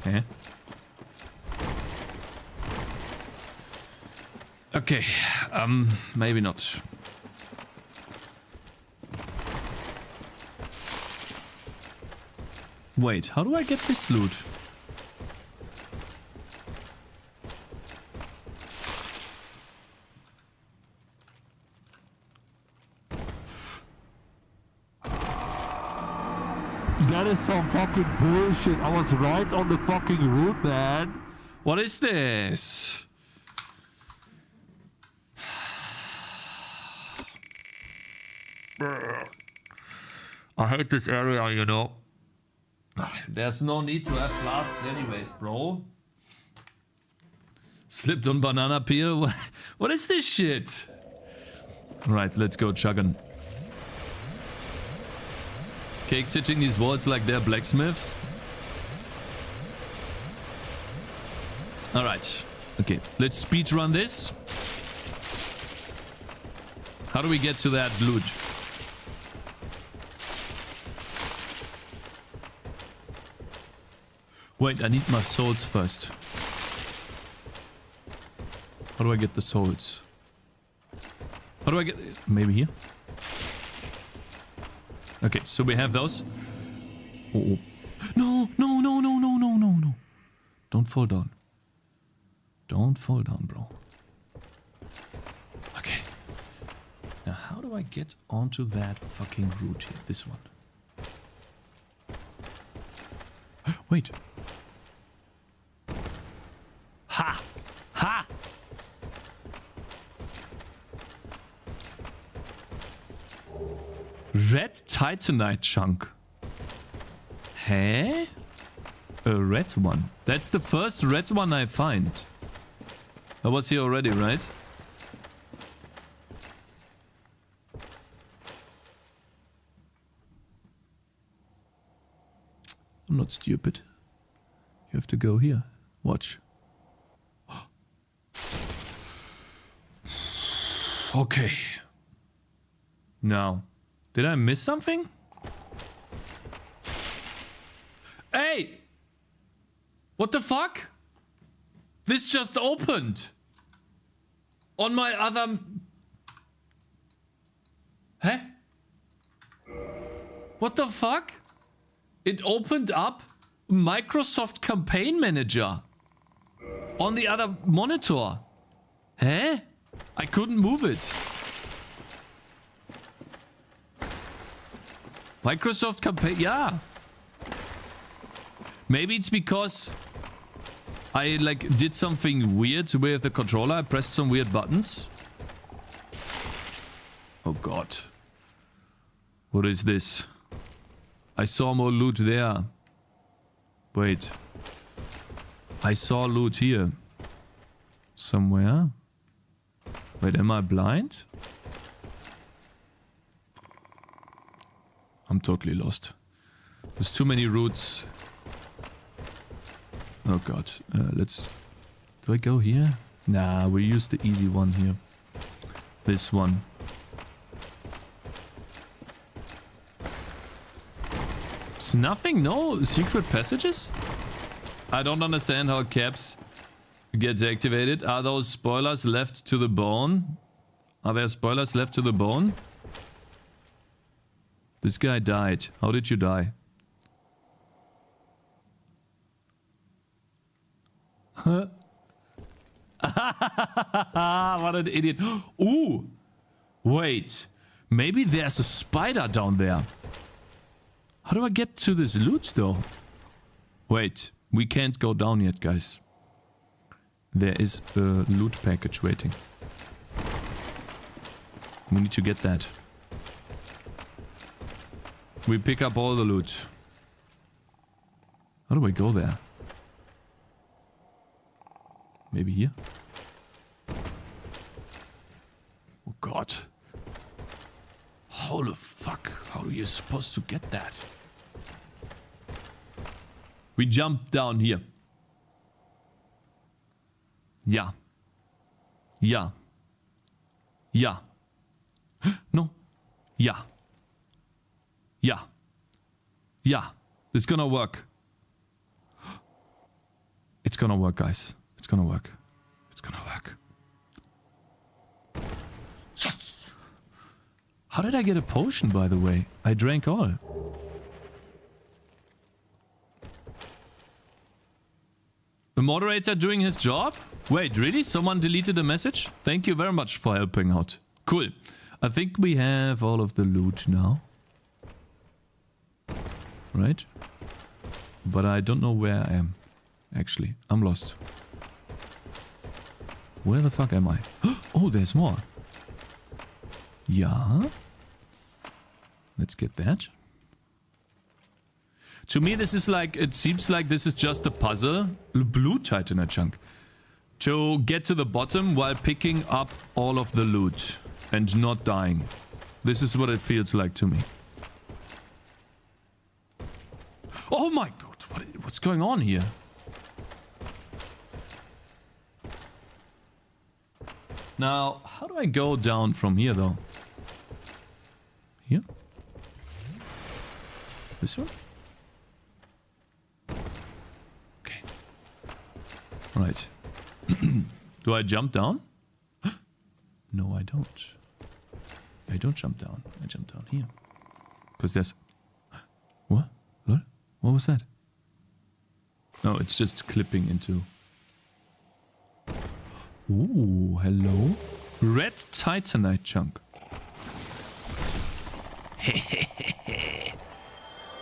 Eh? Okay, maybe not. Wait, how do I get this loot? That is some fucking bullshit. I was right on the fucking route, man. What is this? I hate this area, you know. There's no need to have flasks anyways, bro. Slipped on banana peel? What is this shit? Right, let's go chugging. Cake stitching these walls like they're blacksmiths. Alright. Okay, let's speed run this. How do we get to that loot? Wait, I need my souls first. How do I get the souls? How do I get... Maybe here? Okay, so we have those. Oh. No, no, no, no, no, no, no, no. Don't fall down. Don't fall down, bro. Okay. Now, how do I get onto that fucking route here? This one. Wait. Ha! Ha! Red Titanite chunk. Huh? A red one. That's the first red one I find. I was here already, right? I'm not stupid. You have to go here. Watch. Okay. Now, did I miss something? Hey! What the fuck? This just opened. On my other... Huh? What the fuck? It opened up Microsoft Campaign Manager. On the other monitor. Huh? I couldn't move it. Microsoft Campaign... Yeah. Maybe it's because I like did something weird with the controller. I pressed some weird buttons. Oh god. What is this? I saw more loot there. Wait. I saw loot here. Somewhere. Wait, am I blind? I'm totally lost. There's too many routes. Oh god. Let's... Do I go here? Nah, we use the easy one here. This one. It's nothing? No secret passages? I don't understand how caps gets activated. Are those spoilers left to the bone? Are there spoilers left to the bone? This guy died. How did you die? Huh? What an idiot. Ooh! Wait. Maybe there's a spider down there. How do I get to this loot though? Wait. We can't go down yet, guys. There is a loot package waiting. We need to get that. We pick up all the loot. How do I go there? Maybe here? Oh god. How the fuck? How are you supposed to get that? We jump down here. Yeah. Yeah. Yeah. No. Yeah. Yeah. Yeah. It's gonna work. It's gonna work, guys. It's gonna work. It's gonna work. Yes! How did I get a potion, by the way? I drank all. The moderator doing his job? Wait, really? Someone deleted a message? Thank you very much for helping out. Cool. I think we have all of the loot now. Right? But I don't know where I am. Actually, I'm lost. Where the fuck am I? Oh, there's more. Yeah. Let's get that. To me, this is like... It seems like this is just a puzzle. Blue Titanite chunk. to get to the bottom while picking up all of the loot and not dying. This is what it feels like to me. Oh my god, what's going on here? Now, how do I go down from here though? Here? This one? Okay. Alright. Do I jump down? No, I don't. I don't jump down. I jump down here. Because there's... What? What? What was that? No, it's just clipping into... Ooh, hello. Red Titanite chunk.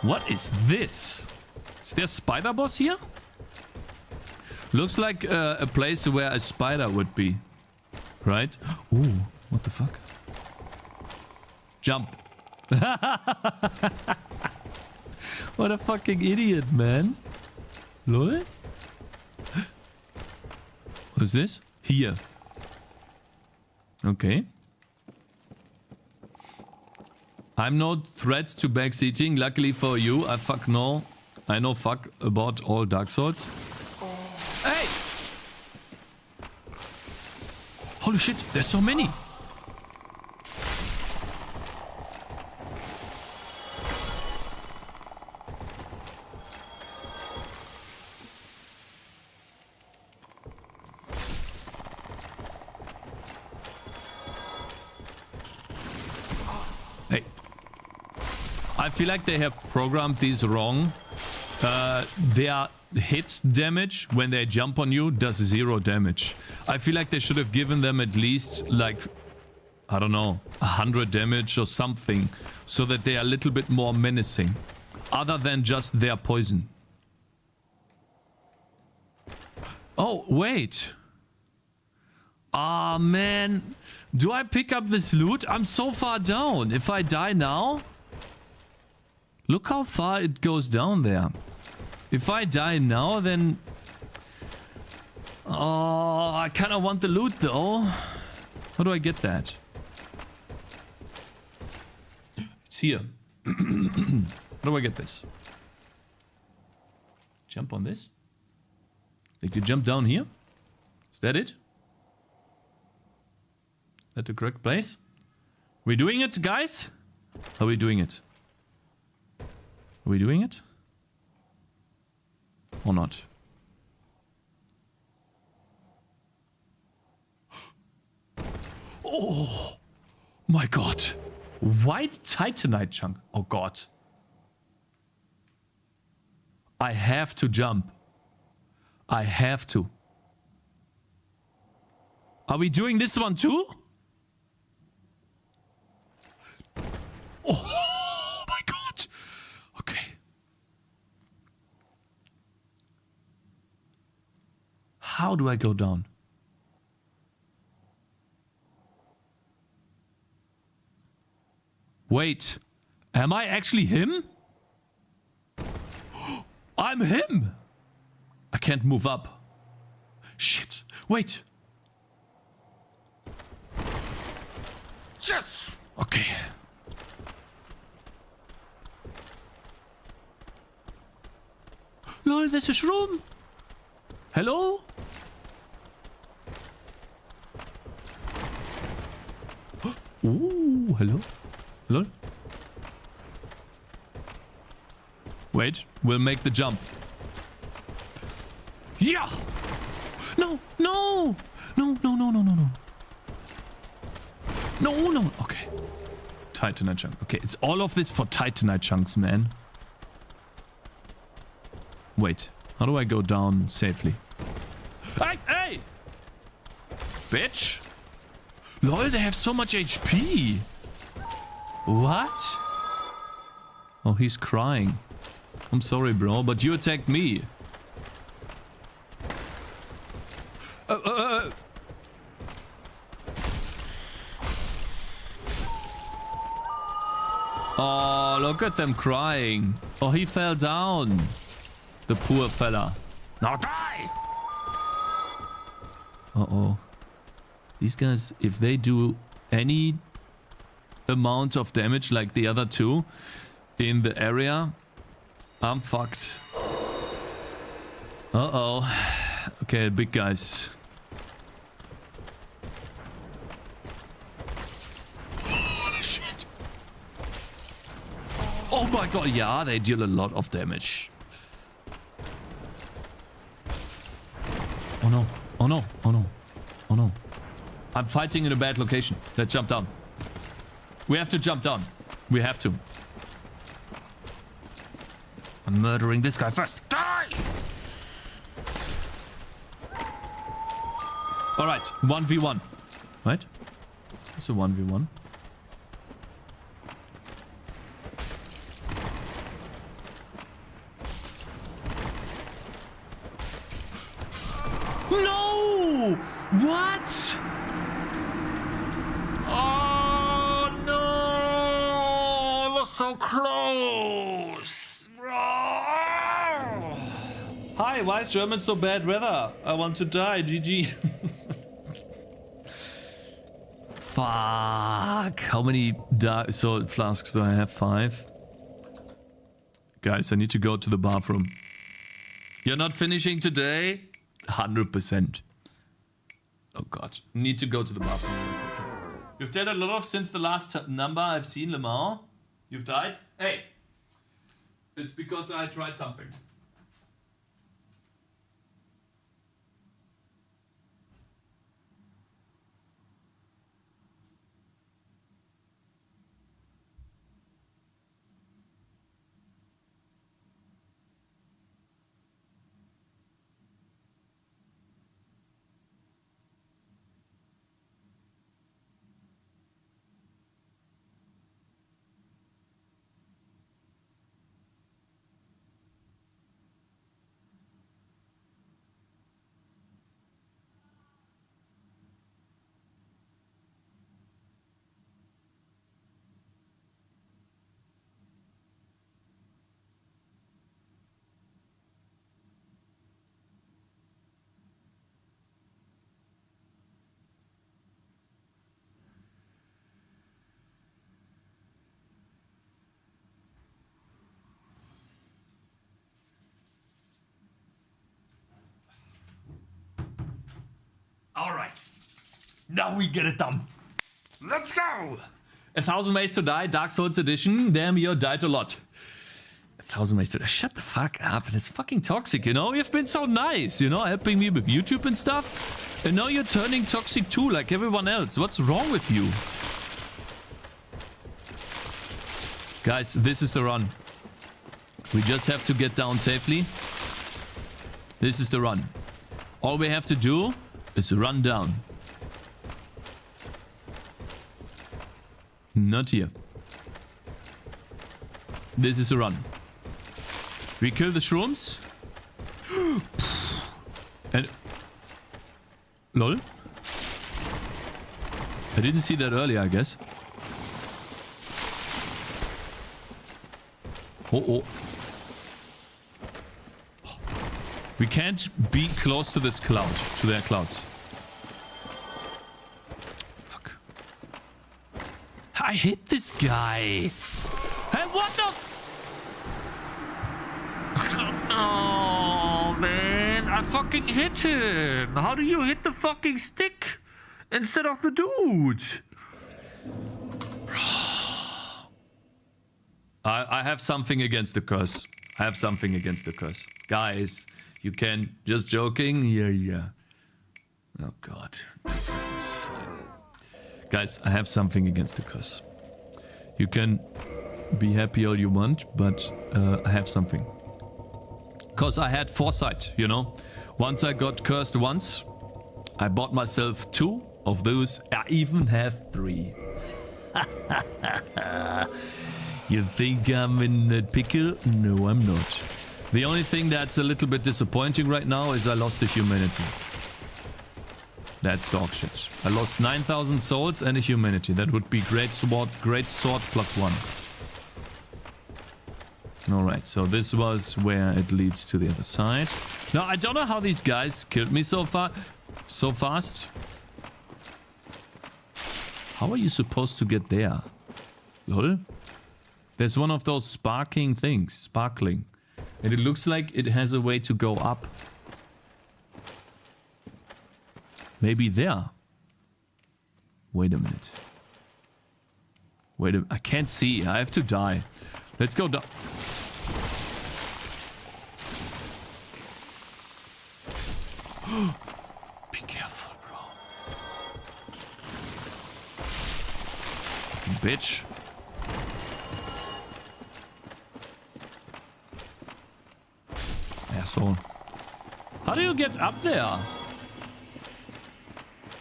What is this? Is there a spider boss here? Looks like a place where a spider would be. Right? Ooh, what the fuck? Jump. What a fucking idiot, man. Lol? What is this? Here. Okay. I'm no threat to backseating. Luckily for you, I know fuck about all Dark Souls. Hey! Holy shit, there's so many. I feel like they have programmed these wrong. Their hit damage when they jump on you does 0 damage. I feel like they should have given them at least like, I don't know, 100 damage or something, so that they are a little bit more menacing, other than just their poison. Oh, wait. Ah, man. Do I pick up this loot? I'm so far down. If I die now... Look how far it goes down there. If I die now, then... Oh, I kind of want the loot, though. How do I get that? It's here. How do I get this? Jump on this? Like you jump down here? Is that it? Is that the correct place? We doing it, guys? Are we doing it? Are we doing it? Or not? Oh my god. White Titanite chunk. Oh god. I have to jump. I have to. Are we doing this one too? Oh my god. Okay. How do I go down? Wait. Am I actually him? I'm him! I can't move up. Shit. Wait. Yes! Okay. Lol, there's a shroom. Hello? Ooh, hello? Lol. Wait, we'll make the jump. Yeah! No, no! No, no, no, no, no, no. No, no. Okay. Titanite chunk. Okay, it's all of this for Titanite chunks, man. Wait, how do I go down safely? Hey, hey! Bitch! Lol, they have so much HP. What? Oh, he's crying. I'm sorry, bro, but you attacked me. Oh, look at them crying. Oh, he fell down. The poor fella. Now die! Uh-oh. These guys, if they do any amount of damage like the other two in the area, I'm fucked. Uh-oh. Okay, big guys. Shit. Oh my god, yeah, they deal a lot of damage. Oh no, oh no, oh no, oh no. I'm fighting in a bad location. Let's jump down. We have to jump down. We have to. I'm murdering this guy first. Die! Alright, 1v1. Right? It's a 1v1. No! What? Oh no! I was so close. Oh. Hi, why is German so bad weather? I want to die. GG. Fuck. How many dark salt flasks do I have? 5. Guys, I need to go to the bathroom. You're not finishing today? 100%. Oh god. Need to go to the bathroom. You've dead a lot of since the last number I've seen, Lemar. You've died? Hey. It's because I tried something. All right, now we get it done. Let's go. 1,000 Ways to Die, Dark Souls Edition. Damn, you died a lot. 1,000 Ways to Die. Shut the fuck up. It's fucking toxic, you know? You've been so nice, you know, helping me with YouTube and stuff. And now you're turning toxic too, like everyone else. What's wrong with you? Guys, this is the run. We just have to get down safely. This is the run. All we have to do is run down. Not here. This is a run. We kill the shrooms. And... lol. I didn't see that earlier, I guess. Oh. We can't be close to this cloud, to their clouds. Fuck. I hit this guy. Hey, what the f... Oh, man. I fucking hit him. How do you hit the fucking stick instead of the dude? I have something against the curse. I have something against the curse. Guys, you can... just joking? Yeah. Oh, God. It's fine. Guys, I have something against the curse. You can be happy all you want, but I have something. Because I had foresight, you know? Once I got cursed once, I bought myself 2 of those. I even have 3. You think I'm in a pickle? No, I'm not. The only thing that's a little bit disappointing right now is I lost the humanity. That's dog shit. I lost 9,000 souls and a humanity. That would be great sword +1. Alright, so this was where it leads to the other side. Now, I don't know how these guys killed me so far. So fast. How are you supposed to get there? Lol. There's one of those sparkling things. Sparkling. And it looks like it has a way to go up. Maybe there. Wait a minute. I can't see. I have to die. Let's go down. Be careful, bro. Fucking bitch. Asshole. How do you get up there?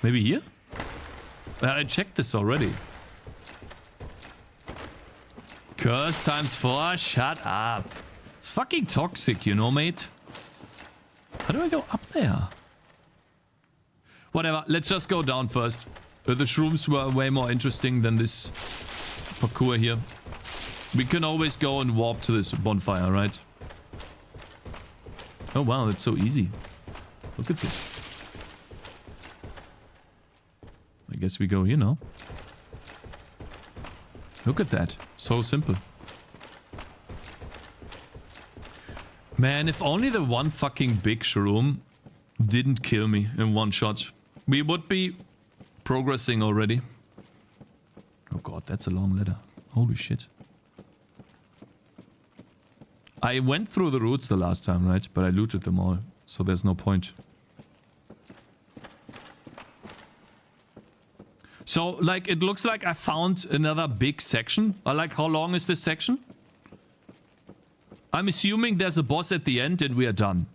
Maybe here? I checked this already. Curse times 4? Shut up. It's fucking toxic, you know, mate? How do I go up there? Whatever, let's just go down first. The shrooms were way more interesting than this parkour here. We can always go and warp to this bonfire, right? Oh wow, that's so easy. Look at this. I guess we go here now. Look at that. So simple. Man, if only the one fucking big shroom didn't kill me in one shot, we would be progressing already. Oh god, that's a long ladder. Holy shit. I went through the routes the last time, right? But I looted them all, so there's no point. So, like, it looks like I found another big section. Like, how long is this section? I'm assuming there's a boss at the end and we are done.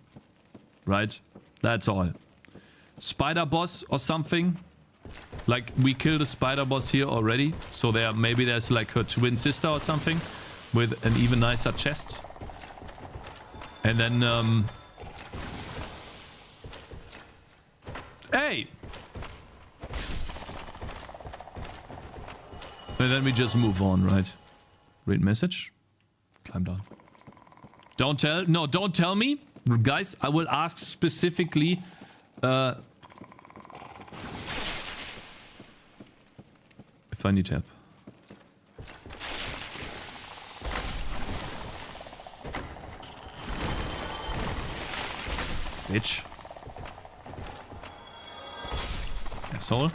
Right? That's all. Spider boss or something. Like, we killed a spider boss here already. So maybe there's like her twin sister or something. With an even nicer chest. And then, hey! And then we just move on, right? Read message. Climb down. Don't tell me. Guys, I will ask specifically, if I need help. Bitch. Asshole.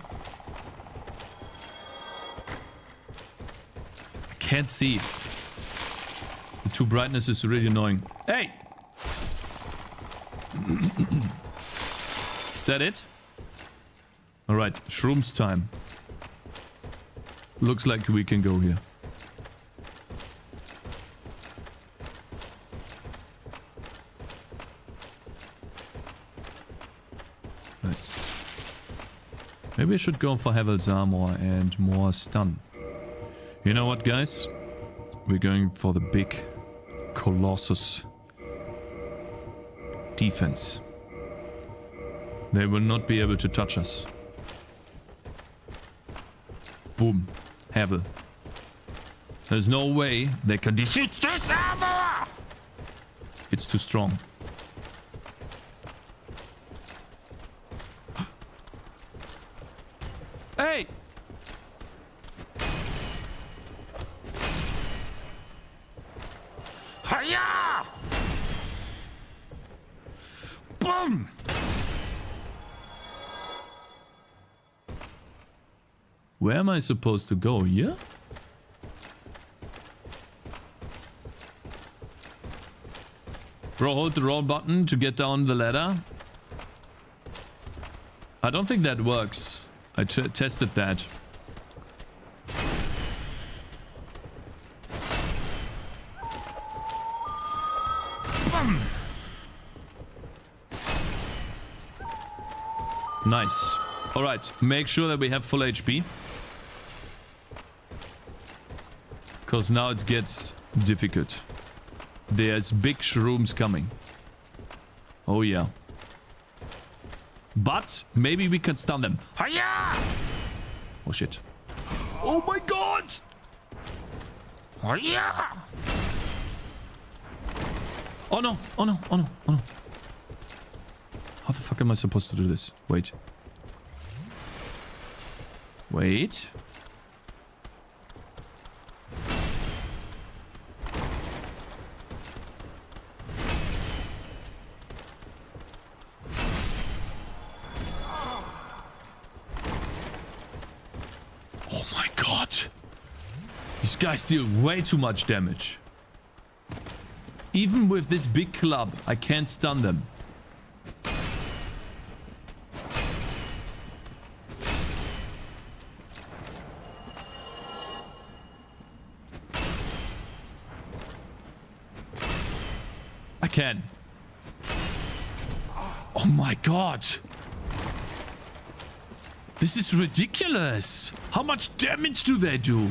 I can't see. The two brightness is really annoying. Hey! Is that it? Alright, shrooms time. Looks like we can go here. Nice. Maybe I should go for Havel's armor and more stun. You know what, guys? We're going for the big Colossus defense. They will not be able to touch us. Boom. Havel. There's no way they can defeat this armor! It's too strong. Hey! Hiya! Boom! Where am I supposed to go? Here? Bro, hold the roll button to get down the ladder. I don't think that works. I tested that. Nice. Alright, make sure that we have full HP. Because now it gets difficult. There's big shrooms coming. Oh yeah. But maybe we can stun them. Hiya! Oh shit. Oh my god! Hiya! Oh no, oh no, oh no, oh no. How the fuck am I supposed to do this? Wait. Wait. Oh my god. These guys deal way too much damage. Even with this big club, I can't stun them. I can. Oh my god. This is ridiculous. How much damage do they do?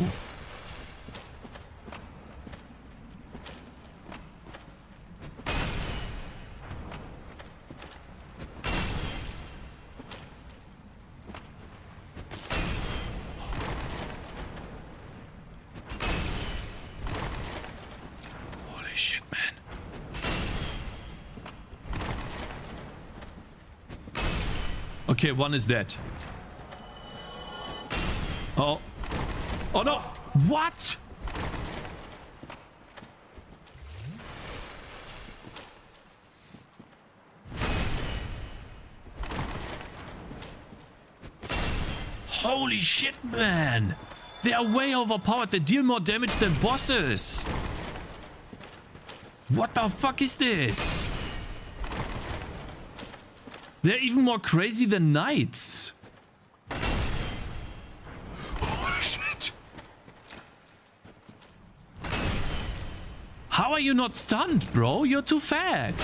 Holy shit, man. Okay, one is dead. Oh. Oh no! What? Holy shit, man! They are way overpowered. They deal more damage than bosses. What the fuck is this? They're even more crazy than knights. Holy shit. How are you not stunned, bro? You're too fat.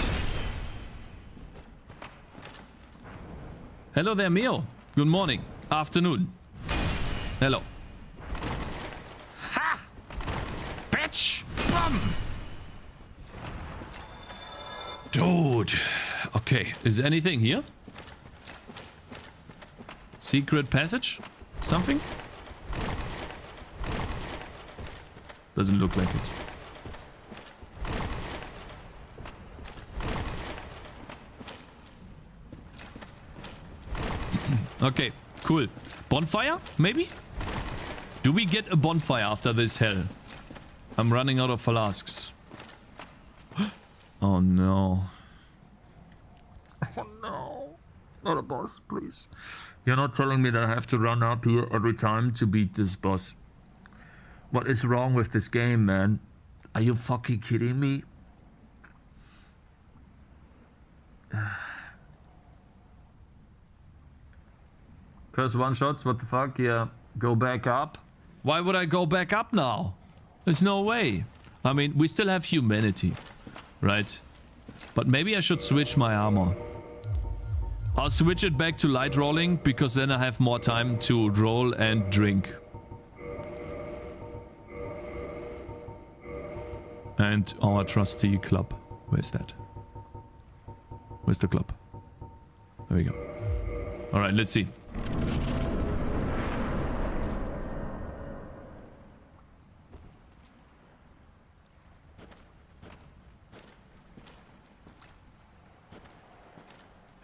Hello there, Mio. Good morning. Afternoon. Hello. Ha! Bitch! Bum! Dude. Okay, is there anything here? Secret passage? Something? Doesn't look like it. Okay, cool. Bonfire, maybe? Do we get a bonfire after this hell? I'm running out of flasks. Oh no. Oh no. Not a boss, please. You're not telling me that I have to run up here every time to beat this boss. What is wrong with this game, man? Are you fucking kidding me? Curse one shots, what the fuck? Yeah, go back up. Why would I go back up now? There's no way. I mean, we still have humanity, right? But maybe I should switch my armor. I'll switch it back to light rolling because then I have more time to roll and drink. And our trusty club. Where's that? Where's the club? There we go. Alright, let's see.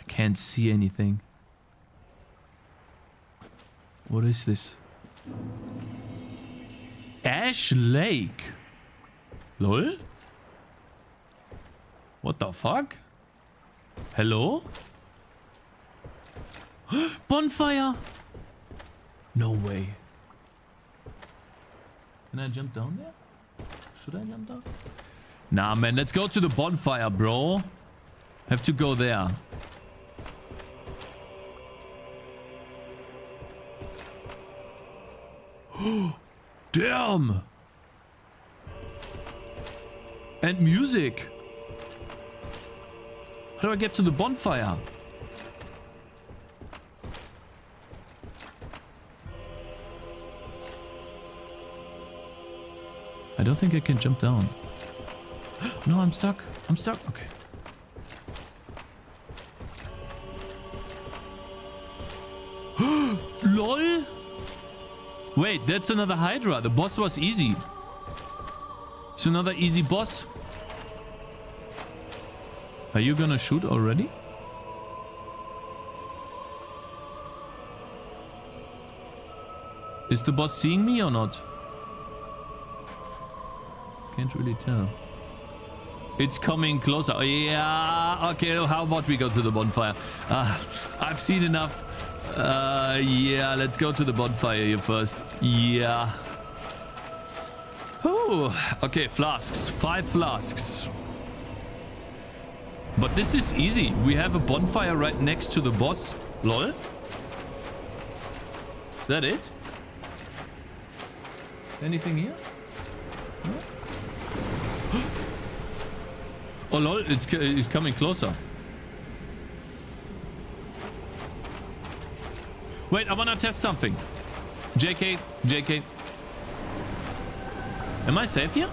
Can't see anything. What is this? Ash Lake. Lol? What the fuck? Hello? Bonfire! No way. Can I jump down there? Should I jump down? Nah, man, let's go to the bonfire, bro. Have to go there. Damn! And music! How do I get to the bonfire? I don't think I can jump down. No, I'm stuck. I'm stuck. Okay. LOL! Wait, that's another Hydra. The boss was easy. It's another easy boss. Are you gonna shoot already? Is the boss seeing me or not? Can't really tell. It's coming closer. Oh, yeah. Okay, how about we go to the bonfire? I've seen enough. Yeah, let's go to the bonfire here first. Yeah. Ooh. Okay, flasks. 5 flasks. But this is easy. We have a bonfire right next to the boss. Lol. Is that it? Anything here? No? Oh lol, it's coming closer. Wait, I wanna test something. JK. Am I safe here?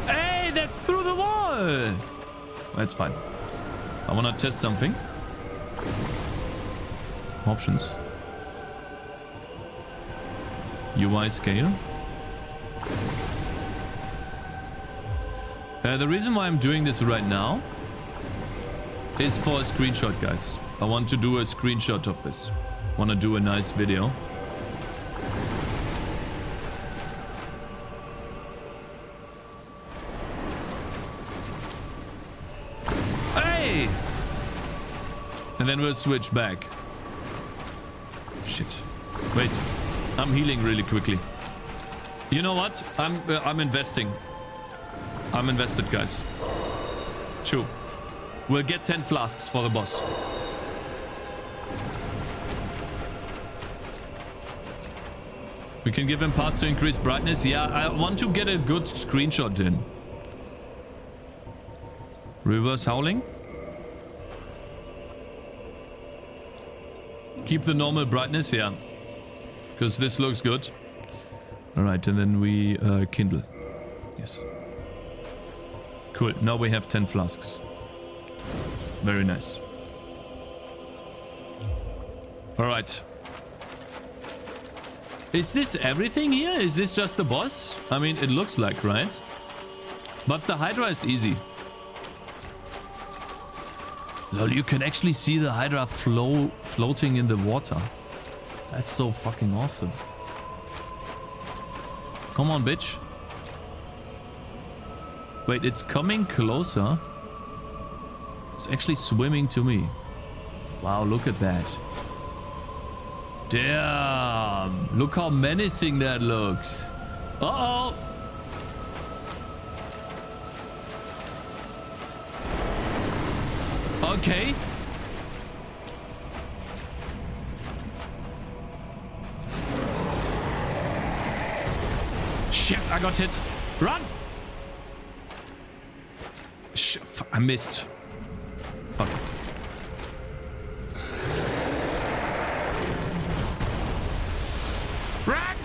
Hey, that's through the wall! That's fine. I wanna test something. Options. UI scale. The reason why I'm doing this right now is for a screenshot, guys. I want to do a screenshot of this. Want to do a nice video. Hey! And then we'll switch back. Shit. Wait. I'm healing really quickly. You know what? I'm investing. I'm invested, guys. True. We'll get 10 flasks for the boss. We can give him pass to increase brightness. Yeah, I want to get a good screenshot in. Reverse howling. Keep the normal brightness, yeah. Because this looks good. Alright, and then we kindle. Yes. Cool, now we have 10 flasks. Very nice. Alright. Is this everything here? Is this just the boss? I mean, it looks like, right? But the Hydra is easy. Lol, you can actually see the Hydra floating in the water. That's so fucking awesome. Come on, bitch. Wait, it's coming closer. It's actually swimming to me. Wow, look at that. Damn. Look how menacing that looks. Uh-oh. Okay. Shit, I got hit. Run! I missed. Fuck. Run!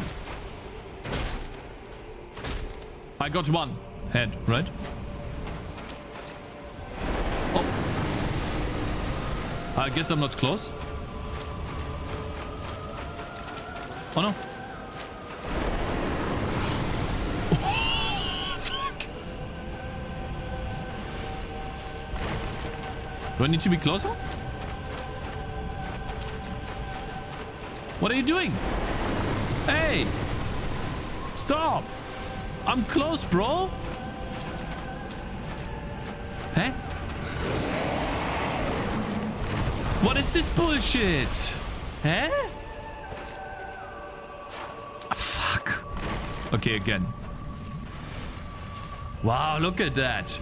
I got one head, right? Oh. I guess I'm not close. Oh no. Do I need to be closer? What are you doing? Hey! Stop! I'm close, bro! Huh? What is this bullshit? Huh? Fuck. Okay, again. Wow, look at that.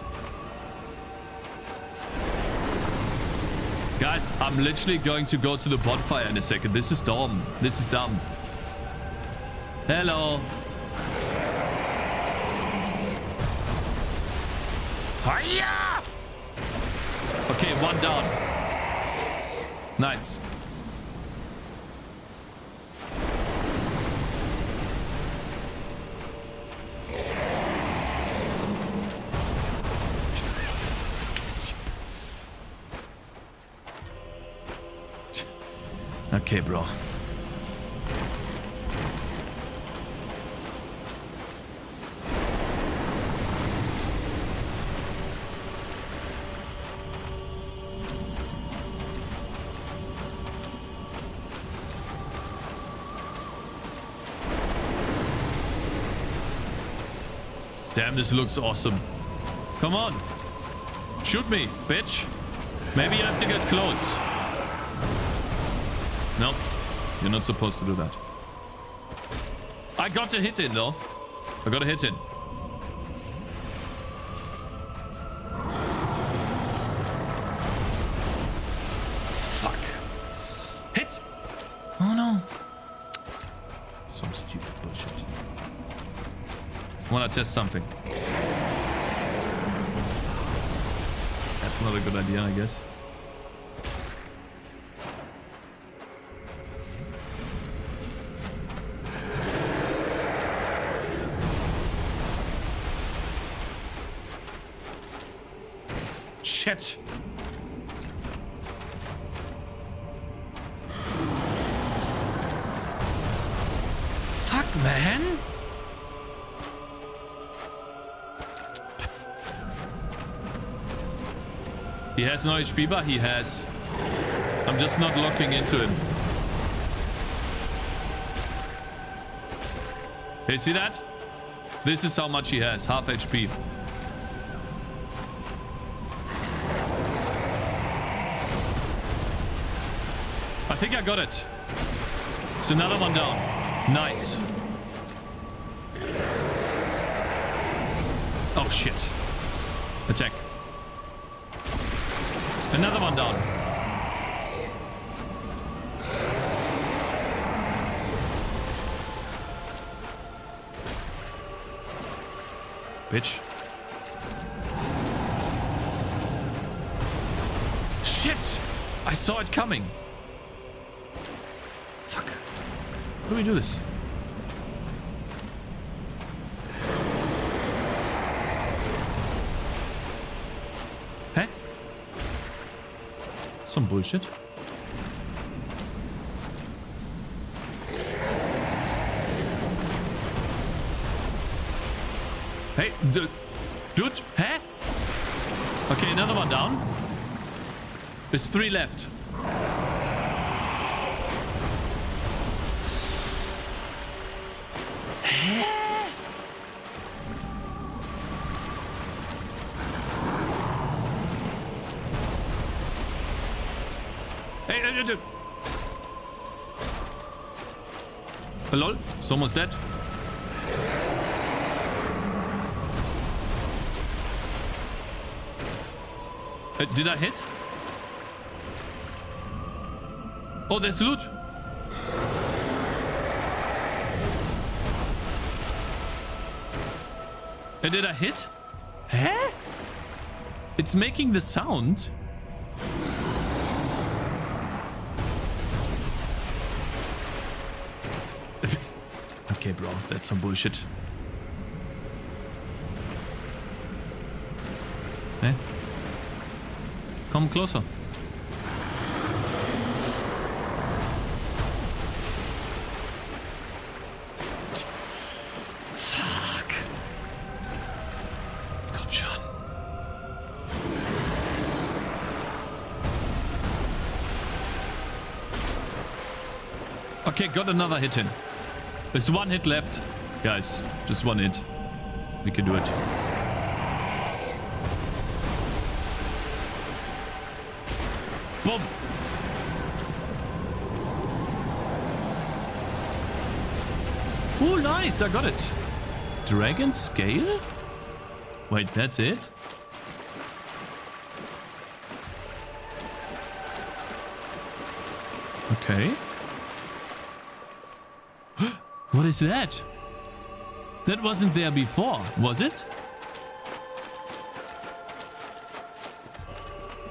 Guys, I'm literally going to go to the bonfire in a second. This is dumb. This is dumb. Hello. Hiya! Okay, one down. Nice. This is so fucking stupid. Okay, bro. Damn, this looks awesome. Come on. Shoot me, bitch. Maybe you have to get close. Nope. You're not supposed to do that. I got a hit in, though. I got a hit in. Fuck. Hit! Oh, no. Some stupid bullshit. Wanna test something? That's not a good idea, I guess. Shit! Fuck, man! He has no HP, but he has. I'm just not locking into him. Hey, see that? This is how much he has. Half HP. I think I got it. It's another one down. Nice. Oh, shit. Attack. Another one down. Bitch. Shit! I saw it coming. Fuck. How do we do this? Huh? Some bullshit. Hey, dude, huh? Okay, another one down. There's 3 left. Hey, dude. Lol, it's almost dead. Did I hit? Oh, there's loot. Did I hit? Huh? It's making the sound. Okay, bro, that's some bullshit. Huh? Come closer. Fuck. Komm schon. Okay, got another hit in. There's 1 hit left. Guys, just 1 hit. We can do it. Boom! Oh, nice! I got it. Dragon scale? Wait, that's it? Okay. What is that? That wasn't there before, was it?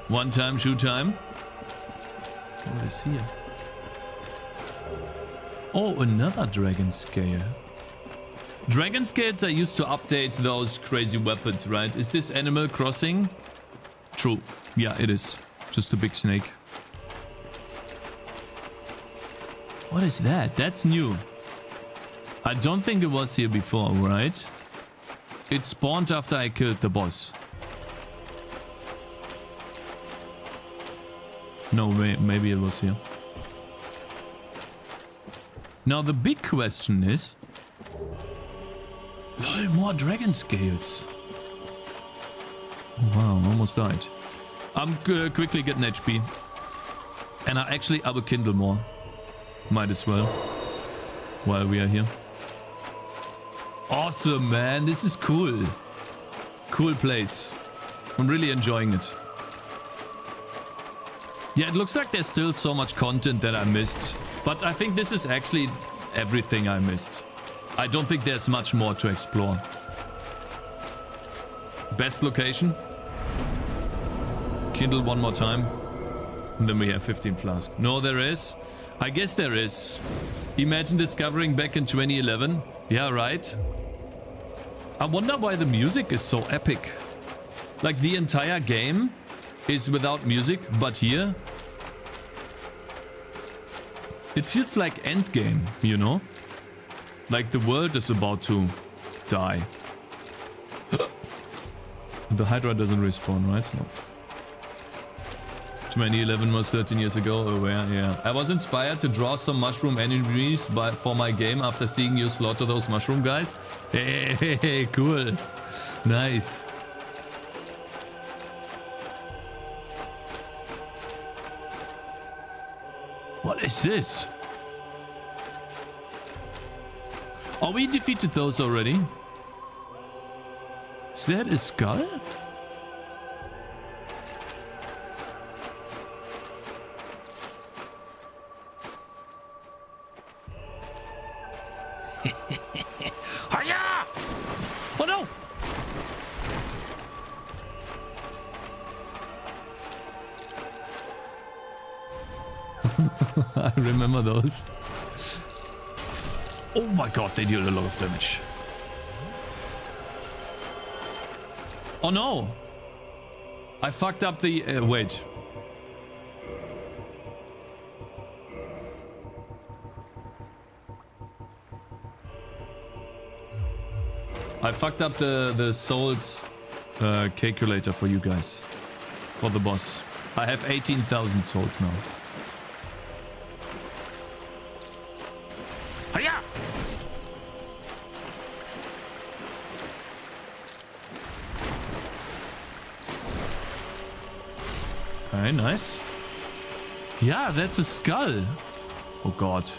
One time, shoot time. What is here? Oh, another dragon scale. Dragon scales are used to update those crazy weapons, right? Is this Animal Crossing? True. Yeah, it is. Just a big snake. What is that? That's new. I don't think it was here before, right? It spawned after I killed the boss. No, maybe it was here. Now the big question is... Lol, more dragon scales. Oh, wow, almost died. I'm quickly getting HP. And I will kindle more. Might as well. While we are here. Awesome, man. This is cool. Cool place. I'm really enjoying it. Yeah, it looks like there's still so much content that I missed. But I think this is actually everything I missed. I don't think there's much more to explore. Best location. Kindle one more time. And then we have 15 flasks. No, there is. I guess there is. Imagine discovering back in 2011. Yeah, right. I wonder why the music is so epic. Like the entire game is without music, but here it feels like endgame, you know? Like the world is about to die. The Hydra doesn't respawn, right? No. 2011 was 13 years ago, aware, yeah. I was inspired to draw some mushroom enemies for my game after seeing you slaughter those mushroom guys. Hey, cool. Nice. What is this? Oh, we defeated those already. Is that a skull? Hiya! Oh no! I remember those. Oh my god, they deal a lot of damage. Oh no! I fucked up the... wait. I fucked up the souls calculator for you guys. For the boss. I have 18,000 souls now. Hiya! Okay, nice. Yeah, that's a skull. Oh god.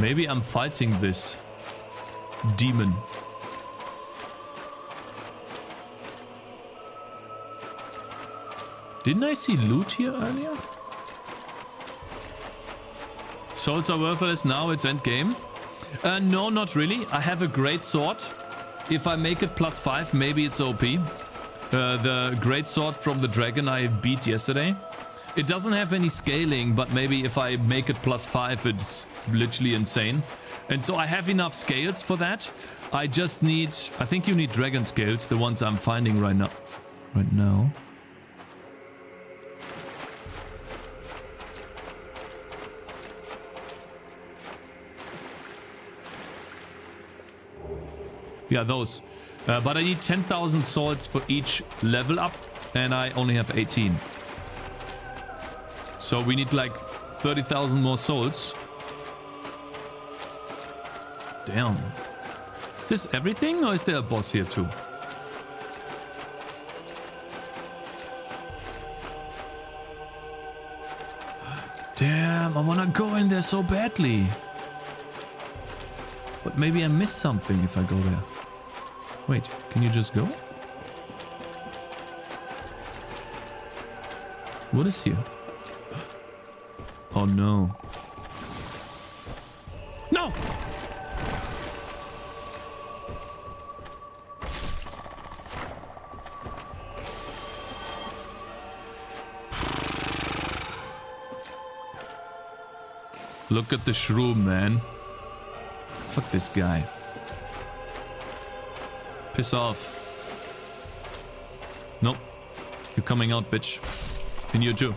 Maybe I'm fighting this demon. Didn't I see loot here earlier? Souls are worthless now, it's endgame. No, not really. I have a great sword. If I make it +5, maybe it's OP. The great sword from the dragon I beat yesterday. It doesn't have any scaling, but maybe if I make it +5, it's literally insane. And so I have enough scales for that. I just need... I think you need dragon scales, the ones I'm finding right now. Yeah, those. But I need 10,000 swords for each level up, and I only have 18. So we need like 30,000 more souls. Damn. Is this everything, or is there a boss here too? Damn, I wanna go in there so badly. But maybe I missed something if I go there. Wait, can you just go? What is here? Oh no. No! Look at the shroom, man. Fuck this guy. Piss off. Nope. You're coming out, bitch. And you too.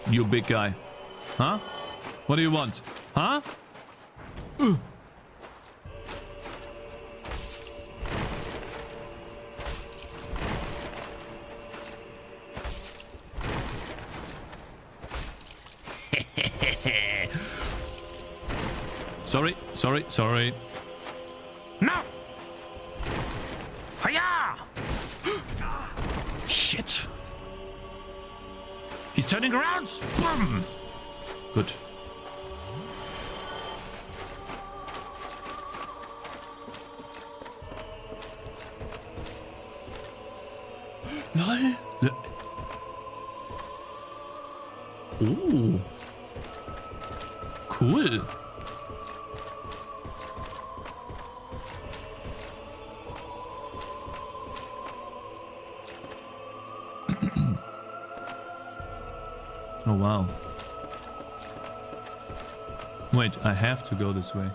You big guy. Huh? What do you want? Huh? Sorry, sorry, sorry. No! Hiya! Shit! He's turning around! Boom! Good. Lol. Oh. Cool. Oh wow. Wait, I have to go this way.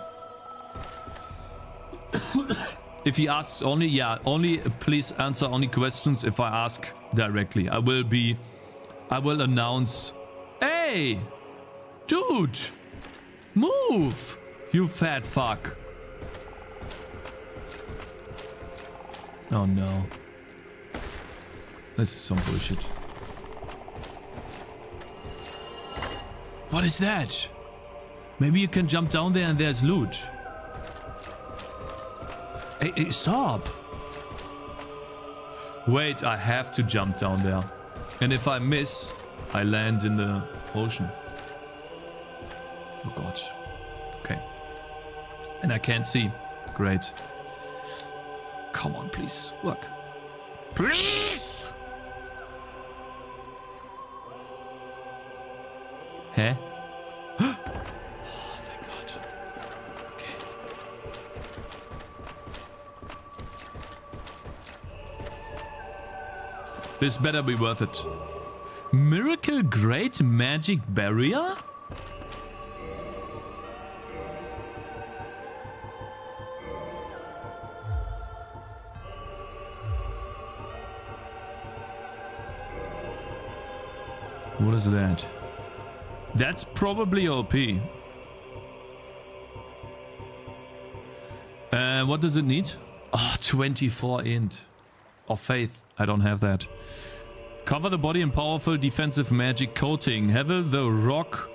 If he asks only, yeah, only please answer only questions if I ask directly. I will announce, hey, dude, move, you fat fuck. Oh no. This is some bullshit. What is that? Maybe you can jump down there and there's loot. Hey, stop! Wait, I have to jump down there. And if I miss, I land in the ocean. Oh god. Okay. And I can't see. Great. Come on, please. Look. Please! Huh? This better be worth it. Miracle Great Magic Barrier? What is that? That's probably OP. What does it need? Oh, 24 int. Of faith. I don't have that. Cover the body in powerful defensive magic coating. Have the rock.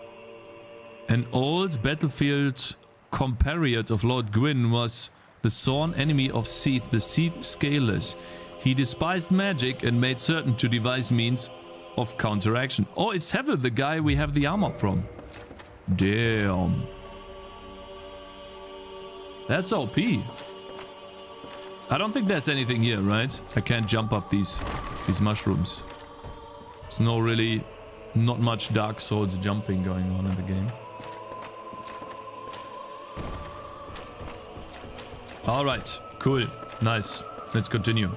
An old battlefield compatriot of Lord Gwyn was the sworn enemy of Seath, the Seath Scaleless. He despised magic and made certain to devise means of counteraction. Oh, it's Hevel, the guy we have the armor from. Damn. That's OP. I don't think there's anything here, right? I can't jump up these mushrooms. There's not much Dark Souls jumping going on in the game. Alright, cool, nice. Let's continue.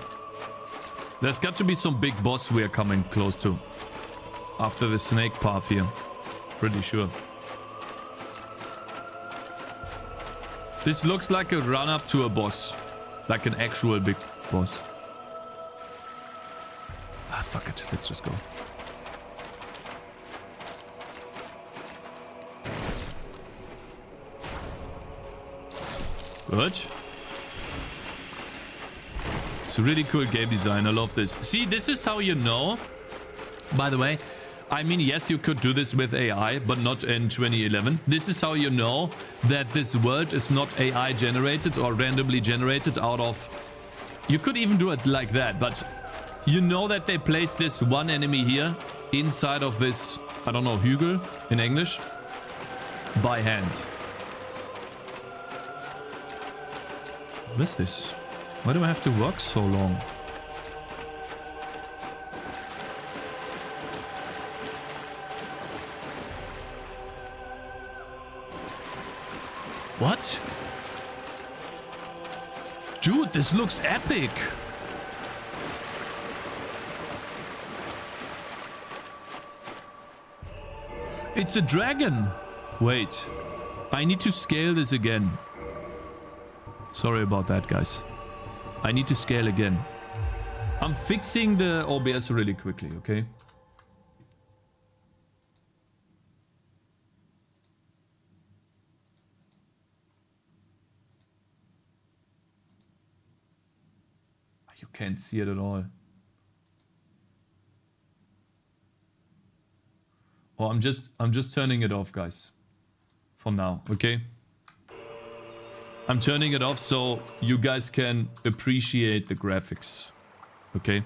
There's got to be some big boss we are coming close to. After the snake path here. Pretty sure. This looks like a run-up to a boss. Like an actual big boss. Ah, fuck it. Let's just go. Good. It's a really cool game design. I love this. See, this is how you know. By the way, I mean, yes, you could do this with AI, but not in 2011. This is how you know that this world is not AI generated or randomly generated out of... You could even do it like that, but you know that they placed this one enemy here inside of this, I don't know, hügel in English, by hand. What is this? Why do I have to walk so long? What? Dude, this looks epic. It's a dragon. Wait. I need to scale this again. Sorry about that, guys. I need to scale again. I'm fixing the OBS really quickly, okay? You can't see it at all. Oh, I'm just turning it off, guys. For now, okay? I'm turning it off so you guys can appreciate the graphics. Okay?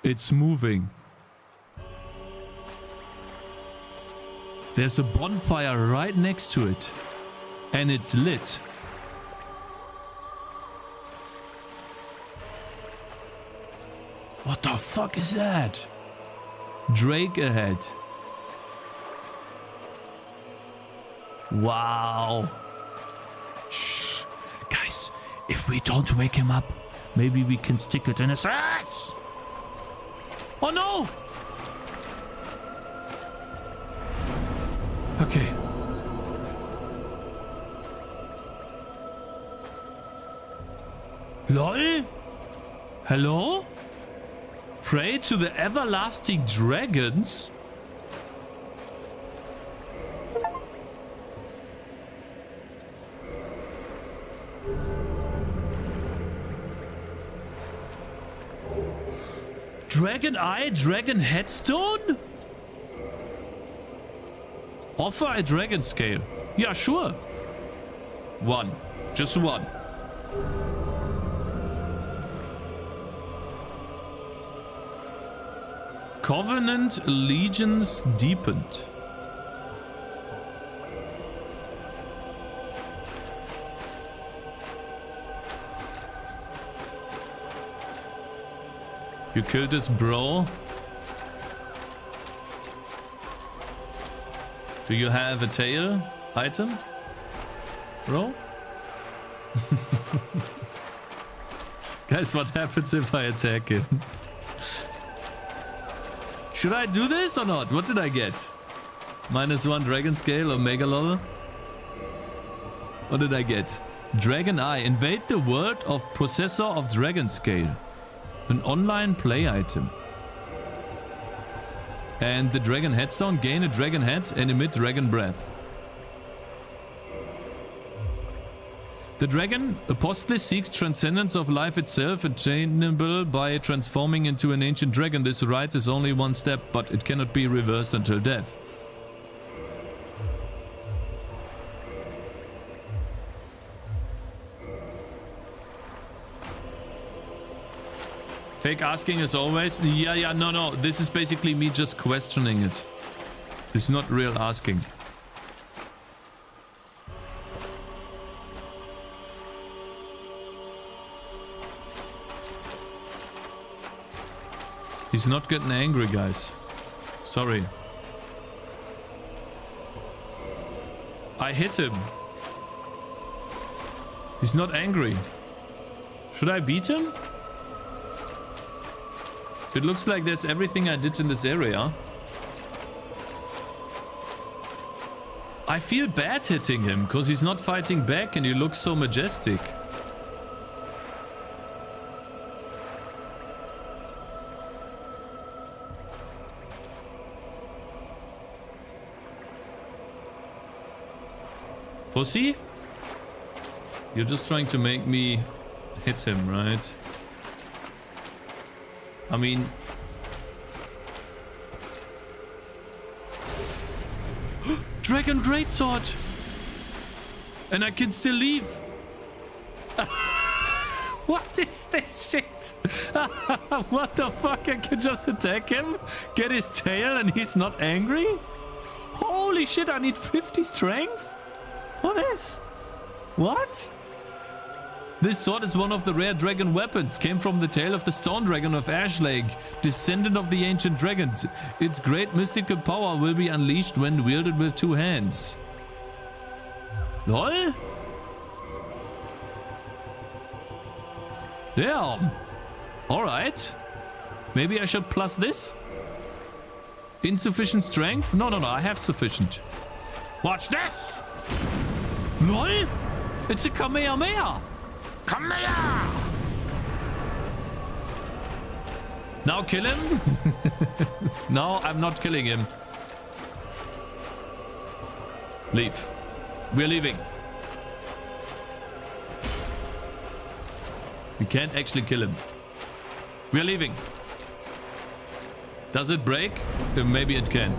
It's moving. There's a bonfire right next to it. And it's lit. What the fuck is that? Drake ahead. Wow. Shh. Guys, if we don't wake him up, maybe we can stick it in his ass. Oh no! Okay. LOL? Hello? Pray to the everlasting dragons? Dragon Eye, Dragon Headstone? Offer a dragon scale. Yeah, sure. One. Just one. Covenant allegiance deepened. You killed this bro. Do you have a tail item, bro? Guys, what happens if I attack him? Should I do this or not? What did I get? -1 dragon scale or mega lol? What did I get? Dragon Eye. Invade the world of Possessor of Dragon Scale. An online play item. And the Dragon Headstone. Gain a dragon head and emit dragon breath. The dragon possibly seeks transcendence of life itself, attainable by transforming into an ancient dragon. This right is only one step, but it cannot be reversed until death. Fake asking as always. Yeah, no. This is basically me just questioning it. This is not real asking. He's not getting angry, guys. Sorry. I hit him. He's not angry. Should I beat him? It looks like there's everything I did in this area. I feel bad hitting him because he's not fighting back and he looks so majestic. Pussy? You're just trying to make me hit him, right? I mean... Dragon Greatsword! And I can still leave! What is this shit? What the fuck? I can just attack him, get his tail, and he's not angry? Holy shit, I need 50 strength? For this? What? This sword is one of the rare dragon weapons. Came from the tail of the stone dragon of Ash Lake, descendant of the ancient dragons. Its great mystical power will be unleashed when wielded with 2 hands. LOL? Damn. Alright. Maybe I should plus this? Insufficient strength? No, I have sufficient. Watch this! LOL? It's a Kamehameha! Come here! Now kill him? No, I'm not killing him. Leave. We're leaving. We can't actually kill him. We're leaving. Does it break? Maybe it can.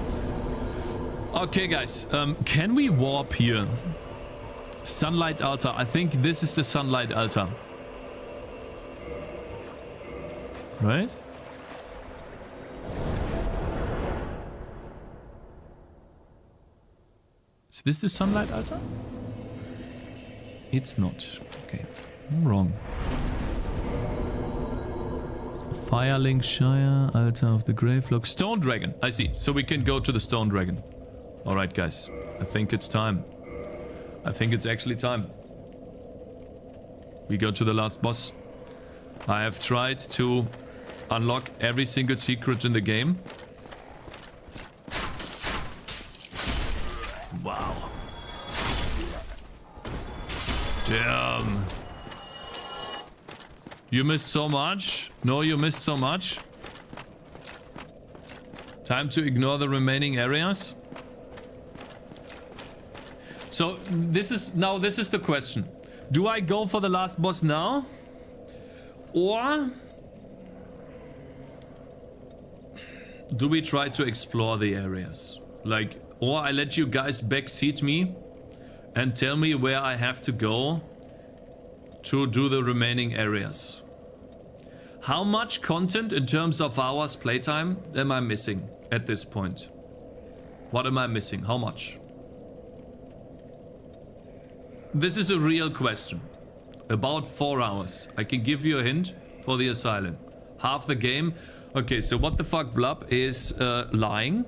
Okay, guys. Can we warp here? Sunlight altar. I think this is the sunlight altar. Right? Is this the sunlight altar? It's not. Okay. I'm wrong. Firelink Shire, Altar of the Gravelog. Stone Dragon. I see. So we can go to the Stone Dragon. Alright, guys. I think it's time. I think it's actually time. We go to the last boss. I have tried to unlock every single secret in the game. Wow. Damn. You missed so much. No, you missed so much. Time to ignore the remaining areas. So this is the question. Do I go for the last boss now? Or do we try to explore the areas? Like, or I let you guys backseat me and tell me where I have to go to do the remaining areas. How much content in terms of hours playtime am I missing at this point? What am I missing? How much? This is a real question. About 4 hours. I can give you a hint for the asylum. Half the game. Okay, so what the fuck Blub is lying.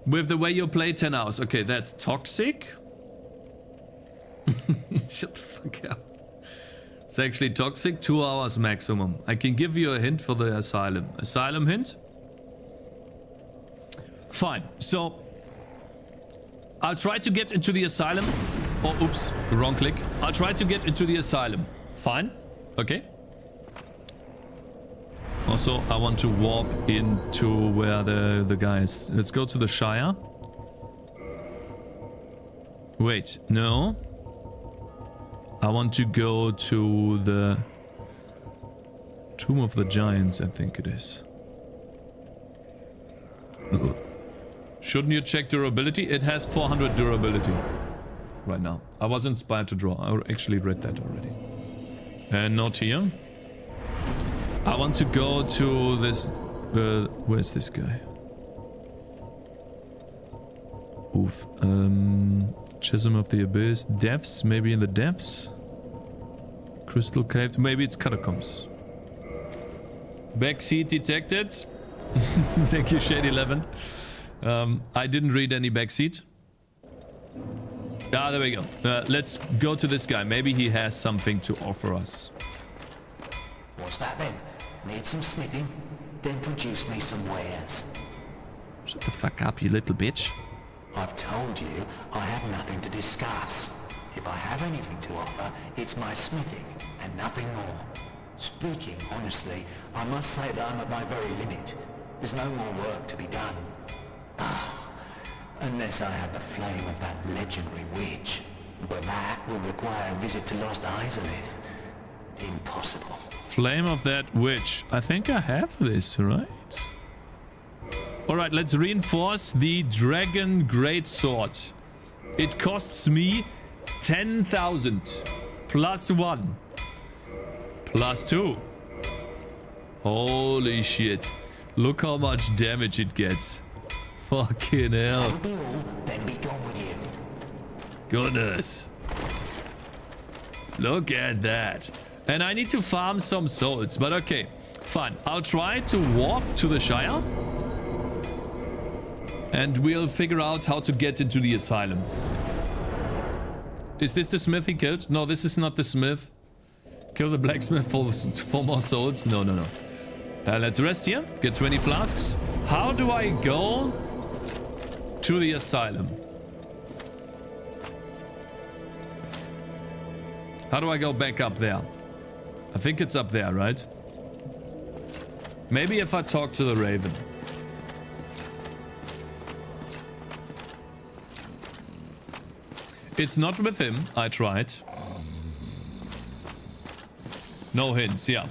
With the way you play 10 hours. Okay, that's toxic. Shut the fuck up. It's actually toxic. 2 hours maximum. I can give you a hint for the asylum. Asylum hint? Fine. So I'll try to get into the asylum. Oh, oops. Wrong click. I'll try to get into the asylum. Fine. Okay. Also, I want to warp into where the guy is. Let's go to the Shire. Wait, no. I want to go to the Tomb of the Giants, I think it is. Shouldn't you check durability? It has 400 durability right now. I was inspired to draw. I actually read that already. And not here. I want to go to this... where's this guy? Oof. Chasm of the Abyss. Depths? Maybe in the depths? Crystal Cave? Maybe it's Catacombs. Backseat detected. Thank you, Shade11. I didn't read any backseat. Ah, there we go. Let's go to this guy. Maybe he has something to offer us. What's that then? Need some smithing? Then produce me some wares. Shut the fuck up, you little bitch. I've told you I have nothing to discuss. If I have anything to offer, it's my smithing and nothing more. Speaking honestly, I must say that I'm at my very limit. There's no more work to be done. Unless I have the flame of that legendary witch. But that would require a visit to Lost Isolith. Impossible. Flame of that witch. I think I have this, right? Alright, let's reinforce the Dragon Greatsword. It costs me 10,000. Plus 1. Plus 2. Holy shit. Look how much damage it gets. Fucking hell. That'll be all, then be gone with you. Goodness. Look at that. And I need to farm some souls, but okay. Fine. I'll try to warp to the Shire. And we'll figure out how to get into the asylum. Is this the smith he killed? No, this is not the smith. Kill the blacksmith for more souls? No, no, no. Let's rest here. Get 20 flasks. How do I go to the asylum? How do I go back up there? I think it's up there, right? Maybe if I talk to the raven. It's not with him. I tried. No hints, yeah.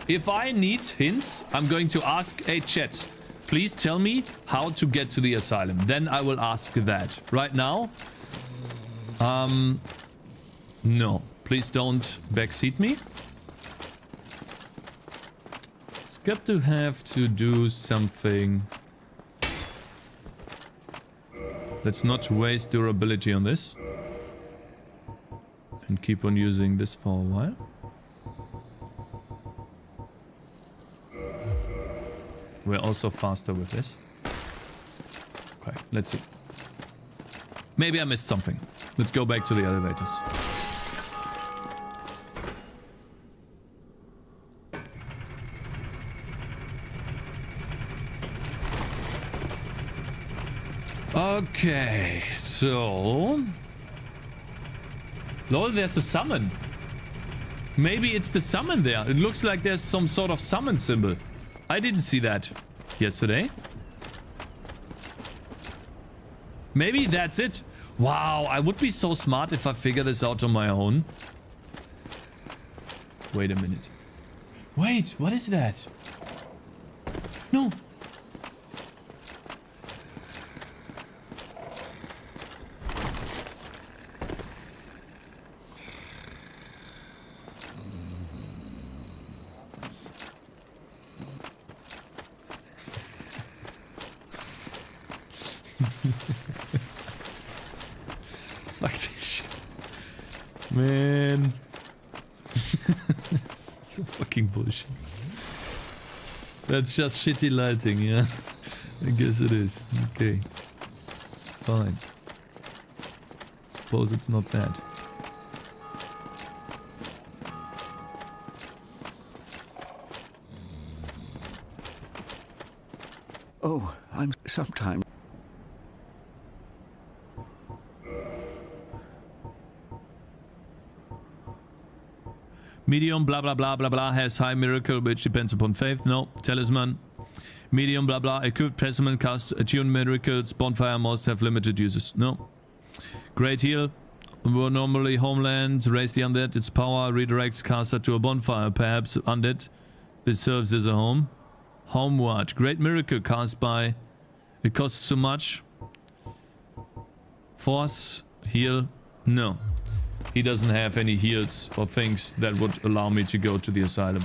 If I need hints, I'm going to ask a chat. Please tell me how to get to the asylum. Then I will ask that. Right now, no. Please don't backseat me. It's got to have to do something. Let's not waste durability on this. And keep on using this for a while. We're also faster with this. Okay, let's see. Maybe I missed something. Let's go back to the elevators. Okay, so... Lol, there's a summon. Maybe it's the summon there. It looks like there's some sort of summon symbol. I didn't see that yesterday. Maybe that's it. Wow, I would be so smart if I figure this out on my own. Wait a minute. Wait, what is that? No. Fuck this shit. Man. This is so fucking bullshit. That's just shitty lighting, yeah? I guess it is. Okay. Fine. Suppose it's not bad. Oh, I'm sometimes... Medium blah blah blah blah blah has high miracle which depends upon faith. No. Talisman. Medium blah blah equipped talisman cast attune miracles. Bonfire most have limited uses. No. Great heal. Were normally homeland. Raise the undead. Its power redirects caster to a bonfire. Perhaps undead. This serves as a home. Homeward. Great miracle cast by... It costs too much. Force. Heal. No. He doesn't have any heals or things that would allow me to go to the asylum.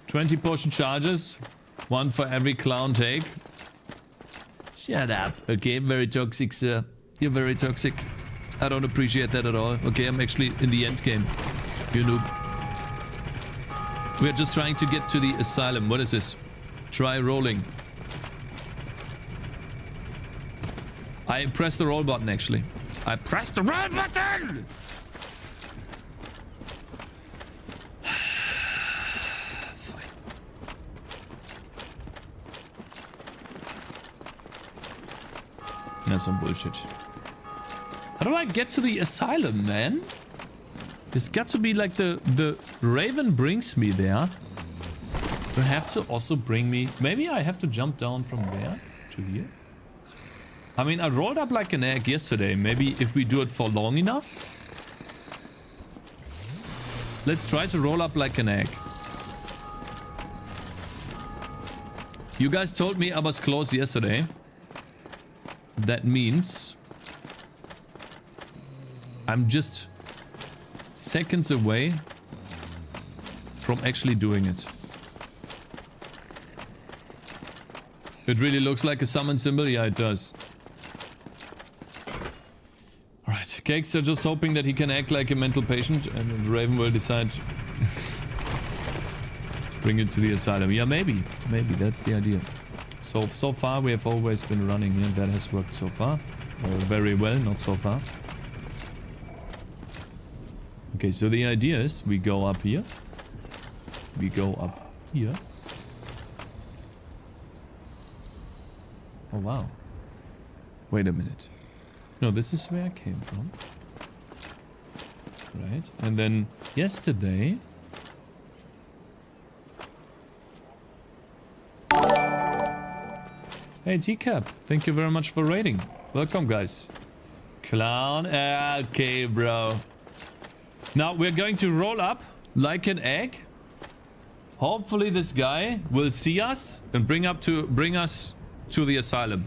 20 potion charges. One for every clown take. Shut up. Okay, very toxic, sir. You're very toxic. I don't appreciate that at all. Okay, I'm actually in the end game. You noob. We're just trying to get to the asylum. What is this? Try rolling. I pressed the roll button, actually. I pressed the roll button! That's some bullshit. How do I get to the asylum, man? There's got to be like the raven brings me there. You have to also bring me... Maybe I have to jump down from there to here. I mean, I rolled up like an egg yesterday. Maybe if we do it for long enough. Let's try to roll up like an egg. You guys told me I was close yesterday. That means I'm just seconds away from actually doing it. It really looks like a summon symbol? Yeah, it does. Alright, Cakez are just hoping that he can act like a mental patient and Raven will decide to bring it to the asylum. Yeah, maybe. Maybe, that's the idea. So far we have always been running here. That has worked so far. Very well, not so far. Okay, so the idea is we go up here. We go up here. Oh, wow. Wait a minute. No, this is where I came from. Right. And then yesterday... Hey, Teacup. Thank you very much for raiding. Welcome, guys. Clown. Okay, bro. Now, we're going to roll up like an egg. Hopefully this guy will see us and bring us to the asylum.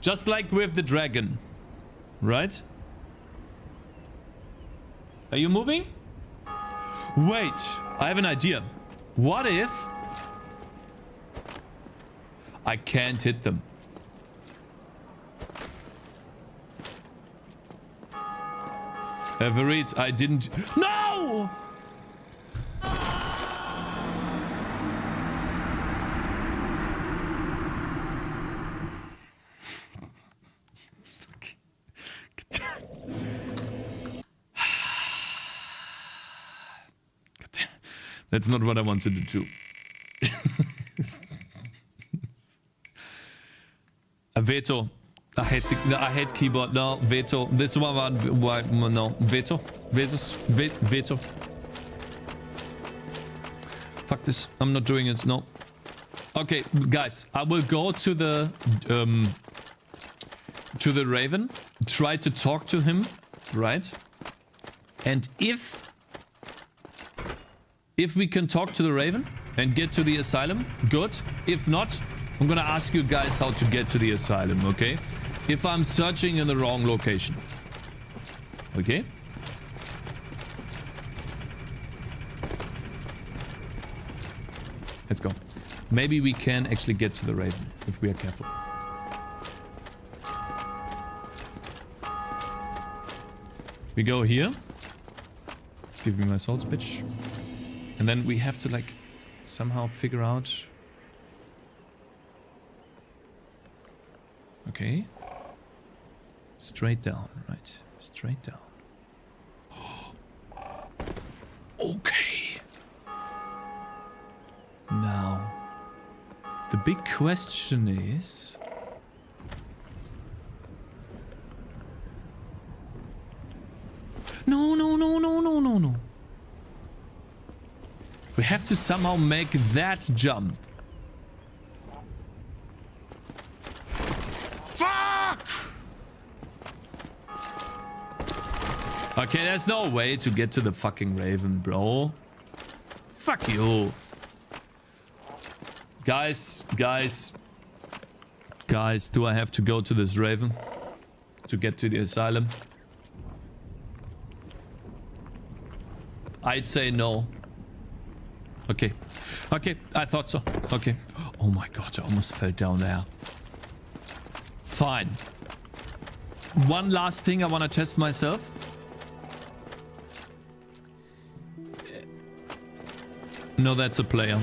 Just like with the dragon. Right? Are you moving? Wait, I have an idea. What if I can't hit them? Everett, I didn't... No! That's not what I wanted to do. A veto. I hate keyboard. No, veto. This one, no, veto. Veto. Fuck this. I'm not doing it. No. Okay, guys. I will go to the Raven. Try to talk to him, right? And if we can talk to the Raven and get to the asylum, good. If not, I'm gonna ask you guys how to get to the asylum, okay? If I'm searching in the wrong location. Okay? Let's go. Maybe we can actually get to the Raven if we are careful. We go here. Give me my soul pitch. And then we have to like somehow figure out. Okay. Straight down, right? Straight down. Okay. Now, the big question is... No. We have to somehow make that jump. Fuck! Okay, there's no way to get to the fucking Raven, bro. Fuck you. Guys, do I have to go to this Raven to get to the asylum? I'd say no. Okay, I thought so. Okay. Oh my god, I almost fell down there. Fine. One last thing I want to test myself. No, that's a player.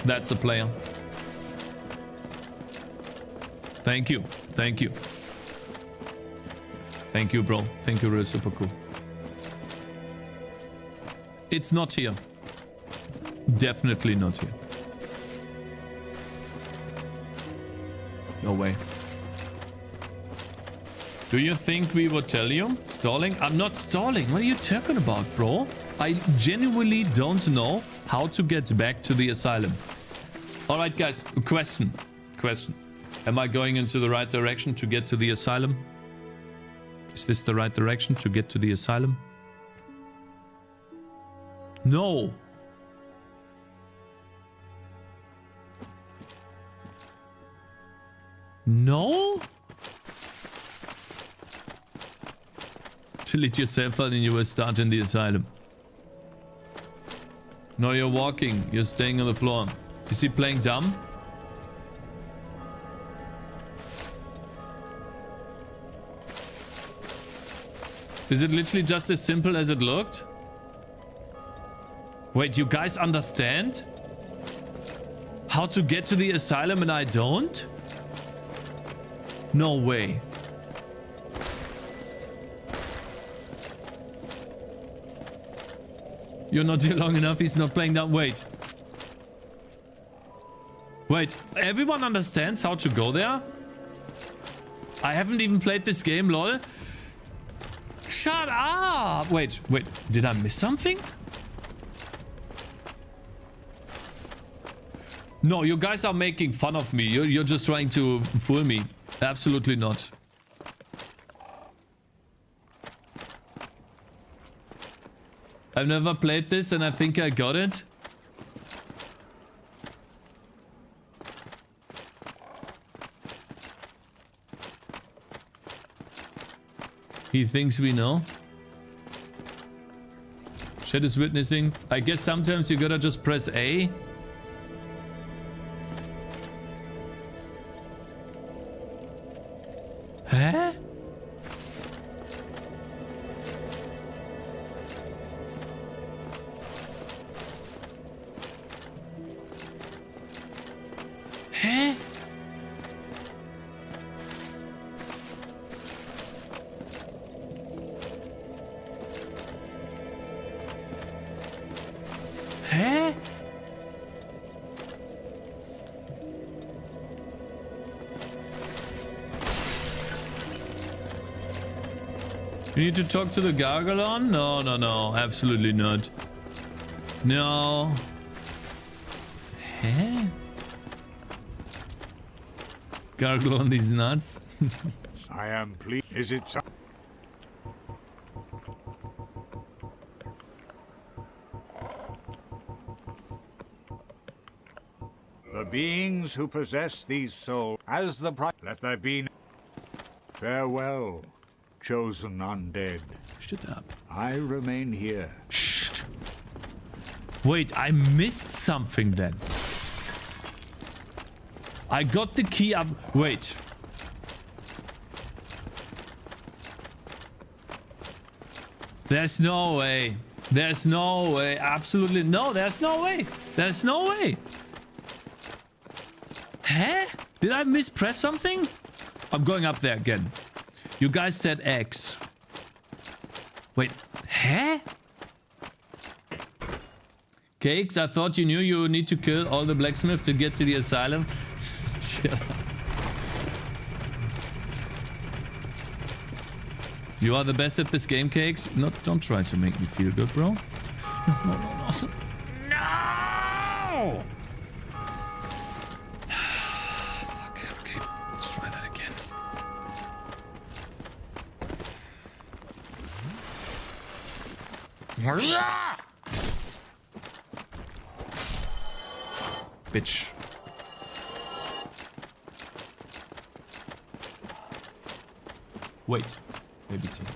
That's a player. Thank you. Thank you. Thank you, bro. Thank you, really super cool. It's not here. Definitely not here. No way. Do you think we would tell you? Stalling? I'm not stalling. What are you talking about, bro? I genuinely don't know how to get back to the asylum. Alright, guys. Question. Am I going into the right direction to get to the asylum? Is this the right direction to get to the asylum? No. No? Delete yourself and you will start in the asylum. No, you're walking. You're staying on the floor. Is he playing dumb? Is it literally just as simple as it looked? Wait, you guys understand? How to get to the asylum and I don't? No way. You're not here long enough, he's not playing that. Wait, everyone understands how to go there? I haven't even played this game, lol. Shut up! Wait, did I miss something? No, you guys are making fun of me. You're just trying to fool me. Absolutely not. I've never played this and I think I got it. He thinks we know. Chat is witnessing. I guess sometimes you gotta just press A. Huh? Huh? Huh? You need to talk to the Gargalon? No, no, no. Absolutely not. No. Huh? Gargalon is nuts. I am pleased. Is it so? The beings who possess these souls, as the price, let there be. Farewell, chosen undead. Shut up. I remain here. Shh. Wait, I missed something then. I got the key up. Wait. There's no way. There's no way. Absolutely no. There's no way. There's no way. Huh? Did I mispress something? I'm going up there again. You guys said X. Wait. Huh? Cakes, I thought you knew you need to kill all the blacksmiths to get to the asylum. Shut up. You are the best at this game, Cakes. No, don't try to make me feel good, bro. No, no, no, no. No! Fuck, okay. Let's try that again. Bitch. Wait. Maybe it's here.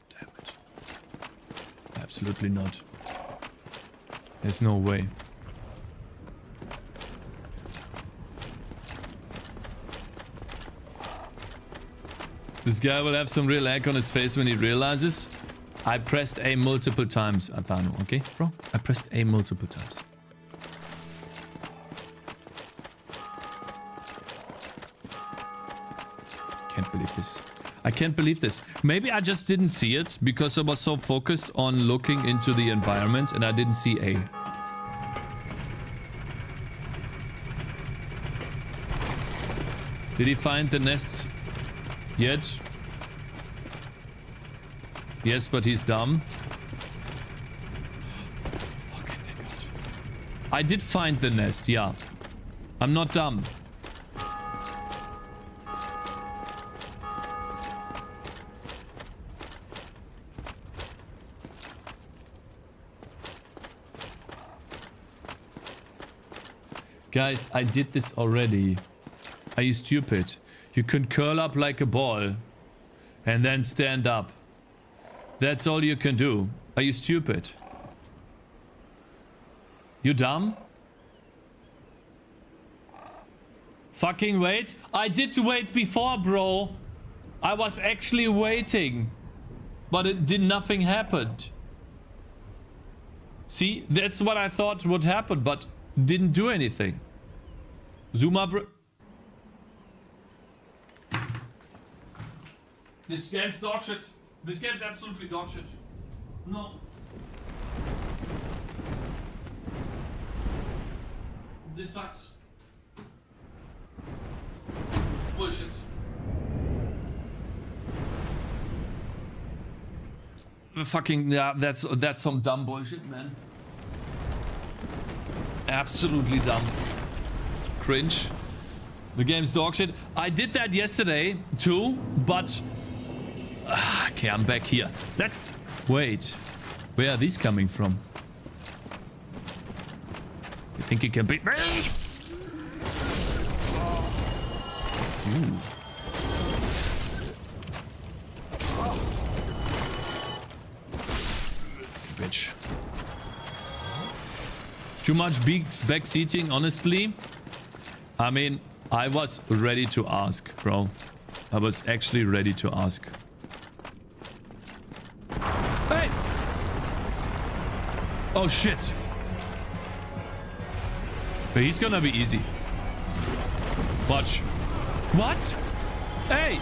Damn it. Absolutely not. There's no way. This guy will have some real egg on his face when he realizes I pressed A multiple times, Athano, okay, bro? I pressed A multiple times. Can't believe this. I can't believe this. Maybe I just didn't see it because I was so focused on looking into the environment and I didn't see A. Did he find the nest yet? Yes, but he's dumb. Okay, thank God. I did find the nest, yeah. I'm not dumb. Guys, I did this already. Are you stupid? You can curl up like a ball and then stand up. That's all you can do. Are you stupid? You dumb? Fucking wait. I did wait before, bro. I was actually waiting. But nothing happened. See, that's what I thought would happen, but didn't do anything. Zoom up. This game's dog shit. This game's absolutely dog shit. No. This sucks. Bullshit. Fucking, yeah, that's some dumb bullshit, man. Absolutely dumb. Cringe. The game's dog shit. I did that yesterday too, but... okay, I'm back here. Let's... Wait. Where are these coming from? You think you can beat me? Ooh. Bitch. Too much backseating, honestly. I mean, I was ready to ask, bro. I was actually ready to ask. Hey! Oh shit. But he's gonna be easy. Watch. What? Hey!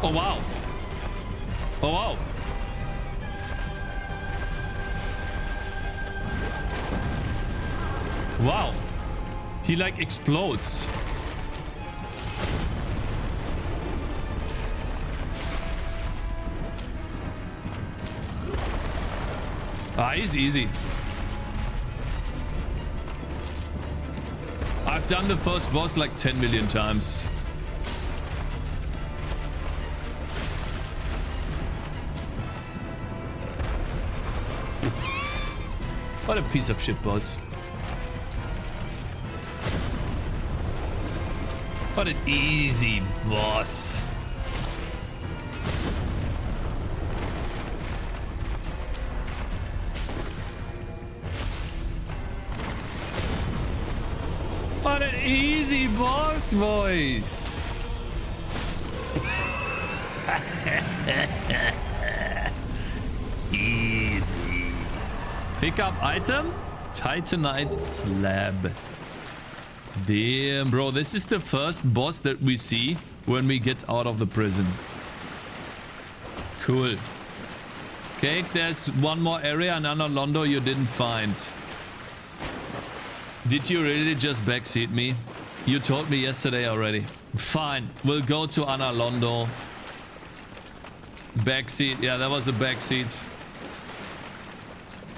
Oh wow. Oh wow. Wow. He like explodes. Ah, he's easy. I've done the first boss like 10 million times. What a piece of shit boss. What an easy boss. What an easy boss voice. Easy. Pick up item, Titanite slab. Damn, bro, this is the first boss that we see when we get out of the prison. Cool. Cakez, there's one more area in Analondo you didn't find. Did you really just backseat me? You told me yesterday already. Fine, we'll go to Analondo. Backseat, yeah, that was a backseat.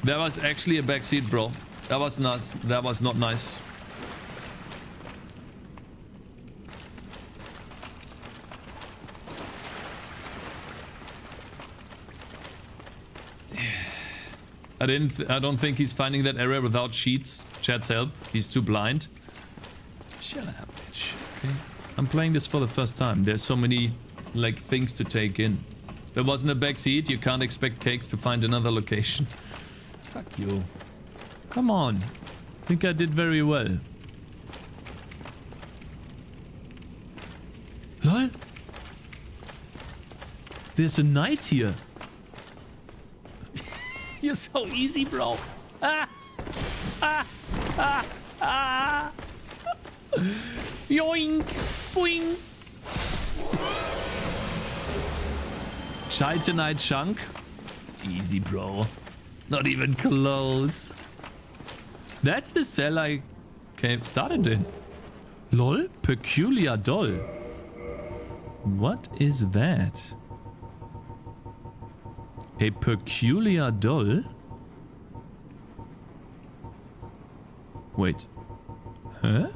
That was actually a backseat, bro. That was nice. That was not nice. I don't think he's finding that area without chat's help. He's too blind. Shut up, bitch. Okay. I'm playing this for the first time. There's so many like things to take in. There wasn't a backseat. You can't expect Cakez to find another location. Fuck you. Come on. I think I did very well. Lol. There's a knight here. You're so easy, bro. Ah! Ah! Ah! Ah! Yoink! Boing! Titanite chunk. Easy, bro. Not even close. That's the cell I started in. Lol, peculiar doll. What is that? A peculiar doll? Wait. Huh?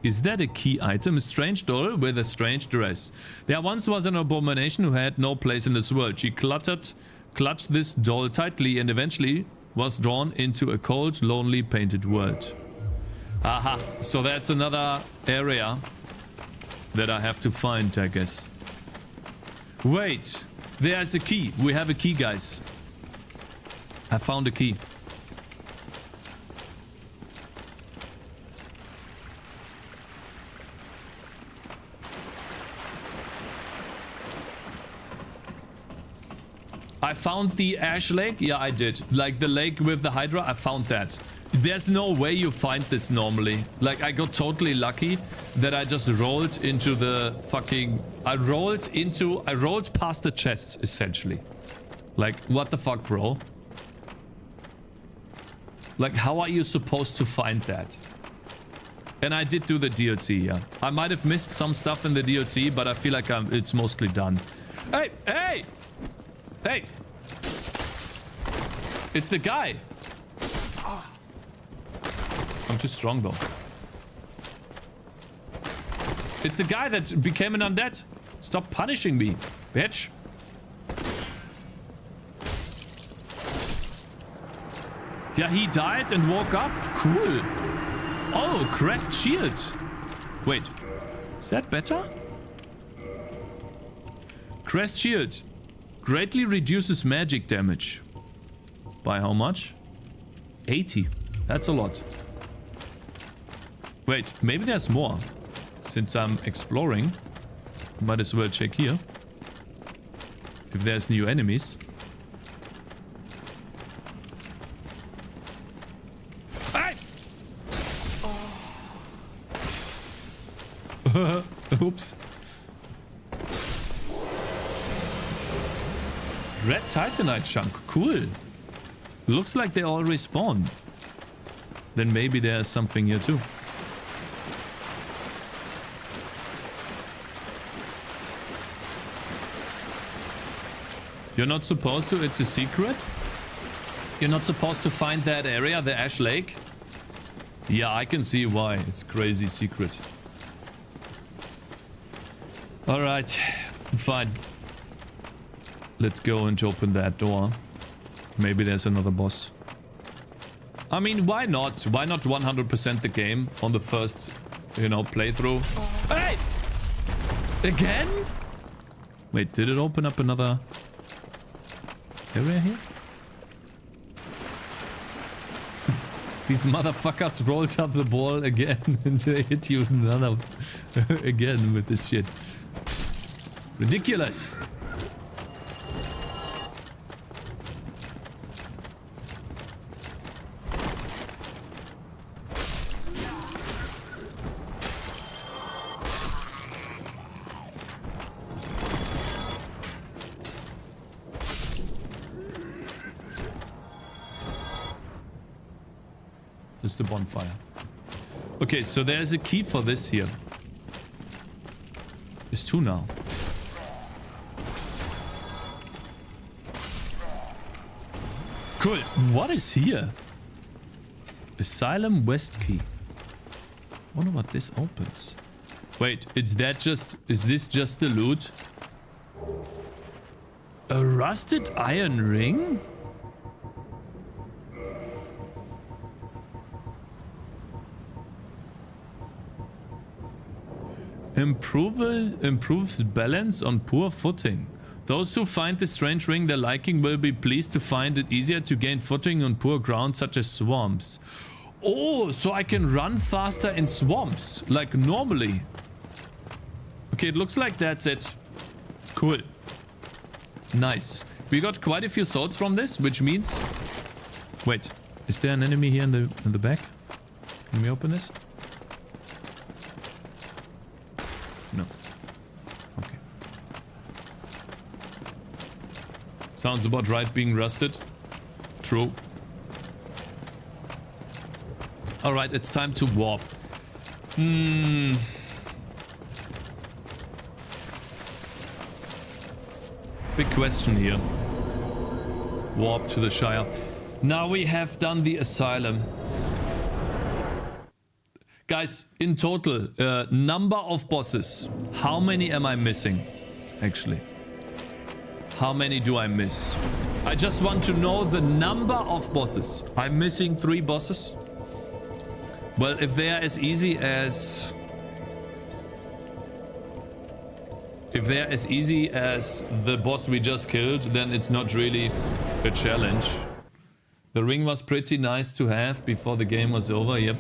Is that a key item? A strange doll with a strange dress. There once was an abomination who had no place in this world. She clutched this doll tightly and eventually was drawn into a cold, lonely, painted world. Aha, so that's another area that I have to find, I guess. Wait, there's a key. We have a key, guys. I found a key. I found the ash lake. Yeah, I did. Like the lake with the Hydra. I found that. There's no way you find this normally. Like, I got totally lucky that I just rolled into the fucking... I rolled past the chests, essentially. Like, what the fuck, bro? Like, how are you supposed to find that? And I did do the DLC, yeah. I might have missed some stuff in the DLC, but I feel like it's mostly done. Hey! Hey! Hey! It's the guy! I'm too strong, though. It's the guy that became an undead. Stop punishing me, bitch. Yeah, he died and woke up. Cool. Oh, crest shield. Wait, is that better? Crest shield greatly reduces magic damage. By how much? 80. That's a lot. Wait, maybe there's more. Since I'm exploring, might as well check here. If there's new enemies. Hey! Oh. Oops. Red Titanite chunk. Cool. Looks like they all respawn. Then maybe there's something here too. You're not supposed to? It's a secret? You're not supposed to find that area, the Ash Lake? Yeah, I can see why. It's crazy secret. Alright, fine. Let's go and open that door. Maybe there's another boss. I mean, why not? Why not 100% the game on the first, you know, playthrough? Hey! Again? Wait, did it open up another area here? These motherfuckers rolled up the ball again and they hit you another again with this shit. Ridiculous. This is the bonfire. Okay, so there's a key for this here. It's 2 now. Cool. What is here? Asylum West key. Wonder what this opens. Wait, is this just the loot? A rusted iron ring? Improves balance on poor footing. Those who find the strange ring their liking will be pleased to find it easier to gain footing on poor ground such as swamps. Oh, so I can run faster in swamps, like normally. Okay, it looks like that's it. Cool. Nice. We got quite a few swords from this, which means... Wait, is there an enemy here in the back? Can we open this? No. Okay. Sounds about right being rusted. True. Alright, it's time to warp. Big question here. Warp to the Shire. Now we have done the asylum. Guys, in total, number of bosses. How many am I missing? Actually. How many do I miss? I just want to know the number of bosses. I'm missing 3 bosses. Well, if they are as easy as... If they are as easy as the boss we just killed, then it's not really a challenge. The ring was pretty nice to have before the game was over, yep.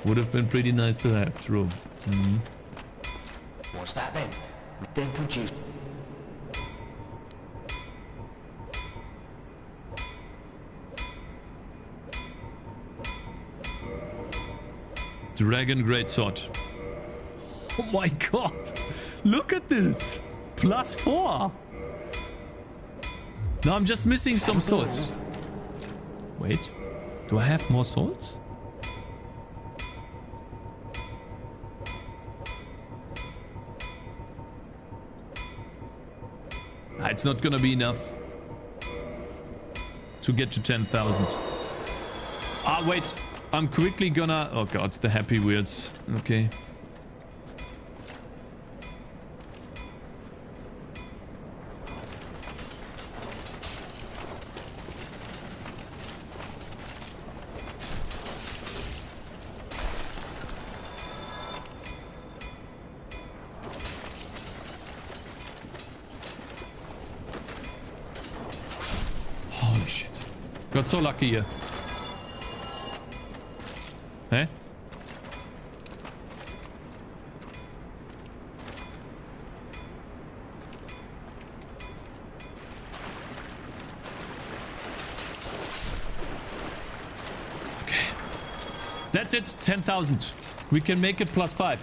Would have been pretty nice to have, true. What's that then? We've been produced. Dragon Greatsword. Oh my god. Look at this. +4. Now I'm just missing some swords. Wait. Do I have more swords? It's not gonna be enough to get to 10,000. Ah, wait. I'm quickly gonna... Oh god, the happy weirds. Okay. Holy shit. Got so lucky here. Hä? Okay. That's it. 10,000. We can make it +5.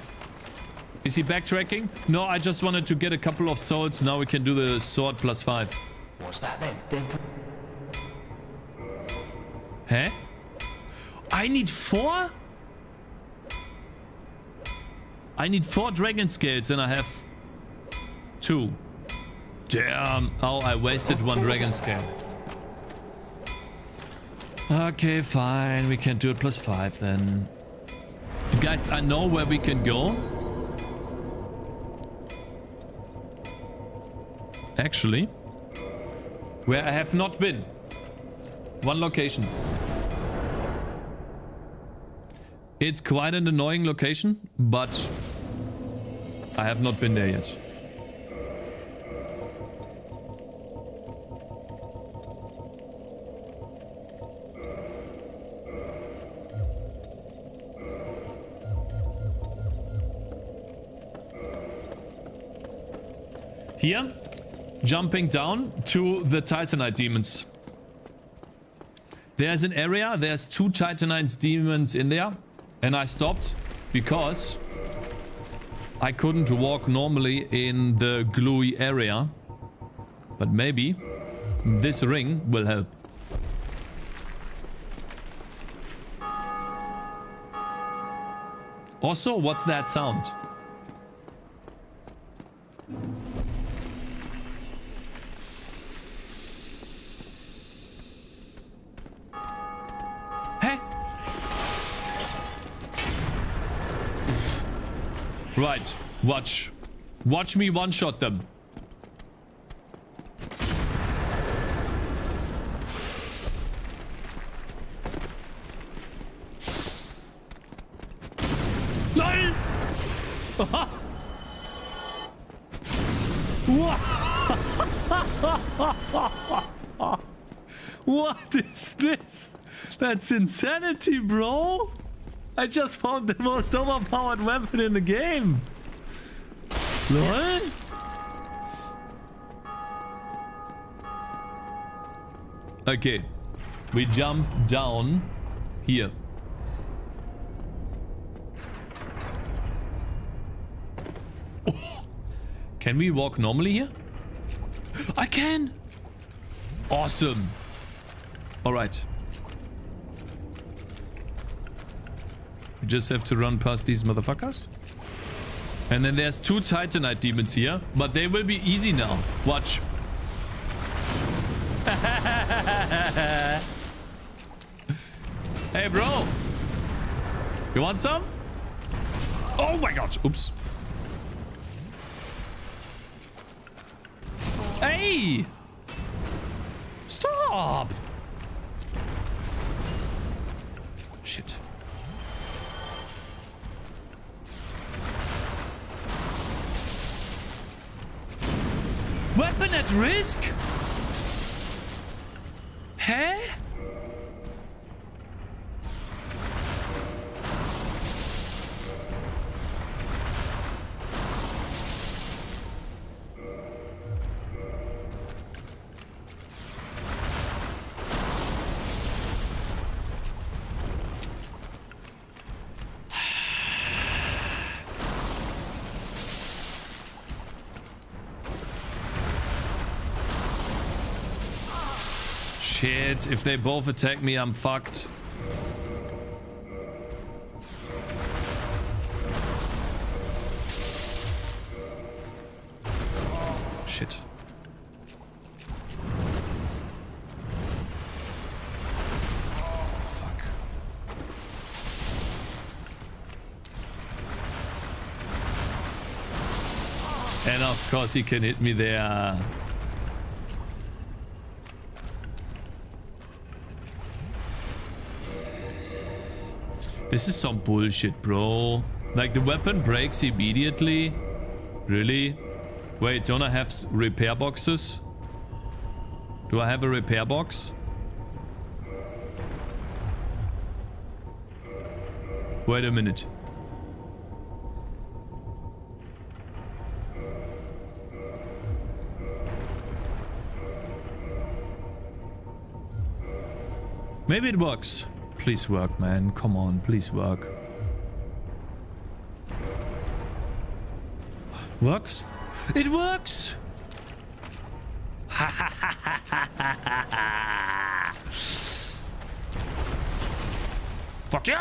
Is he backtracking? No, I just wanted to get a couple of swords. Now we can do the sword +5. What's that then? Hä? I need 4? I need 4 dragon scales and I have 2. Damn. Oh, I wasted 1 dragon scale. Okay, fine. We can do it +5 then. Guys, I know where we can go. Actually, where I have not been. One location. It's quite an annoying location, but I have not been there yet. Here, jumping down to the Titanite demons. There's an area, there's 2 Titanite demons in there. And I stopped because I couldn't walk normally in the gluey area. But maybe this ring will help. Also, what's that sound? Right, watch. Watch me one-shot them. LOL! What is this? That's insanity, bro! I just found the most overpowered weapon in the game. LOL? Okay. We jump down here. Oh. Can we walk normally here? I can! Awesome. Alright. We just have to run past these motherfuckers. And then there's 2 Titanite demons here. But they will be easy now. Watch. Hey, bro. You want some? Oh my god. Oops. Hey! Stop! Shit. Weapon at risk? Hä? Shit, if they both attack me, I'm fucked. Shit. Fuck. And of course he can hit me there. This is some bullshit, bro. Like, the weapon breaks immediately? Really? Wait, don't I have repair boxes? Do I have a repair box? Wait a minute. Maybe it works. Please work, man. Come on, please work. Works? It works! Ha ha ha ha ha ha ha! Fuck you!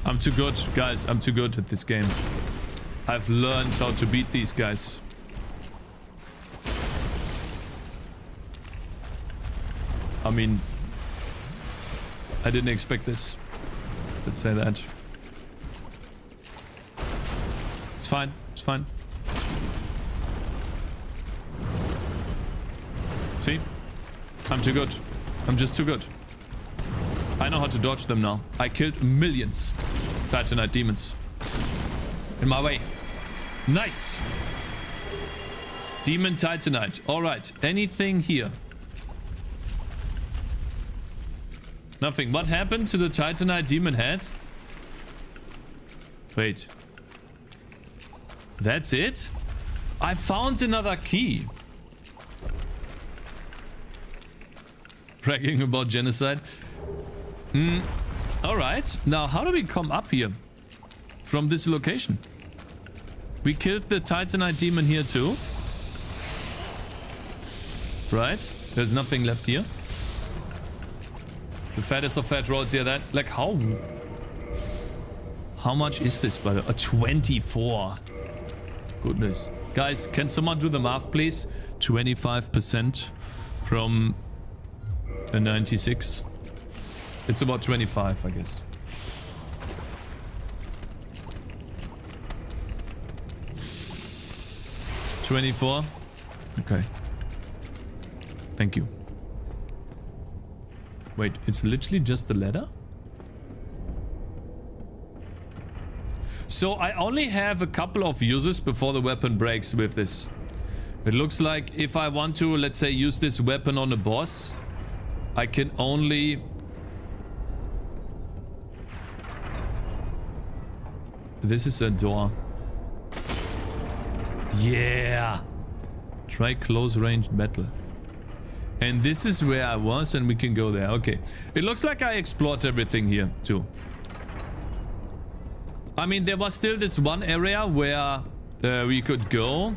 I'm too good, guys. I'm too good at this game. I've learned how to beat these guys. I mean, I didn't expect this. Let's say that. It's fine. It's fine. See? I'm too good. I'm just too good. I know how to dodge them now. I killed millions Titanite demons. In my way. Nice. Demon Titanite. Alright. Anything here? Nothing. What happened to the Titanite demon head? Wait. That's it? I found another key. Bragging about genocide. Alright. Now, how do we come up here? From this location? We killed the Titanite demon here too. Right? There's nothing left here. The fattest of fat rolls here. That, like, how much is this, by the way? 24. Goodness. Guys, can someone do the math, please? 25% from a 96. It's about 25, I guess. $24. Okay. Thank you. Wait, it's literally just the ladder? So I only have a couple of uses before the weapon breaks with this. It looks like if I want to, let's say, use this weapon on a boss, I can only... This is a door. Yeah! Try close range battle. And this is where I was, and we can go there. Okay. It looks like I explored everything here, too. I mean, there was still this one area where we could go.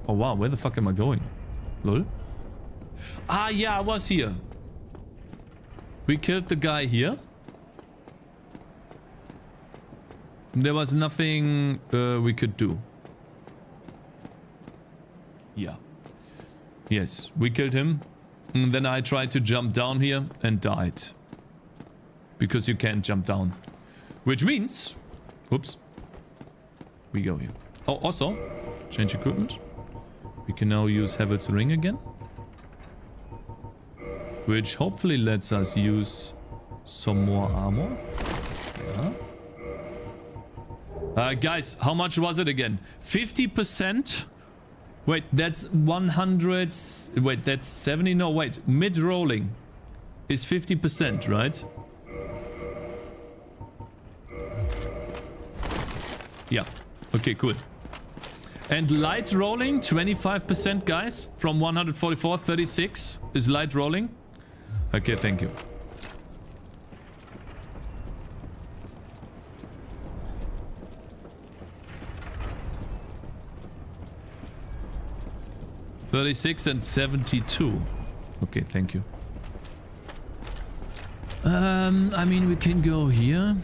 Oh, wow. Where the fuck am I going? Lol. Ah, yeah, I was here. We killed the guy here. There was nothing we could do. Yeah. Yes, we killed him. And then I tried to jump down here and died. Because you can't jump down. Which means... Whoops. We go here. Oh, also, Change equipment. We can now use Havel's ring again. Which hopefully lets us use some more armor. Yeah. Guys, how much was it again? 50%? Wait, that's 100... Wait, that's 70? No, wait. Mid-rolling is 50%, right? Yeah. Okay, cool. And light rolling, 25%, guys. From 144, 36 is light rolling. Okay, thank you. $36 and 72. Okay, thank you. I mean, we can go here.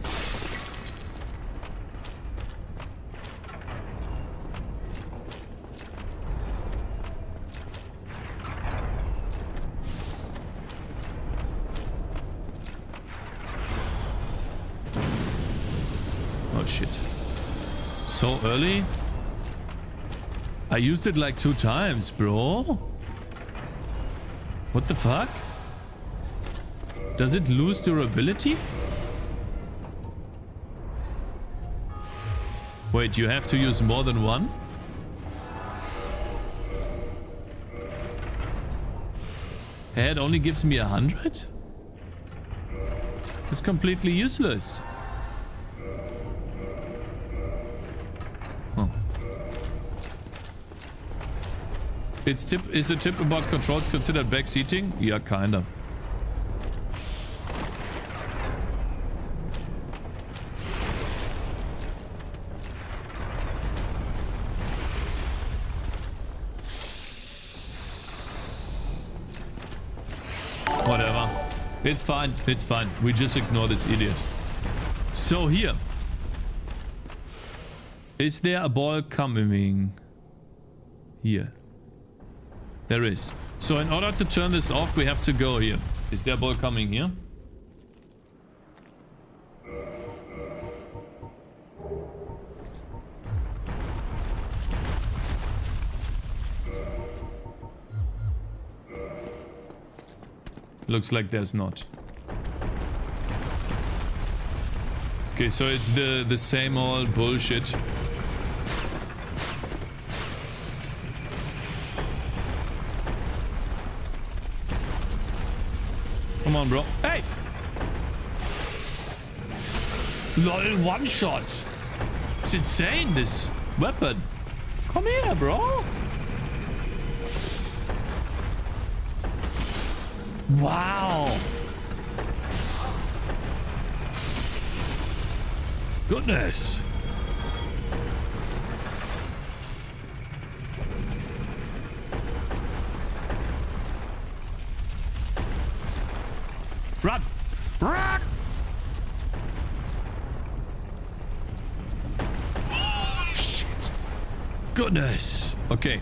Oh shit. So early? I used it like 2 times, bro. What the fuck? Does it lose durability? Wait, you have to use more than one? It only gives me 100? It's completely useless. Huh. Is a tip about controls considered backseating? Yeah, kinda. Whatever. It's fine. It's fine. We just ignore this idiot. So here. Is there a ball coming? Here. There is. So in order to turn this off, we have to go here. Is there a ball coming here? Looks like there's not. Okay, so it's the same old bullshit. Come on, bro. Hey! LOL, one shot. It's insane, this weapon. Come here, bro. Wow. Goodness. Run! Run! Oh, shit. Goodness. Okay.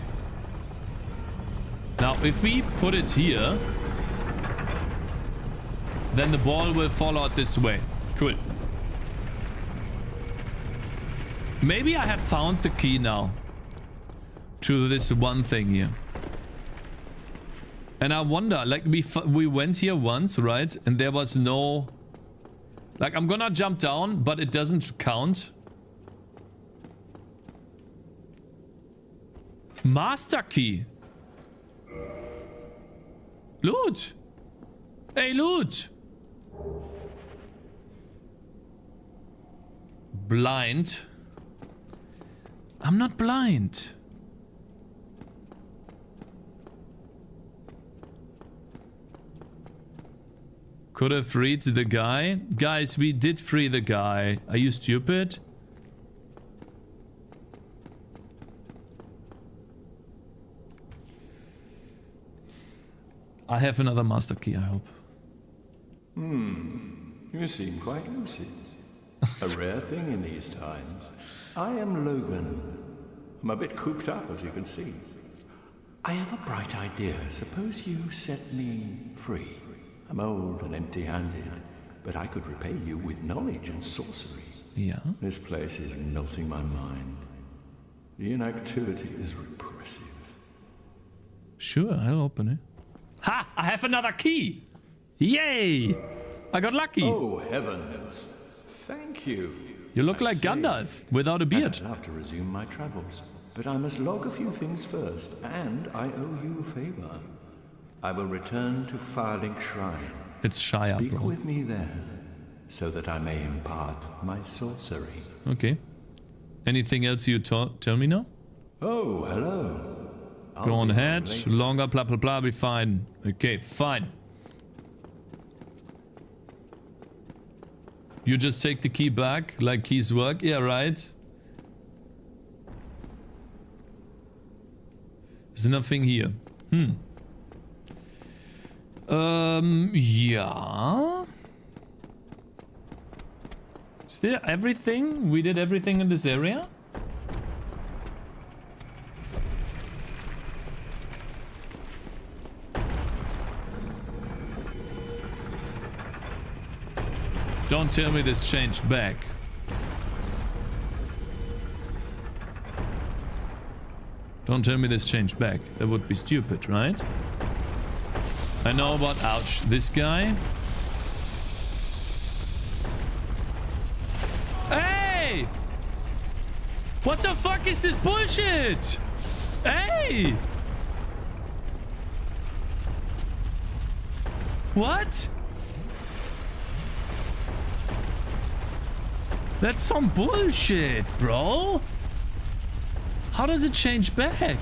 Now, if we put it here, then the ball will fall out this way. Cool. Maybe I have found the key now to this one thing here. And I wonder, like, we went here once, right? And there was no... Like, I'm gonna jump down, but it doesn't count. Master key. Loot. Hey, loot. Blind. I'm not blind. Could have freed the guy. Guys, we did free the guy. Are you stupid? I have another master key, I hope. You seem quite lucid. A rare thing in these times. I am Logan. I'm a bit cooped up, as you can see. I have a bright idea. Suppose you set me free. I'm old and empty-handed, but I could repay you with knowledge and sorcery. Yeah. This place is melting my mind. The inactivity is repressive. Sure, I'll open it. Ha! I have another key! Yay! I got lucky! Oh, heavens. Thank you. You look like Gandalf, without a beard. I'd love to resume my travels, but I must log a few things first, and I owe you a favor. I will return to Firelink Shrine. It's Shire, Speak bro. with me there, so that I may impart my sorcery. Okay. Anything else you tell me now? Oh, hello. Go on ahead. Longer, blah, blah, blah, be fine. Okay, fine. You just take the key back, like keys work. Yeah, right. There's nothing here. Yeah. Is there everything? We did everything in this area? Don't tell me this changed back. Don't tell me this changed back. That would be stupid, right? I know about, ouch, this guy. Hey! What the fuck is this bullshit? Hey! What? That's some bullshit, bro. How does it change back?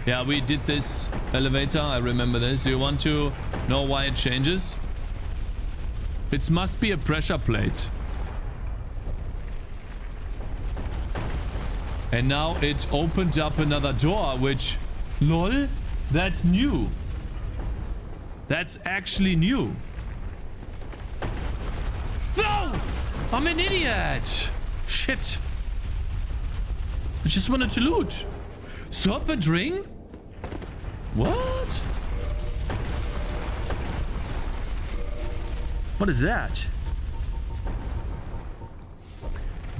Yeah, we did this elevator. I remember this. You want to know why it changes? It must be a pressure plate. And now it opened up another door, which... LOL? That's new. That's actually new. No! I'm an idiot! Shit. I just wanted to loot. Serpent ring? What? What is that?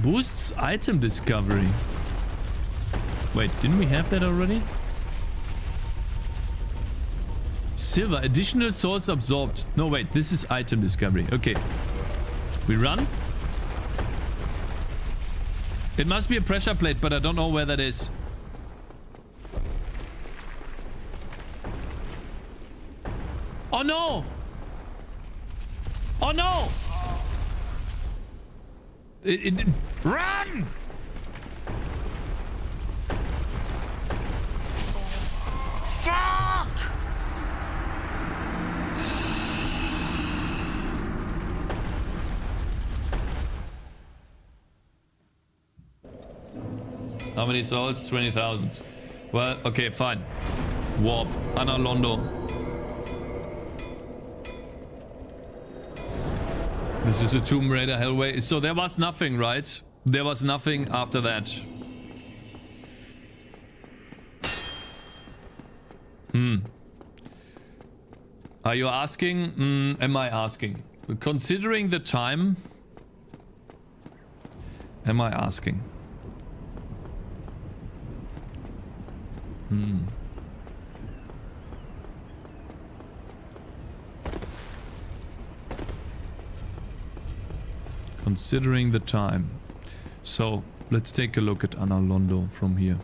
Boosts item discovery. Wait, didn't we have that already? Silver, additional souls absorbed. No, wait, this is item discovery. Okay. We run. It must be a pressure plate, but I don't know where that is. Oh no! Oh no! Run! Fuck! How many souls? 20,000. Well, okay, fine. Warp. Anna Londo. This is a Tomb Raider Hellway. So there was nothing, right? There was nothing after that. Are you asking? Am I asking? Considering the time... Am I asking? Considering the time. So, let's take a look at Anna Londo from here.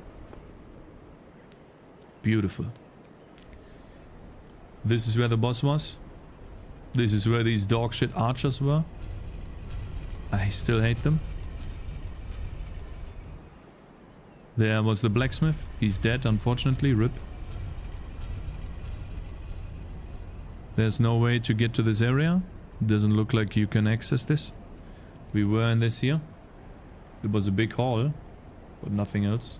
Beautiful. This is where the boss was. This is where these dog shit archers were. I still hate them. There was the blacksmith. He's dead, unfortunately. RIP. There's no way to get to this area. Doesn't look like you can access this. We were in this here. There was a big hall, but nothing else.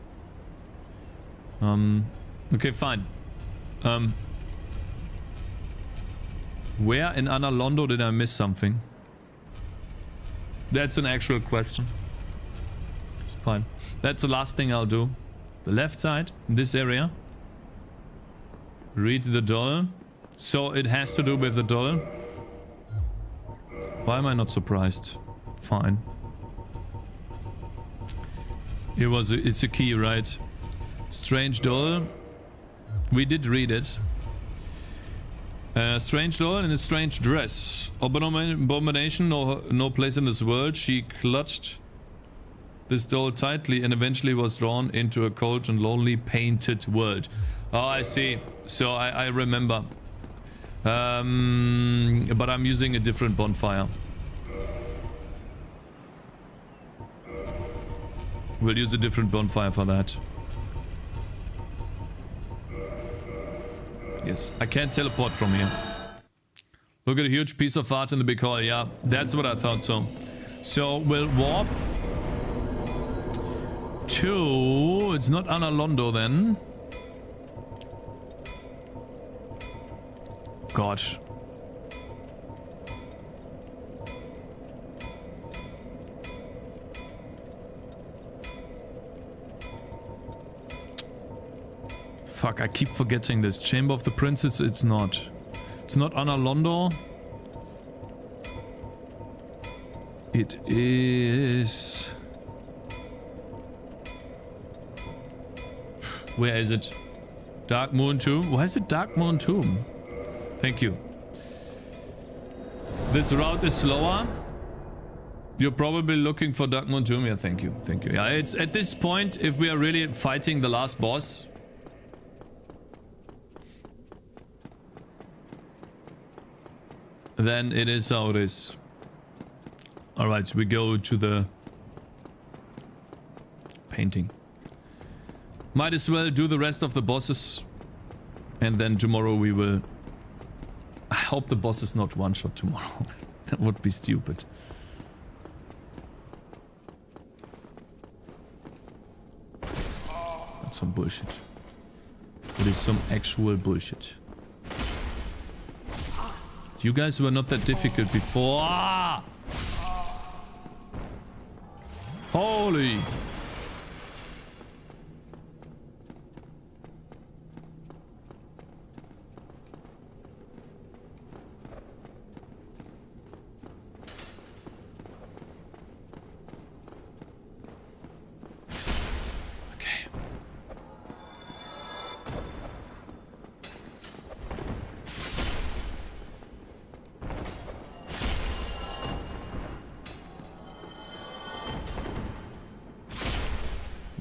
Okay, fine. Where in Anna Londo did I miss something? That's an actual question. It's fine. That's the last thing I'll do. The left side, in this area. Read the doll. So it has to do with the doll. Why am I not surprised? Fine. It's a key, right? Strange doll. We did read it. Strange doll in a strange dress. Abomination, no place in this world. She clutched this doll tightly and eventually was drawn into a cold and lonely painted world. Oh, I see. So I remember. But I'm using a different bonfire. We'll use a different bonfire for that. Yes, I can't teleport from here. Look at a huge piece of art in the big hall. Yeah, that's what I thought so. So we'll warp to... It's not Analondo then. God. Fuck, I keep forgetting this. Chamber of the Princess, it's not. It's not Analondo. It is... Where is it? Dark Moon Tomb? Why is it Dark Moon Tomb? Thank you. This route is slower. You're probably looking for Dark Moon Tomb. Yeah, thank you. Thank you. Yeah, it's at this point, if we are really fighting the last boss... then it is how it is. Alright, we go to the painting. Might as well do the rest of the bosses. And then tomorrow we will... I hope the boss is not one-shot tomorrow. That would be stupid. That's some bullshit. It is some actual bullshit. You guys were not that difficult before. Ah! Holy!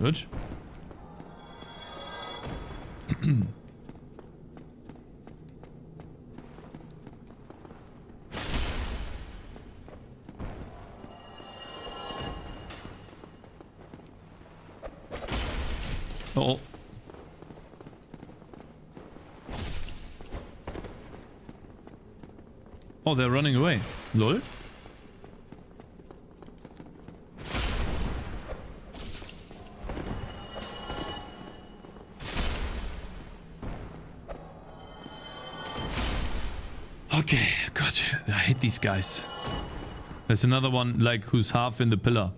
Good. Uh-oh. Oh, they're running away. Lol. Okay, God, I hate these guys. There's another one, like, who's half in the pillar.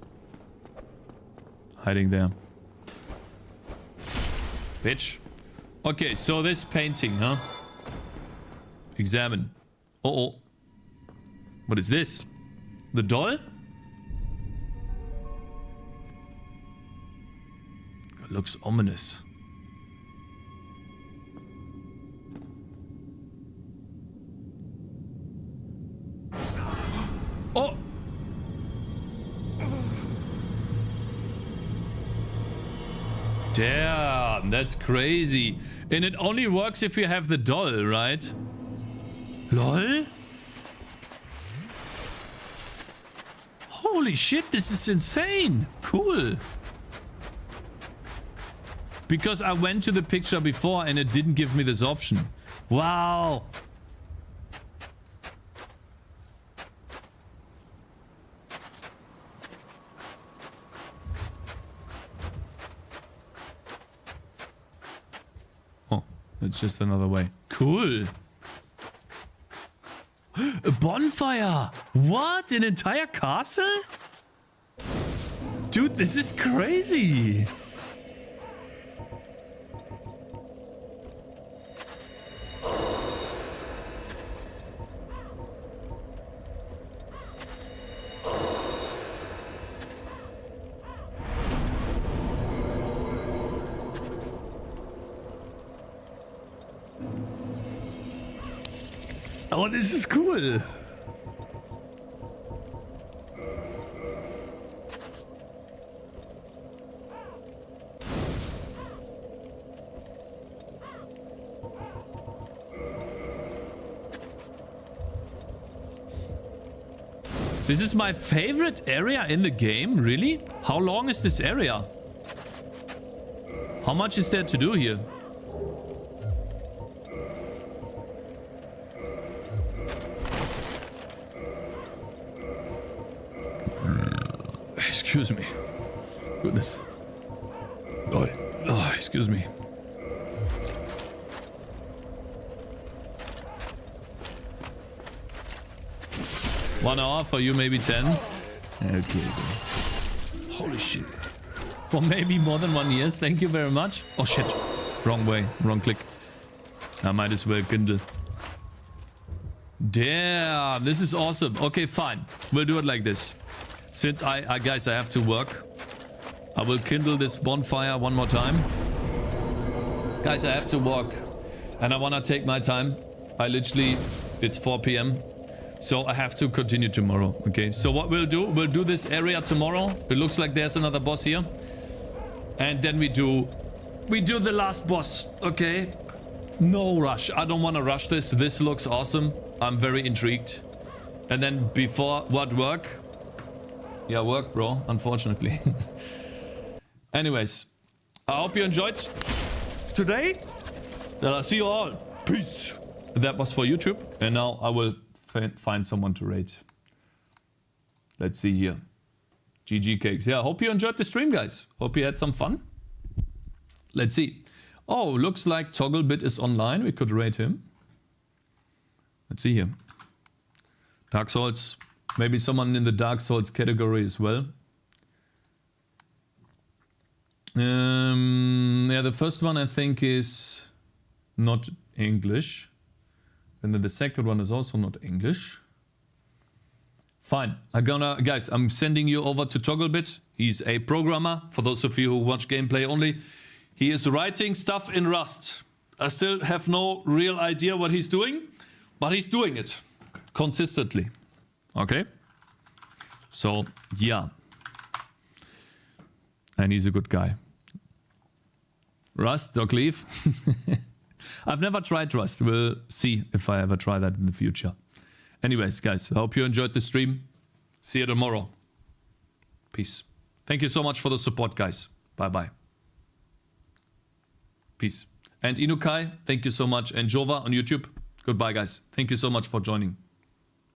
Hiding there. Bitch. Okay, so this painting, huh? Examine. Uh-oh. What is this? The doll? It looks ominous. Oh! Damn, that's crazy. And it only works if you have the doll, right? LOL? Holy shit, this is insane. Cool. Because I went to the picture before and it didn't give me this option. Wow. Oh, it's just another way. Cool. A bonfire! What? An entire castle? Dude, this is crazy! Oh, this is cool. This is my favorite area in the game, really? How long is this area? How much is there to do here? Excuse me. Goodness. Oh, excuse me. One hour for you, maybe 10. Okay. Holy shit. For maybe more than 1 year. Thank you very much. Oh shit. Wrong way. Wrong click. I might as well kindle. Damn. This is awesome. Okay, fine. We'll do it like this. Since guys, I have to work. I will kindle this bonfire one more time. Guys, I have to work. And I want to take my time. It's 4 p.m. So I have to continue tomorrow. Okay, so what we'll do this area tomorrow. It looks like there's another boss here. And then we do the last boss. Okay, no rush. I don't want to rush this. This looks awesome. I'm very intrigued. And then before what work? Yeah, work, bro, unfortunately. Anyways, I hope you enjoyed today. Then I'll see you all. Peace. That was for YouTube. And now I will find someone to rate. Let's see here. GG Cakes. Yeah, hope you enjoyed the stream, guys. Hope you had some fun. Let's see. Oh, looks like Togglebit is online. We could rate him. Let's see here. Dark Souls. Maybe someone in the Dark Souls category as well. Yeah, the first one I think is not English. And then the second one is also not English. Fine. Guys, I'm sending you over to Togglebit. He's a programmer. For those of you who watch gameplay only, he is writing stuff in Rust. I still have no real idea what he's doing, but he's doing it consistently. Okay? So, yeah. And he's a good guy. Rust, Doc Leaf. I've never tried Rust. We'll see if I ever try that in the future. Anyways, guys, I hope you enjoyed the stream. See you tomorrow. Peace. Thank you so much for the support, guys. Bye-bye. Peace. And Inukai, thank you so much. And Jova on YouTube. Goodbye, guys. Thank you so much for joining.